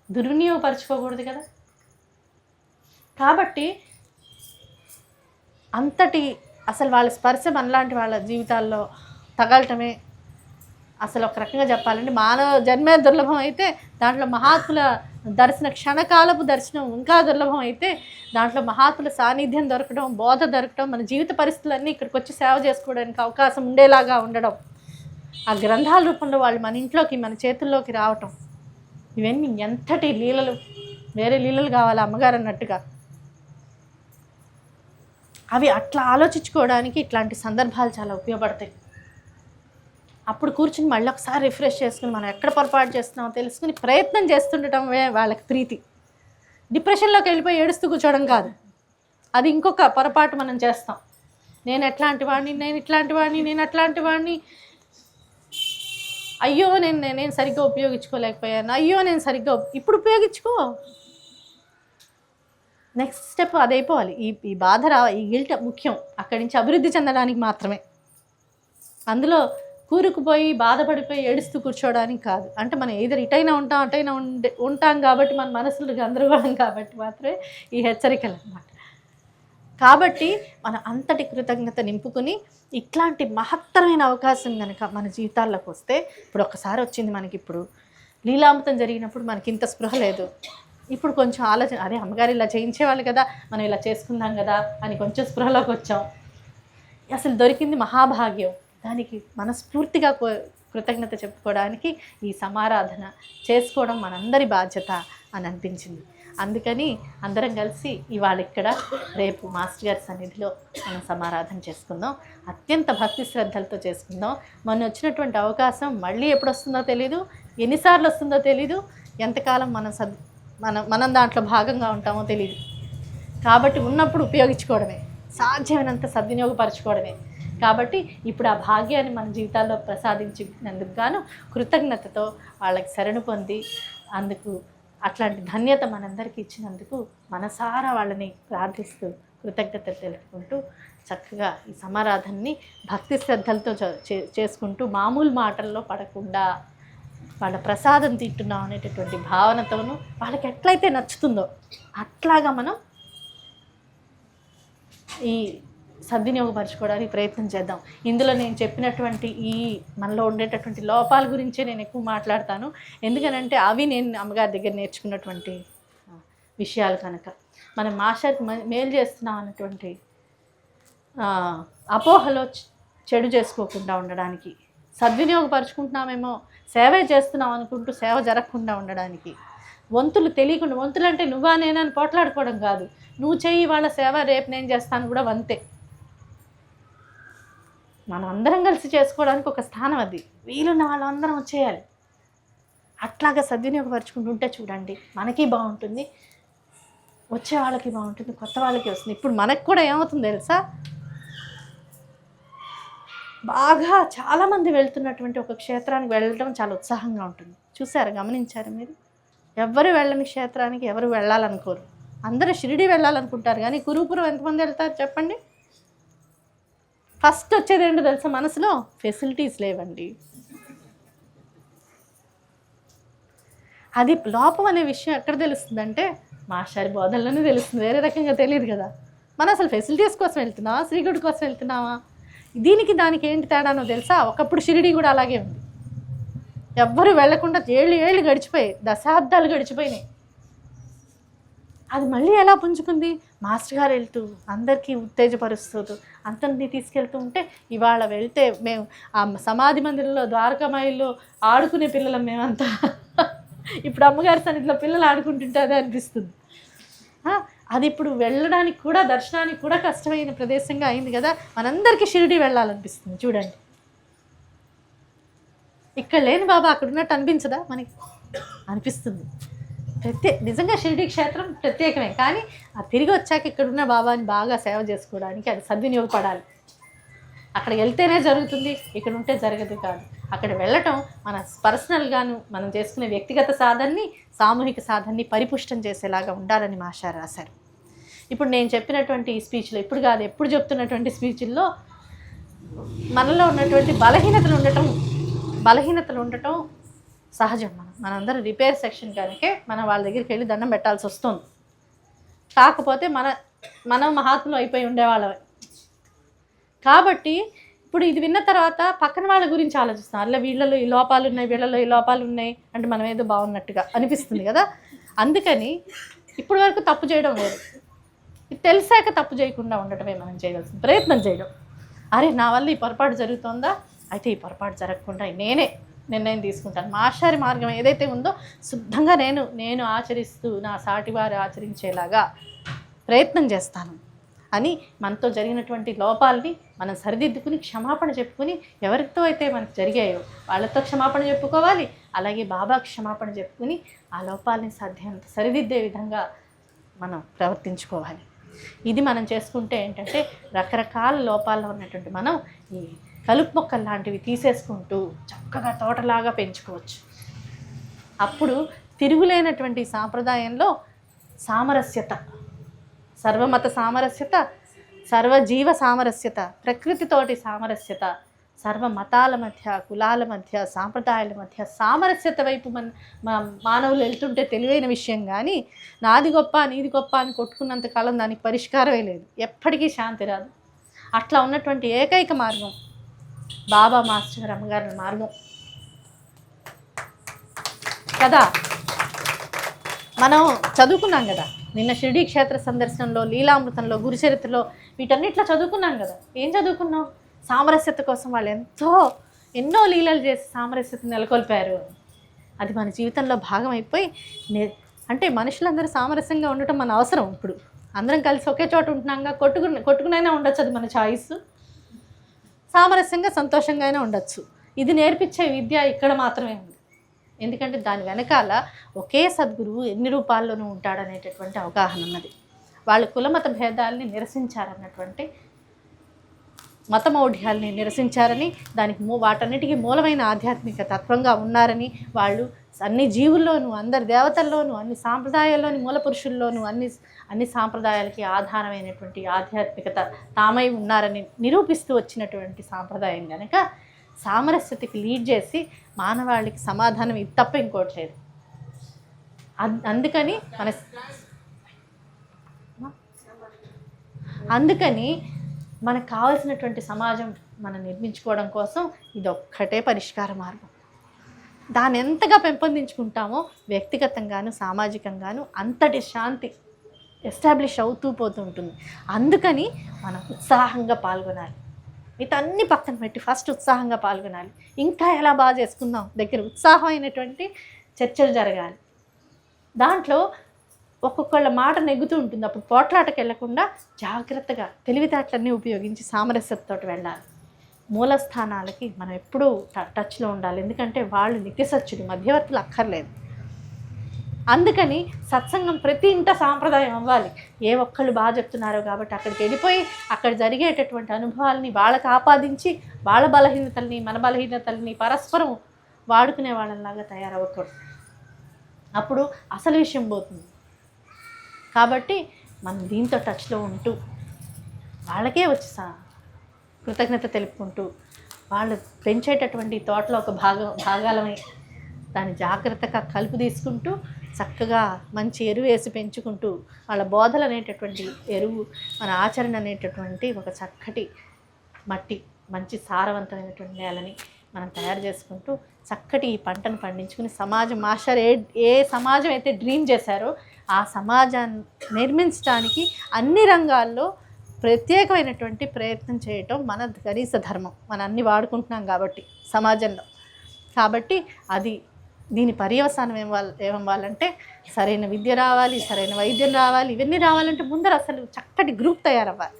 దుర్వినియోగపరచుకోకూడదు కదా. కాబట్టి అసలు వాళ్ళ స్పర్శ మనలాంటి వాళ్ళ జీవితాల్లో తగలటమే అసలు ఒక రకంగా చెప్పాలంటే మానవ జన్మే దుర్లభం అయితే, దాంట్లో మహాత్ముల క్షణకాలపు దర్శనం ఇంకా దుర్లభం అయితే, దాంట్లో మహాత్ముల సాన్నిధ్యం దొరకడం, బోధ దొరకడం, మన జీవిత పరిస్థితులన్నీ ఇక్కడికి వచ్చి సేవ చేసుకోవడానికి అవకాశం ఉండేలాగా ఉండడం, ఆ గ్రంథాల రూపంలో వాళ్ళు మన ఇంట్లోకి, మన చేతుల్లోకి రావటం, ఇవన్నీ ఎంతటి లీలలు, వేరే లీలలు కావాలి అమ్మగారు అన్నట్టుగా. అవి అట్లా ఆలోచించుకోవడానికి ఇట్లాంటి సందర్భాలు చాలా ఉపయోగపడతాయి. అప్పుడు కూర్చుని మళ్ళీ ఒకసారి రిఫ్రెష్ చేసుకుని మనం ఎక్కడ పొరపాటు చేస్తున్నామో తెలుసుకుని ప్రయత్నం చేస్తుండటమే వాళ్ళకి ప్రీతి. డిప్రెషన్లోకి వెళ్ళిపోయి ఏడుస్తూ కూర్చోవడం కాదు, అది ఇంకొక పొరపాటు మనం చేస్తాం. నేను ఎట్లాంటి వాడిని, నేను ఇట్లాంటి వాడిని, నేను అట్లాంటి వాడిని, అయ్యో నేను సరిగ్గా ఉపయోగించుకోలేకపోయాను, అయ్యో నేను సరిగ్గా ఇప్పుడు ఉపయోగించుకో. Next step అదైపోవాలి. ఈ బాధ ఈ గిల్ట్ ముఖ్యం అక్కడి నుంచి అభివృద్ధి చెందడానికి మాత్రమే. అందులో కూరుకుపోయి బాధపడిపోయి ఏడుస్తూ కూర్చోవడానికి కాదు. అంటే మనం ఏదో ఇటైనా ఉంటాం అటైనా ఉంటాం కాబట్టి మన మనసులు గందరగోళం కాబట్టి మాత్రమే ఈ హెచ్చరికలు అన్నమాట. కాబట్టి మన అంతటి కృతజ్ఞత నింపుకుని ఇట్లాంటి మహత్తరమైన అవకాశం కనుక మన జీవితాల్లోకి వస్తే, ఇప్పుడు ఒక్కసారి వచ్చింది మనకి, ఇప్పుడు లీలామృతం జరిగినప్పుడు మనకి ఇంత స్పృహ లేదు, ఇప్పుడు కొంచెం ఆలోచన, అరే అమ్మగారు ఇలా చేయించేవాళ్ళు కదా, మనం ఇలా చేసుకుందాం కదా అని కొంచెం స్పృహలోకి వచ్చాం. అసలు దొరికింది మహాభాగ్యం. దానికి మనస్ఫూర్తిగా కృతజ్ఞత చెప్పుకోవడానికి ఈ సమారాధన చేసుకోవడం మనందరి బాధ్యత అని అనిపించింది. అందుకని అందరం కలిసి ఇవాళ ఇక్కడ, రేపు మాస్టర్ గారి సన్నిధిలో మనం సమారాధన చేసుకుందాం. అత్యంత భక్తి శ్రద్ధలతో చేసుకుందాం. మొన్న వచ్చినటువంటి అవకాశం మళ్ళీ ఎప్పుడు వస్తుందో తెలీదు, ఎన్నిసార్లు వస్తుందో తెలీదు, ఎంతకాలం మనం దాంట్లో భాగంగా ఉంటామో తెలియదు. కాబట్టి ఉన్నప్పుడు ఉపయోగించుకోవడమే, సాధ్యమైనంత సద్వినియోగపరచుకోవడమే. కాబట్టి ఇప్పుడు ఆ భాగ్యాన్ని మన జీవితాల్లో ప్రసాదించినందుకు గాను కృతజ్ఞతతో వాళ్ళకి శరణు పొంది, అందుకు అట్లాంటి ధన్యత మనందరికీ ఇచ్చినందుకు మనసారా వాళ్ళని ప్రార్థిస్తూ కృతజ్ఞత తెలుపుకుంటూ చక్కగా ఈ సమారాధనని భక్తి శ్రద్ధలతో చేసుకుంటూ మామూలు మాటల్లో పడకుండా వాళ్ళ ప్రసాదం తింటున్నాం అనేటటువంటి భావనతోనూ వాళ్ళకి ఎట్లయితే నచ్చుతుందో అట్లాగా మనం ఈ సద్వినియోగపరచుకోవడానికి ప్రయత్నం చేద్దాం. ఇందులో నేను చెప్పినటువంటి ఈ మనలో ఉండేటటువంటి లోపాల గురించే నేను ఎక్కువ మాట్లాడతాను. ఎందుకనంటే అవి నేను అమ్మగారి దగ్గర నేర్చుకున్నటువంటి విషయాలు కనుక. మనం మాస్టర్కి మేలు చేస్తున్నాం అన్నటువంటి అపోహలో చెడు చేసుకోకుండా ఉండడానికి, సద్వినియోగపరుచుకుంటున్నామేమో సేవే చేస్తున్నాం అనుకుంటూ సేవ జరగకుండా ఉండడానికి, వంతులు తెలియకుండా, వంతులు అంటే నువ్వా నేనని పోట్లాడుకోవడం కాదు, నువ్వు చెయ్యి వాళ్ళ సేవ రేపు నేను చేస్తాను కూడా వంతే. మనం అందరం కలిసి చేసుకోవడానికి ఒక స్థానం అది, వీలున్న వాళ్ళందరం వచ్చేయాలి. అట్లాగా సద్వినియోగపరుచుకుంటుంటే చూడండి మనకి బాగుంటుంది, వచ్చే వాళ్ళకి బాగుంటుంది, కొత్త వాళ్ళకి వస్తుంది. ఇప్పుడు మనకు కూడా ఏమవుతుంది తెలుసా, బాగా చాలామంది వెళ్తున్నటువంటి ఒక క్షేత్రానికి వెళ్ళడం చాలా ఉత్సాహంగా ఉంటుంది. చూసారా, గమనించారు మీరు? ఎవరు వెళ్ళని క్షేత్రానికి ఎవరు వెళ్ళాలనుకోరు. అందరూ షిరిడి వెళ్ళాలనుకుంటారు, కానీ కురుపురం ఎంతమంది వెళ్తారు చెప్పండి? ఫస్ట్ వచ్చేది ఏంటో తెలుసా మనసులో, ఫెసిలిటీస్ లేవండి. అది లోపం అనే విషయం ఎక్కడ తెలుస్తుందంటే మాస్టర్ బోధనలోనే తెలుస్తుంది, వేరే రకంగా తెలియదు కదా. మనం అసలు ఫెసిలిటీస్ కోసం వెళ్తున్నావా, శ్రీగుడి కోసం వెళ్తున్నావా? దీనికి దానికి ఏంటి తేడానో తెలుసా? ఒకప్పుడు షిరిడి కూడా అలాగే ఉంది, ఎవ్వరు వెళ్లకుండా ఏళ్ళు గడిచిపోయాయి, దశాబ్దాలు గడిచిపోయినాయి. అది మళ్ళీ ఎలా పుంజుకుంది? మాస్టర్ గారు వెళ్తూ అందరికీ ఉత్తేజపరుస్తూ అందరినీ తీసుకెళ్తూ ఉంటే, ఇవాళ వెళ్తే మేము ఆ సమాధి మందిరంలో ద్వారకామాయిల్లో ఆడుకునే పిల్లలం మేమంతా. ఇప్పుడు అమ్మగారి సన్నిధిలో పిల్లలు ఆడుకుంటుంటే అదే అనిపిస్తుంది. అది ఇప్పుడు వెళ్ళడానికి కూడా, దర్శనానికి కూడా కష్టమైన ప్రదేశంగా అయింది కదా. మనందరికీ షిరిడి వెళ్ళాలనిపిస్తుంది చూడండి. ఇక్కడ లేని బాబా అక్కడ ఉన్నట్టు అనిపించదా? మనకి అనిపిస్తుంది. నిజంగా షిరిడి క్షేత్రం ప్రత్యేకమే, కానీ ఆ తిరిగి వచ్చాక ఇక్కడున్న బాబాని బాగా సేవ చేసుకోవడానికి అది సద్వినియోగపడాలి. అక్కడికి వెళ్తేనే జరుగుతుంది, ఇక్కడ ఉంటే జరగదు కాదు. అక్కడ వెళ్ళటం మన పర్సనల్గాను మనం చేసుకునే వ్యక్తిగత సాధనని, సామూహిక సాధనని పరిపుష్టం చేసేలాగా ఉండాలని మాస్టర్ రాశారు. ఇప్పుడు నేను చెప్పినటువంటి ఈ స్పీచ్లో, ఇప్పుడు కాదు ఎప్పుడు చెప్తున్నటువంటి స్పీచ్ల్లో మనలో ఉన్నటువంటి బలహీనతలు ఉండటం సహజం. మనందరం రిపేర్ సెక్షన్ కనుకే మనం వాళ్ళ దగ్గరికి వెళ్ళి దండం పెట్టాల్సి వస్తుంది. కాకపోతే మనం మహాత్ములు అయిపోయి ఉండేవాళ్ళమే. కాబట్టి ఇప్పుడు ఇది విన్న తర్వాత పక్కన వాళ్ళ గురించి ఆలోచిస్తాం. అలా వీళ్ళలో ఈ లోపాలు ఉన్నాయి, వీళ్ళలో ఈ లోపాలు ఉన్నాయి అంటే మనం ఏదో బాగున్నట్టుగా అనిపిస్తుంది కదా. అందుకని ఇప్పటి వరకు తప్పు చేయడం లేదు, ఇది తెలిసాక తప్పు చేయకుండా ఉండటమే మనం చేయవలసిన ప్రయత్నం చేయడం. అరే నా వల్ల ఈ పొరపాటు జరుగుతుందా, అయితే ఈ పొరపాటు జరగకుండా నేనే నిర్ణయం తీసుకుంటాను. మాస్టారి మార్గం ఏదైతే ఉందో శుద్ధంగా నేను ఆచరిస్తూ నా సాటి వారు ఆచరించేలాగా ప్రయత్నం చేస్తాను అని మనతో జరిగినటువంటి లోపాలని మనం సరిదిద్దుకుని క్షమాపణ చెప్పుకుని ఎవరితో అయితే మనకు జరిగాయో వాళ్ళతో క్షమాపణ చెప్పుకోవాలి. అలాగే బాబాకి క్షమాపణ చెప్పుకుని ఆ లోపాలని సాధ్యంత సరిదిద్దే విధంగా మనం ప్రవర్తించుకోవాలి. ఇది మనం చేసుకుంటే ఏంటంటే రకరకాల లోపాల్లో ఉన్నటువంటి మనం ఈ కలుపు మొక్కలు లాంటివి తీసేసుకుంటూ చక్కగా తోటలాగా పెంచుకోవచ్చు. అప్పుడు తిరుగులేనటువంటి సాంప్రదాయంలో సామరస్యత, సర్వమత సామరస్యత, సర్వజీవ సామరస్యత, ప్రకృతితోటి సామరస్యత, సర్వ మతాల మధ్య, కులాల మధ్య, సాంప్రదాయాల మధ్య సామరస్యత వైపు మానవులు వెళ్తుంటే తెలివైన విషయం. కానీ నాది గొప్ప నీది గొప్ప అని కొట్టుకున్నంత కాలం దానికి పరిష్కారమే లేదు, ఎప్పటికీ శాంతి రాదు. అట్లా ఉన్నటువంటి ఏకైక మార్గం బాబా మాస్టర్ అమ్మగారి మార్గం కదా. మనం చదువుకున్నాం కదా నిన్న షిరిడీ క్షేత్ర సందర్శనంలో, లీలామృతంలో, గురుచరిత్రలో వీటన్నిట్లో చదువుకున్నాం కదా. ఏం చదువుకున్నాం? సామరస్యత కోసం వాళ్ళు ఎన్నో లీలలు చేసి సామరస్యత నెలకొల్పారు. అది మన జీవితంలో భాగం అయిపోయి అంటే మనుషులందరూ సామరస్యంగా ఉండటం మన అవసరం. ఇప్పుడు అందరం కలిసి ఒకే చోట ఉంటున్నాంగా, కొట్టుకునైనా ఉండొచ్చు, అది మన చాయిస్. సామరస్యంగా సంతోషంగా అయినా ఉండొచ్చు. ఇది నేర్పించే విద్య ఇక్కడ మాత్రమే ఉంది. ఎందుకంటే దాని వెనకాల ఒకే సద్గురువు ఎన్ని రూపాల్లోనూ ఉంటాడనేటటువంటి అవగాహన ఉన్నది. వాళ్ళు కులమత భేదాలని నిరసించారన్నటువంటి, మతమౌఢ్యాల్ని నిరసించారని, దానికి వాటన్నిటికీ మూలమైన ఆధ్యాత్మిక తత్వంగా ఉన్నారని, వాళ్ళు అన్ని జీవుల్లోనూ, అందరి దేవతల్లోనూ, అన్ని సాంప్రదాయాల్లోని మూల పురుషుల్లోనూ, అన్ని సాంప్రదాయాలకి ఆధారమైనటువంటి ఆధ్యాత్మికత తామై ఉన్నారని నిరూపిస్తూ వచ్చినటువంటి సాంప్రదాయం కనుక సామరస్యతకి లీడ్ చేసి మానవాళికి సమాధానం ఇది తప్ప ఇంకోటి లేదు. అందుకని మనకు కావాల్సినటువంటి సమాజం మనం నిర్మించుకోవడం కోసం ఇదొక్కటే పరిష్కార మార్గం. దాన్ని ఎంతగా పెంపొందించుకుంటామో వ్యక్తిగతంగాను సామాజికంగాను అంతటి శాంతి ఎస్టాబ్లిష్ అవుతూ పోతూ ఉంటుంది. అందుకని మనం ఉత్సాహంగా పాల్గొనాలి. మిగతా అన్ని పక్కన పెట్టి ఫస్ట్ ఉత్సాహంగా పాల్గొనాలి. ఇంకా ఎలా బాగా చేసుకుందాం దగ్గర ఉత్సాహమైనటువంటి చర్చలు జరగాలి. దాంట్లో ఒక్కొక్కళ్ళ మాట నెగ్గుతూ ఉంటుంది. అప్పుడు పోట్లాటకు వెళ్లకుండా జాగ్రత్తగా తెలివితేటలన్నీ ఉపయోగించి సామరస్యతతో వెళ్ళాలి. మూలస్థానాలకి మనం ఎప్పుడూ టచ్లో ఉండాలి. ఎందుకంటే వాళ్ళు నిత్యసత్యులు, మధ్యవర్తులు అక్కర్లేదు. అందుకని సత్సంగం ప్రతి ఇంట సాంప్రదాయం అవ్వాలి. ఏ ఒక్కళ్ళు బాగా చెప్తున్నారో కాబట్టి అక్కడికి వెళ్ళిపోయి అక్కడ జరిగేటటువంటి అనుభవాలని వాళ్ళకి ఆపాదించి వాళ్ళ బలహీనతల్ని మన బలహీనతల్ని పరస్పరం వాడుకునే వాళ్ళలాగా తయారవ్వకూడదు. అప్పుడు అసలు విషయం పోతుంది. కాబట్టి మనం దీంతో టచ్లో ఉంటూ వాళ్ళకే వచ్చి కృతజ్ఞత తెలుపుకుంటూ వాళ్ళు పెంచేటటువంటి తోటలో ఒక భాగాలమై దాన్ని జాగ్రత్తగా కలుపు తీసుకుంటూ చక్కగా మంచి ఎరువు వేసి పెంచుకుంటూ వాళ్ళ బోధలు అనేటటువంటి ఎరువు, మన ఆచరణ అనేటటువంటి ఒక చక్కటి మట్టి, మంచి సారవంతమైనటువంటి నేలని మనం తయారు చేసుకుంటూ చక్కటి ఈ పంటను పండించుకుని సమాజం మాస్టర్ ఏ సమాజం అయితే డ్రీమ్ చేశారో ఆ సమాజాన్ని నిర్మించడానికి అన్ని రంగాల్లో ప్రత్యేకమైనటువంటి ప్రయత్నం చేయటం మన కనీస ధర్మం. మనం అన్నీ వాడుకుంటున్నాం కాబట్టి సమాజంలో. కాబట్టి దీని పర్యవసానం ఏమవ్వాలంటే సరైన విద్య రావాలి, సరైన వైద్యం రావాలి. ఇవన్నీ రావాలంటే ముందర అసలు చక్కటి గ్రూప్ తయారవ్వాలి.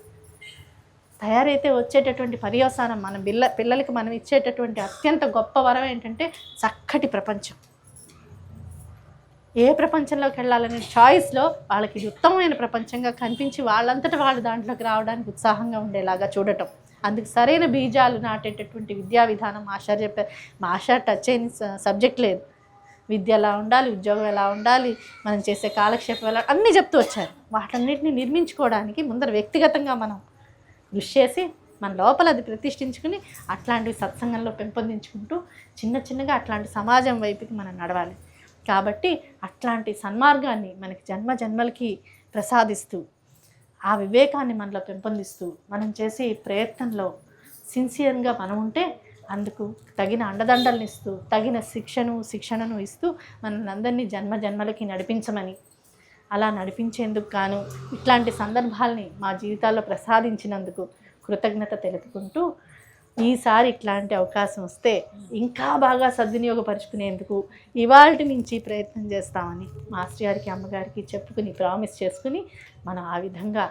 తయారైతే వచ్చేటటువంటి పర్యవసానం మన పిల్లలకి మనం ఇచ్చేటటువంటి అత్యంత గొప్ప వరం ఏంటంటే చక్కటి ప్రపంచం. ఏ ప్రపంచంలోకి వెళ్ళాలనే చాయిస్లో వాళ్ళకి ఇది ఉత్తమమైన ప్రపంచంగా కనిపించి వాళ్ళంతటా వాళ్ళు దాంట్లోకి రావడానికి ఉత్సాహంగా ఉండేలాగా చూడటం. అందుకు సరైన బీజాలు నాటేటటువంటి విద్యా విధానం మాస్టర్ చెప్పారు. మాస్టర్ టచ్ అయిన సబ్జెక్ట్ లేదు. విద్య ఎలా ఉండాలి, ఉద్యోగం ఎలా ఉండాలి, మనం చేసే కాలక్షేపం ఎలా, అన్నీ చెప్తూ వచ్చారు. వాటన్నిటిని నిర్మించుకోవడానికి ముందర వ్యక్తిగతంగా మనం కృషి చేసి మన లోపల అది ప్రతిష్ఠించుకుని అట్లాంటివి సత్సంగంలో పెంపొందించుకుంటూ చిన్నగా అట్లాంటి సమాజం వైపుకి మనం నడవాలి. కాబట్టి అట్లాంటి సన్మార్గాన్ని మనకి జన్మలకి ప్రసాదిస్తూ ఆ వివేకాన్ని మనలో పెంపొందిస్తూ మనం చేసే ప్రయత్నంలో సిన్సియర్గా మనం ఉంటే అందుకు తగిన అండదండలను ఇస్తూ తగిన శిక్షణను ఇస్తూ మనల్ని అందరినీ జన్మలకి నడిపించమని, అలా నడిపించేందుకు గాను ఇట్లాంటి సందర్భాలని మా జీవితాల్లో ప్రసాదించినందుకు కృతజ్ఞత తెలుపుకుంటూ ఈసారి ఇట్లాంటి అవకాశం వస్తే ఇంకా బాగా సద్వినియోగపరుచుకునేందుకు ఇవాల్టి నుంచి ప్రయత్నం చేస్తామని మాస్టర్ గారికి అమ్మగారికి చెప్పుకుని ప్రామిస్ చేసుకుని మనం ఆ విధంగా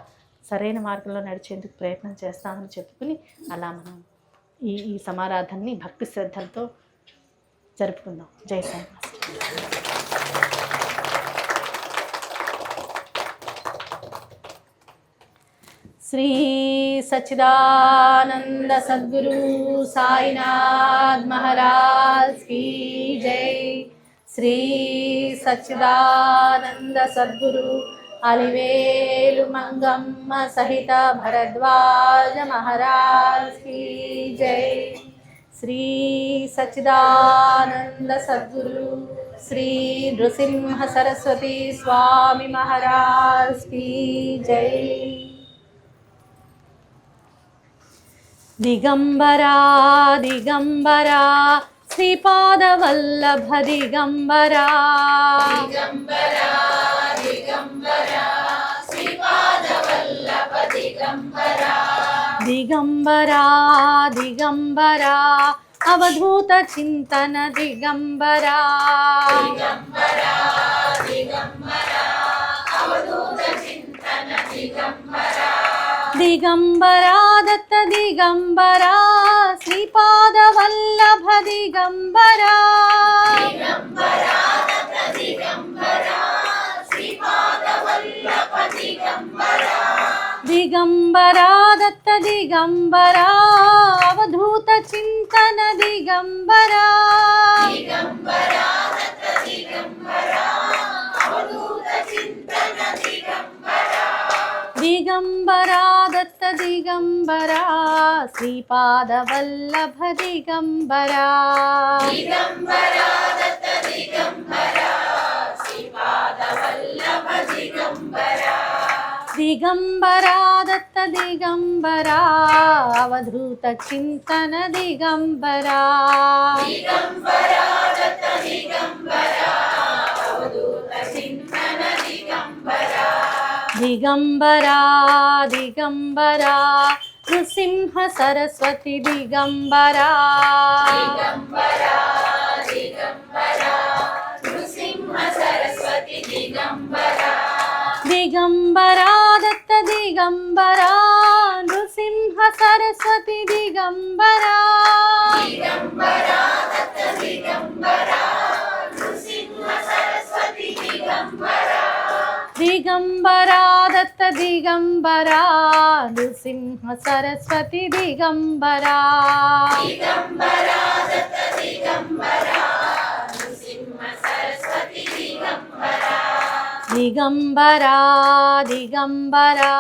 సరైన మార్గంలో నడిచేందుకు ప్రయత్నం చేస్తామని చెప్పుకుని అలా మనం ఈ సమారాధనని భక్తి శ్రద్ధలతో జరుపుకుందాం. జై సాయి మాస్టర్. శ్రీ సచ్చిదానంద సద్గురు సాయినాథ్ మహారాజ్ కీ జై. శ్రీ సచ్చిదానంద సద్గురు అలివేలు మంగమ్మ సహిత భరద్వాజ మహారాజ్ కీ జై. శ్రీ సచ్చిదానంద సద్గురు శ్రీ నృసింహ సరస్వతి స్వామి మహారాజ్ కీ జై. దిగంబరా దిగంబరా శ్రీపాదవల్లభ దిగంబరా. దిగంబరా దిగంబరా శ్రీపాదవల్లభ దిగంబరా. దిగంబరా దిగంబరా అవధూత చింతన దిగంబరా. దిగంబరా దిగంబరా అవధూత చింతన దిగంబరా. దిగంబరా దత్త దిగంబరా శ్రీపాదవల్లభ దిగంబరా. దిగంబరా దత్త దిగంబరా శ్రీపాదవల్లభ దిగంబరా. దిగంబరా దత్త దిగంబరా అవధూత చింతన దిగంబరా. దిగంబరా దత్త దిగంబరా అవధూత చింతన దిగంబరా. దిగంబరా దత్త దిగంబరా శ్రీపాదవల్లభ దిగంబరా. దిగంబరా దత్త దిగంబరా శ్రీపాదవల్లభ దిగంబరా. దిగంబరా దత్త దిగంబరా అవధూత చింతన దిగంబరా. దిగంబరా దత్త దిగంబరా అవధూత చింతన దిగంబరా. దిగంబరా దిగంబరా నృసింహ సరస్వతి దిగంబరా. దిగంబరా దిగంబరా నృసింహ సరస్వతి దిగంబరా. దిగంబరా దత్త దిగంబరా నృసింహ సరస్వతి దిగంబరా. దిగంబరా దత్త దిగంబరా నృసింహ సరస్వతి దిగంబరా. దిగంబరా దత్త దిగంబరా నృసింహ సరస్వతి దిగంబరా. దిగంబరా దత్త దిగంబరా నృసింహ సరస్వతి దిగంబరా. దిగంబరా దిగంబరా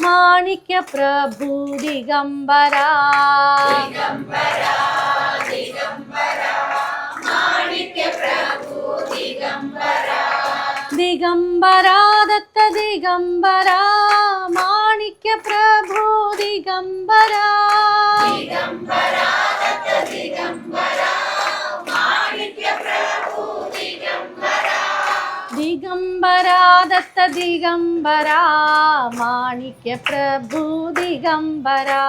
మాణిక్య ప్రభు దిగంబరా. దిగంబరా దిగంబరా మాణిక్య ప్రభు దిగంబరా. దిగంబరా దత్త దిగంబరా మాణిక్య ప్రభు దిగంబరా. దిగంబరా దత్త దిగంబరా మాణిక్య ప్రభు దిగంబరా. దిగంబరా దత్త దిగంబరా మాణిక్య ప్రభు దిగంబరా.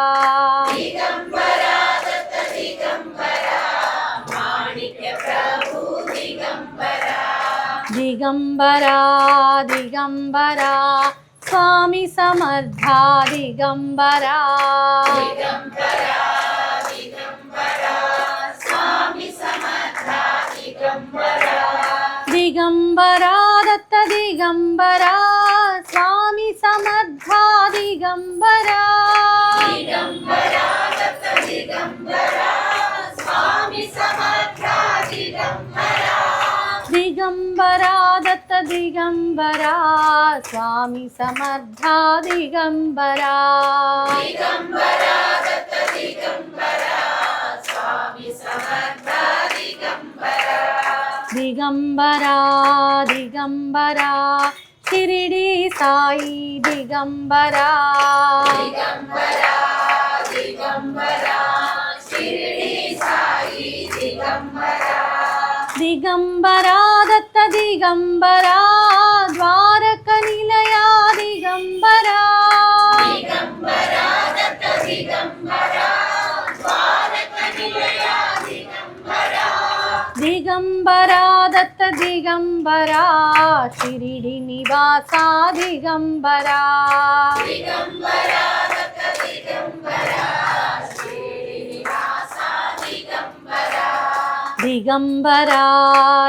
దిగంబరా దత్త దిగంబరా మాణిక్య ప్రభు దిగంబరా. దిగంబరా దిగంబరా స్వామి సమర్థా దిగంబరా. దిగంబరా దిగంబరా స్వామి సమర్థా దిగంబరా. దిగంబరా దత్త దిగంబరా స్వామి సమర్థా దిగంబరా. దిగంబరా దత్త దిగంబరా స్వామి సమర్థా దిగంబరా. దిగంబరా దత్త దిగంబరా స్వామి సమర్థా దిగంబరా. దిగంబరా దత్త దిగంబరా స్వామి సమర్థా దిగంబరా. దిగంబరా దిగంబరా షిరిడి సాయి దిగంబరా. దిగంబరా దిగంబరా షిరిడి సాయి దిగంబరా. దిగంబరా దత్త దిగంబరా ద్వారక నిలయా దిగంబరా. దిగంబరా దత్త దిగంబరా ద్వారక నిలయా దిగంబరా. దిగంబరా దత్త దిగంబరా షిరిడి నివాసా దిగంబరా. దిగంబరా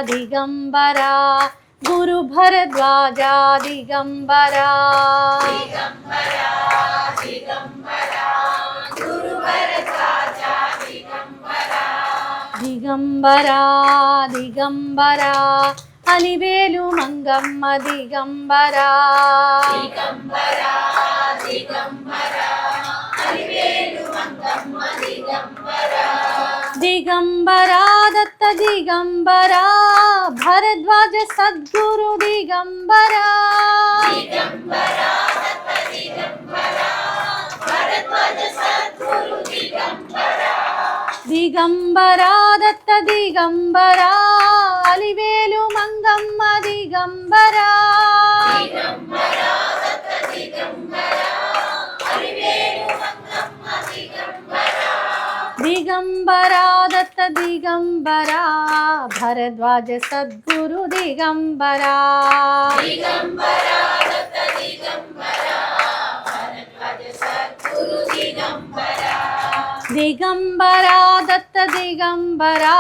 దిగంబరా గురు భరద్వాజా దిగంబరా దిగంబరా దిగంబరా అలివేలు మంగమ్మ దిగంబరా దిగంబరా దత్త దిగంబరా భరద్వాజ సద్గురు దిగంబరా దిగంబరా దత్త దిగంబరా అలివేలు మంగమ్మ దిగంబరా దిగంబరా దత్త దిగంబరా భరద్వాజ సద్గురు దిగంబరా దిగంబరా దత్త దిగంబరా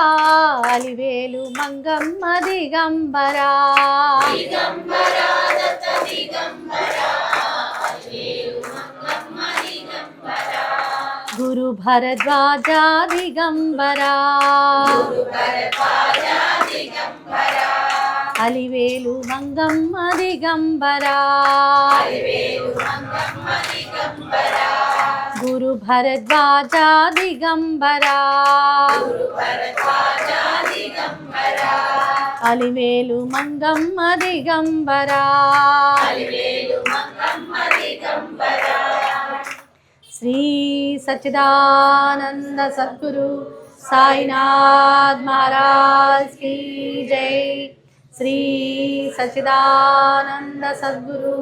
అలివేలు మంగమ్మ దిగంబరా గురు భరద్వాజ దిగంబరా అలివేలు మంగమ్మ దిగంబరా గురు భరద్వాజ దిగంబరా అలివేలు మంగమ్మ దిగంబరా శ్రీ సచ్చిదానంద సద్గురు సాయినాథ్ మహారాజ్ की जय। శ్రీ సచ్చిదానంద సద్గురు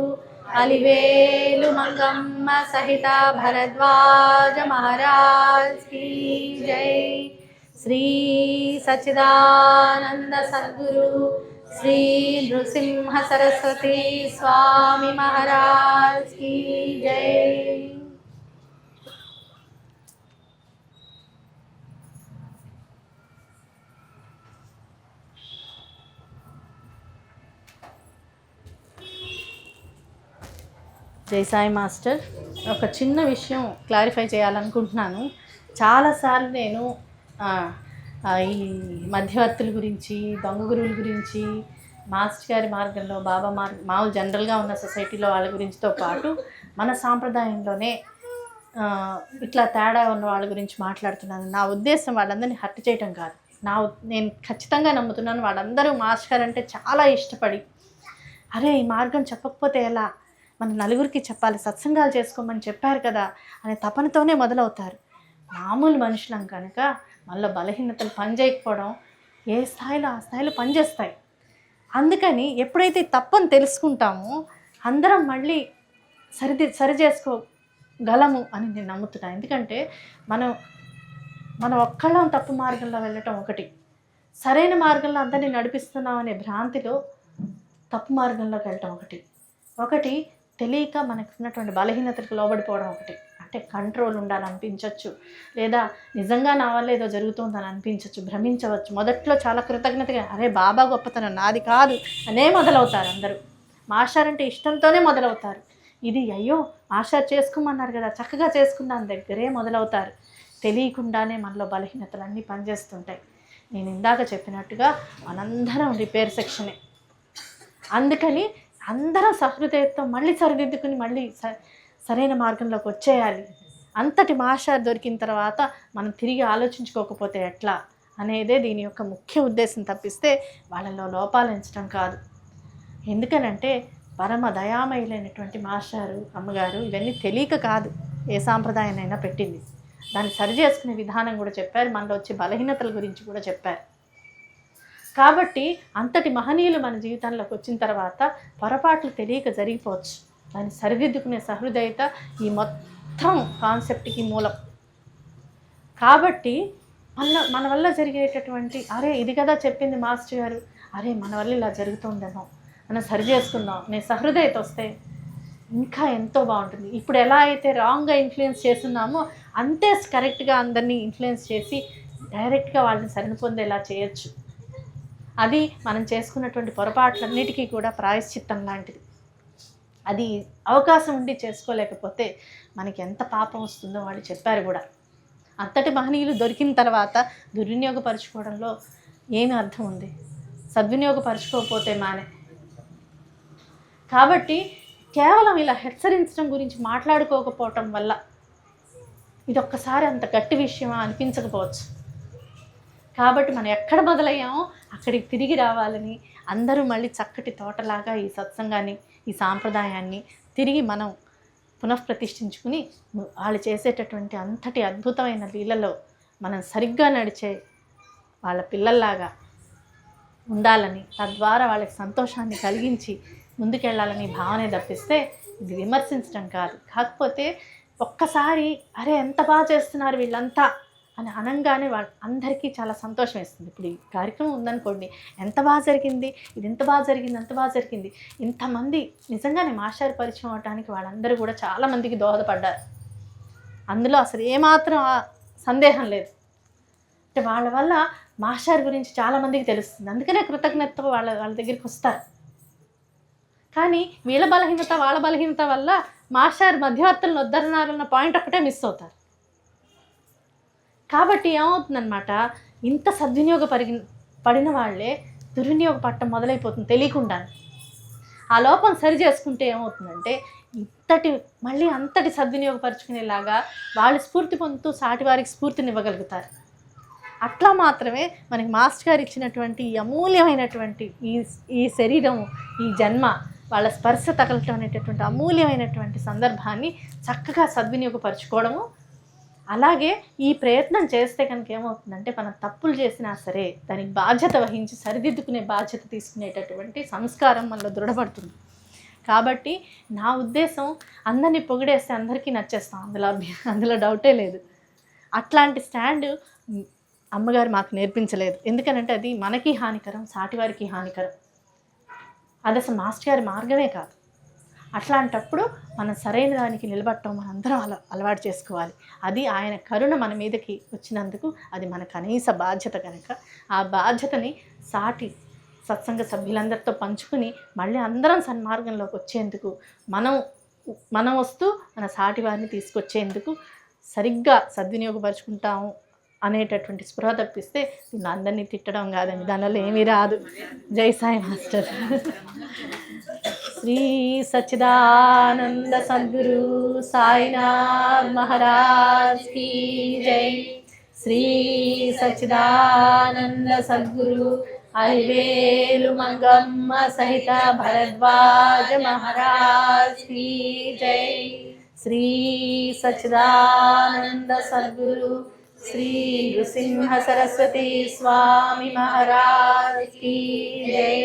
అలివేలు మంగమ్మ సహిత భరద్వాజ మహారాజ్ की जय। శ్రీ సచ్చిదానంద సద్గురు శ్రీ నృసింహ సరస్వతి స్వామి మహారాజ్ की जय। జై సాయి మాస్టర్, ఒక చిన్న విషయం క్లారిఫై చేయాలనుకుంటున్నాను. చాలాసార్లు నేను ఈ మధ్యవర్తుల గురించి, దొంగ గురువుల గురించి, మాస్టర్ గారి మార్గంలో, బాబా మామూలు జనరల్గా ఉన్న సొసైటీలో వాళ్ళ గురించితో పాటు మన సాంప్రదాయంలోనే ఇట్లా తేడా ఉన్న వాళ్ళ గురించి మాట్లాడుతున్నాను. నా ఉద్దేశం వాళ్ళందరినీ హర్ట్ చేయటం కాదు. నేను ఖచ్చితంగా నమ్ముతున్నాను వాళ్ళందరూ మాస్టర్ గారు అంటే చాలా ఇష్టపడి, అరే ఈ మార్గం చెప్పకపోతే ఎలా, మన నలుగురికి చెప్పాలి, సత్సంగాలు చేసుకోమని చెప్పారు కదా అనే తపనతోనే మొదలవుతారు. మామూలు మనుషులం కనుక మనలో బలహీనతలు పనిచేయకపోవడం ఏ స్థాయిలో ఆ స్థాయిలో పనిచేస్తాయి. అందుకని ఎప్పుడైతే తప్పని తెలుసుకుంటామో అందరం మళ్ళీ సరి చేసుకోగలము అని నేను నమ్ముతున్నాను. ఎందుకంటే మనం ఒక్కళ్ళం తప్పు మార్గంలో వెళ్ళటం ఒకటి, సరైన మార్గంలో అందరినీ నడిపిస్తున్నాం అనే భ్రాంతిలో తప్పు మార్గంలోకి వెళ్ళటం ఒకటి తెలియక మనకు ఉన్నటువంటి బలహీనతలకు లోబడిపోవడం ఒకటి. అంటే కంట్రోల్ ఉండాలనిపించవచ్చు, లేదా నిజంగా నా వల్ల ఏదో జరుగుతుందని అనిపించవచ్చు, భ్రమించవచ్చు. మొదట్లో చాలా కృతజ్ఞతగా అరే బాబా గొప్పతనం నాది కాదు అనే మొదలవుతారు అందరూ. మాస్టర్ అంటే ఇష్టంతోనే మొదలవుతారు. ఇది అయ్యో మాస్టర్ చేసుకోమన్నారు కదా చక్కగా చేసుకున్నాను దగ్గరే మొదలవుతారు. తెలియకుండానే మనలో బలహీనతలు అన్నీ పనిచేస్తుంటాయి. నేను ఇందాక చెప్పినట్టుగా మనందరం రిపేర్ సెక్షనే. అందుకని అందరం సహృదయంతో మళ్ళీ సరిదిద్దుకుని మళ్ళీ సరైన మార్గంలోకి వచ్చేయాలి. అంతటి మాస్టర్ దొరికిన తర్వాత మనం తిరిగి ఆలోచించుకోకపోతే ఎట్లా అనేదే దీని యొక్క ముఖ్య ఉద్దేశం తప్పిస్తే వాళ్ళలో లోపాలు ఎంచడం కాదు. ఎందుకనంటే పరమ దయామయులైనటువంటి మాస్టారు అమ్మగారు ఇవన్నీ తెలియక కాదు ఏ సాంప్రదాయాన్నైనా పెట్టింది. దాన్ని సరి చేసుకునే విధానం కూడా చెప్పారు, మనలో వచ్చే బలహీనతల గురించి కూడా చెప్పారు. కాబట్టి అంతటి మహనీయులు మన జీవితంలోకి వచ్చిన తర్వాత పొరపాట్లు తెలియక జరిగిపోవచ్చు. దాన్ని సరిదిద్దుకునే సహృదయత ఈ మొత్తం కాన్సెప్ట్కి మూలం. కాబట్టి మన వల్ల జరిగేటటువంటి అరే ఇది కదా చెప్పింది మాస్టర్ గారు, అరే మన వల్ల ఇలా జరుగుతుందేమో మనం సరి చేసుకుందాం అనే సహృదయత వస్తే ఇంకా ఎంతో బాగుంటుంది. ఇప్పుడు ఎలా అయితే రాంగ్గా ఇన్ఫ్లుయెన్స్ చేస్తున్నామో అంతే కరెక్ట్గా అందరినీ ఇన్ఫ్లుయెన్స్ చేసి డైరెక్ట్గా వాళ్ళని శరణ పొందేలా చేయొచ్చు. అది మనం చేసుకున్నటువంటి పొరపాట్లన్నిటికీ కూడా ప్రాయశ్చిత్తం లాంటిది. అది అవకాశం ఉండి చేసుకోలేకపోతే మనకి ఎంత పాపం వస్తుందో వాళ్ళు చెప్పారు కూడా. అంతటి మహనీయులు దొరికిన తర్వాత దుర్వినియోగపరుచుకోవడంలో ఏమి అర్థం ఉంది? సద్వినియోగపరుచుకోకపోతే మానే. కాబట్టి కేవలం ఇలా హెచ్చరించడం గురించి మాట్లాడుకోకపోవటం వల్ల ఇదొక్కసారి అంత గట్టి విషయమా అనిపించకపోవచ్చు. కాబట్టి మనం ఎక్కడ మొదలయ్యామో అక్కడికి తిరిగి రావాలని, అందరూ మళ్ళీ చక్కటి తోటలాగా ఈ సత్సంగాన్ని, ఈ సాంప్రదాయాన్ని తిరిగి మనం పునఃప్రతిష్ఠించుకుని వాళ్ళు చేసేటటువంటి అంతటి అద్భుతమైన లీలలో మనం సరిగ్గా నడిచే వాళ్ళ పిల్లల్లాగా ఉండాలని, తద్వారా వాళ్ళకి సంతోషాన్ని కలిగించి ముందుకెళ్ళాలని భావనే తప్పిస్తే ఇది విమర్శించడం కాదు. కాకపోతే ఒక్కసారి అరే ఎంత బాగా చేస్తున్నారు వీళ్ళంతా అని అనంగానే అందరికీ చాలా సంతోషం వేస్తుంది. ఇప్పుడు ఈ కార్యక్రమం ఉందనుకోండి, ఎంత బాగా జరిగింది, ఇది ఎంత బాగా జరిగింది, అంత బాగా జరిగింది. ఇంతమంది నిజంగానే మాస్టర్ పరిచయం అవడానికి వాళ్ళందరూ కూడా చాలామందికి దోహదపడ్డారు. అందులో అసలు ఏమాత్రం సందేహం లేదు. అంటే వాళ్ళ వల్ల మాస్టర్ గురించి చాలామందికి తెలుస్తుంది. అందుకనే కృతజ్ఞతతో వాళ్ళ దగ్గరికి వస్తారు. కానీ వీళ్ళ బలహీనత వాళ్ళ బలహీనత వల్ల మాస్టర్ మధ్యవర్తులను వద్దన్నారన్న పాయింట్ ఒక్కటే మిస్ అవుతారు. కాబట్టి ఏమవుతుందన్నమాట, ఇంత పడిన వాళ్ళే దుర్వినియోగపడటం మొదలైపోతుంది తెలియకుండా. ఆ లోపం సరి చేసుకుంటే ఏమవుతుందంటే మళ్ళీ అంతటి సద్వినియోగపరుచుకునేలాగా వాళ్ళు స్ఫూర్తి పొందుతూ సాటి వారికి స్ఫూర్తినివ్వగలుగుతారు. అట్లా మాత్రమే మనకి మాస్టర్ గారు ఇచ్చినటువంటి ఈ అమూల్యమైనటువంటి ఈ శరీరం, ఈ జన్మ, వాళ్ళ స్పర్శ తగలటం అనేటటువంటి అమూల్యమైనటువంటి సందర్భాన్ని చక్కగా సద్వినియోగపరచుకోవడము. అలాగే ఈ ప్రయత్నం చేస్తే కనుక ఏమవుతుందంటే మనం తప్పులు చేసినా సరే దానికి బాధ్యత వహించి సరిదిద్దుకునే బాధ్యత తీసుకునేటటువంటి సంస్కారం మనలో దృఢపడుతుంది. కాబట్టి నా ఉద్దేశం అందరినీ పొగిడేస్తే అందరికీ నచ్చేస్తాం, అందులో డౌటే లేదు. అట్లాంటి స్టాండ్ అమ్మగారు మాకు నేర్పించలేదు. ఎందుకనంటే అది మనకి హానికరం, సాటివారికి హానికరం. అది అసలు మాస్టర్ గారి మార్గమే కాదు. అట్లాంటప్పుడు మనం సరైన దానికి నిలబడటం మనందరం అలవాటు చేసుకోవాలి. అది ఆయన కరుణ మన మీదకి వచ్చినందుకు అది మన కనీస బాధ్యత కనుక ఆ బాధ్యతని సాటి సత్సంగ సభ్యులందరితో పంచుకుని మళ్ళీ అందరం సన్మార్గంలోకి వచ్చేందుకు మనం వస్తూ మన సాటి వారిని తీసుకొచ్చేందుకు సరిగ్గా సద్వినియోగపరుచుకుంటాము అనేటటువంటి స్పృహ తప్పిస్తే దీన్ని అందరినీ తిట్టడం కాదండి, దానివల్ల ఏమీ రాదు. జై సాయి మాస్టర్. శ్రీ సచ్చిదానంద సద్గురు సాయినాథ్ మహారాజ్ కీ జై. శ్రీ సచ్చిదానంద సద్గురు అలివేలు మంగమ్మ సహిత భరద్వాజ మహారాజ్ కీ జై. శ్రీ సచ్చిదానంద సద్గురు శ్రీ నృసింహ సరస్వతి స్వామి మహారాజ్ కీ జై.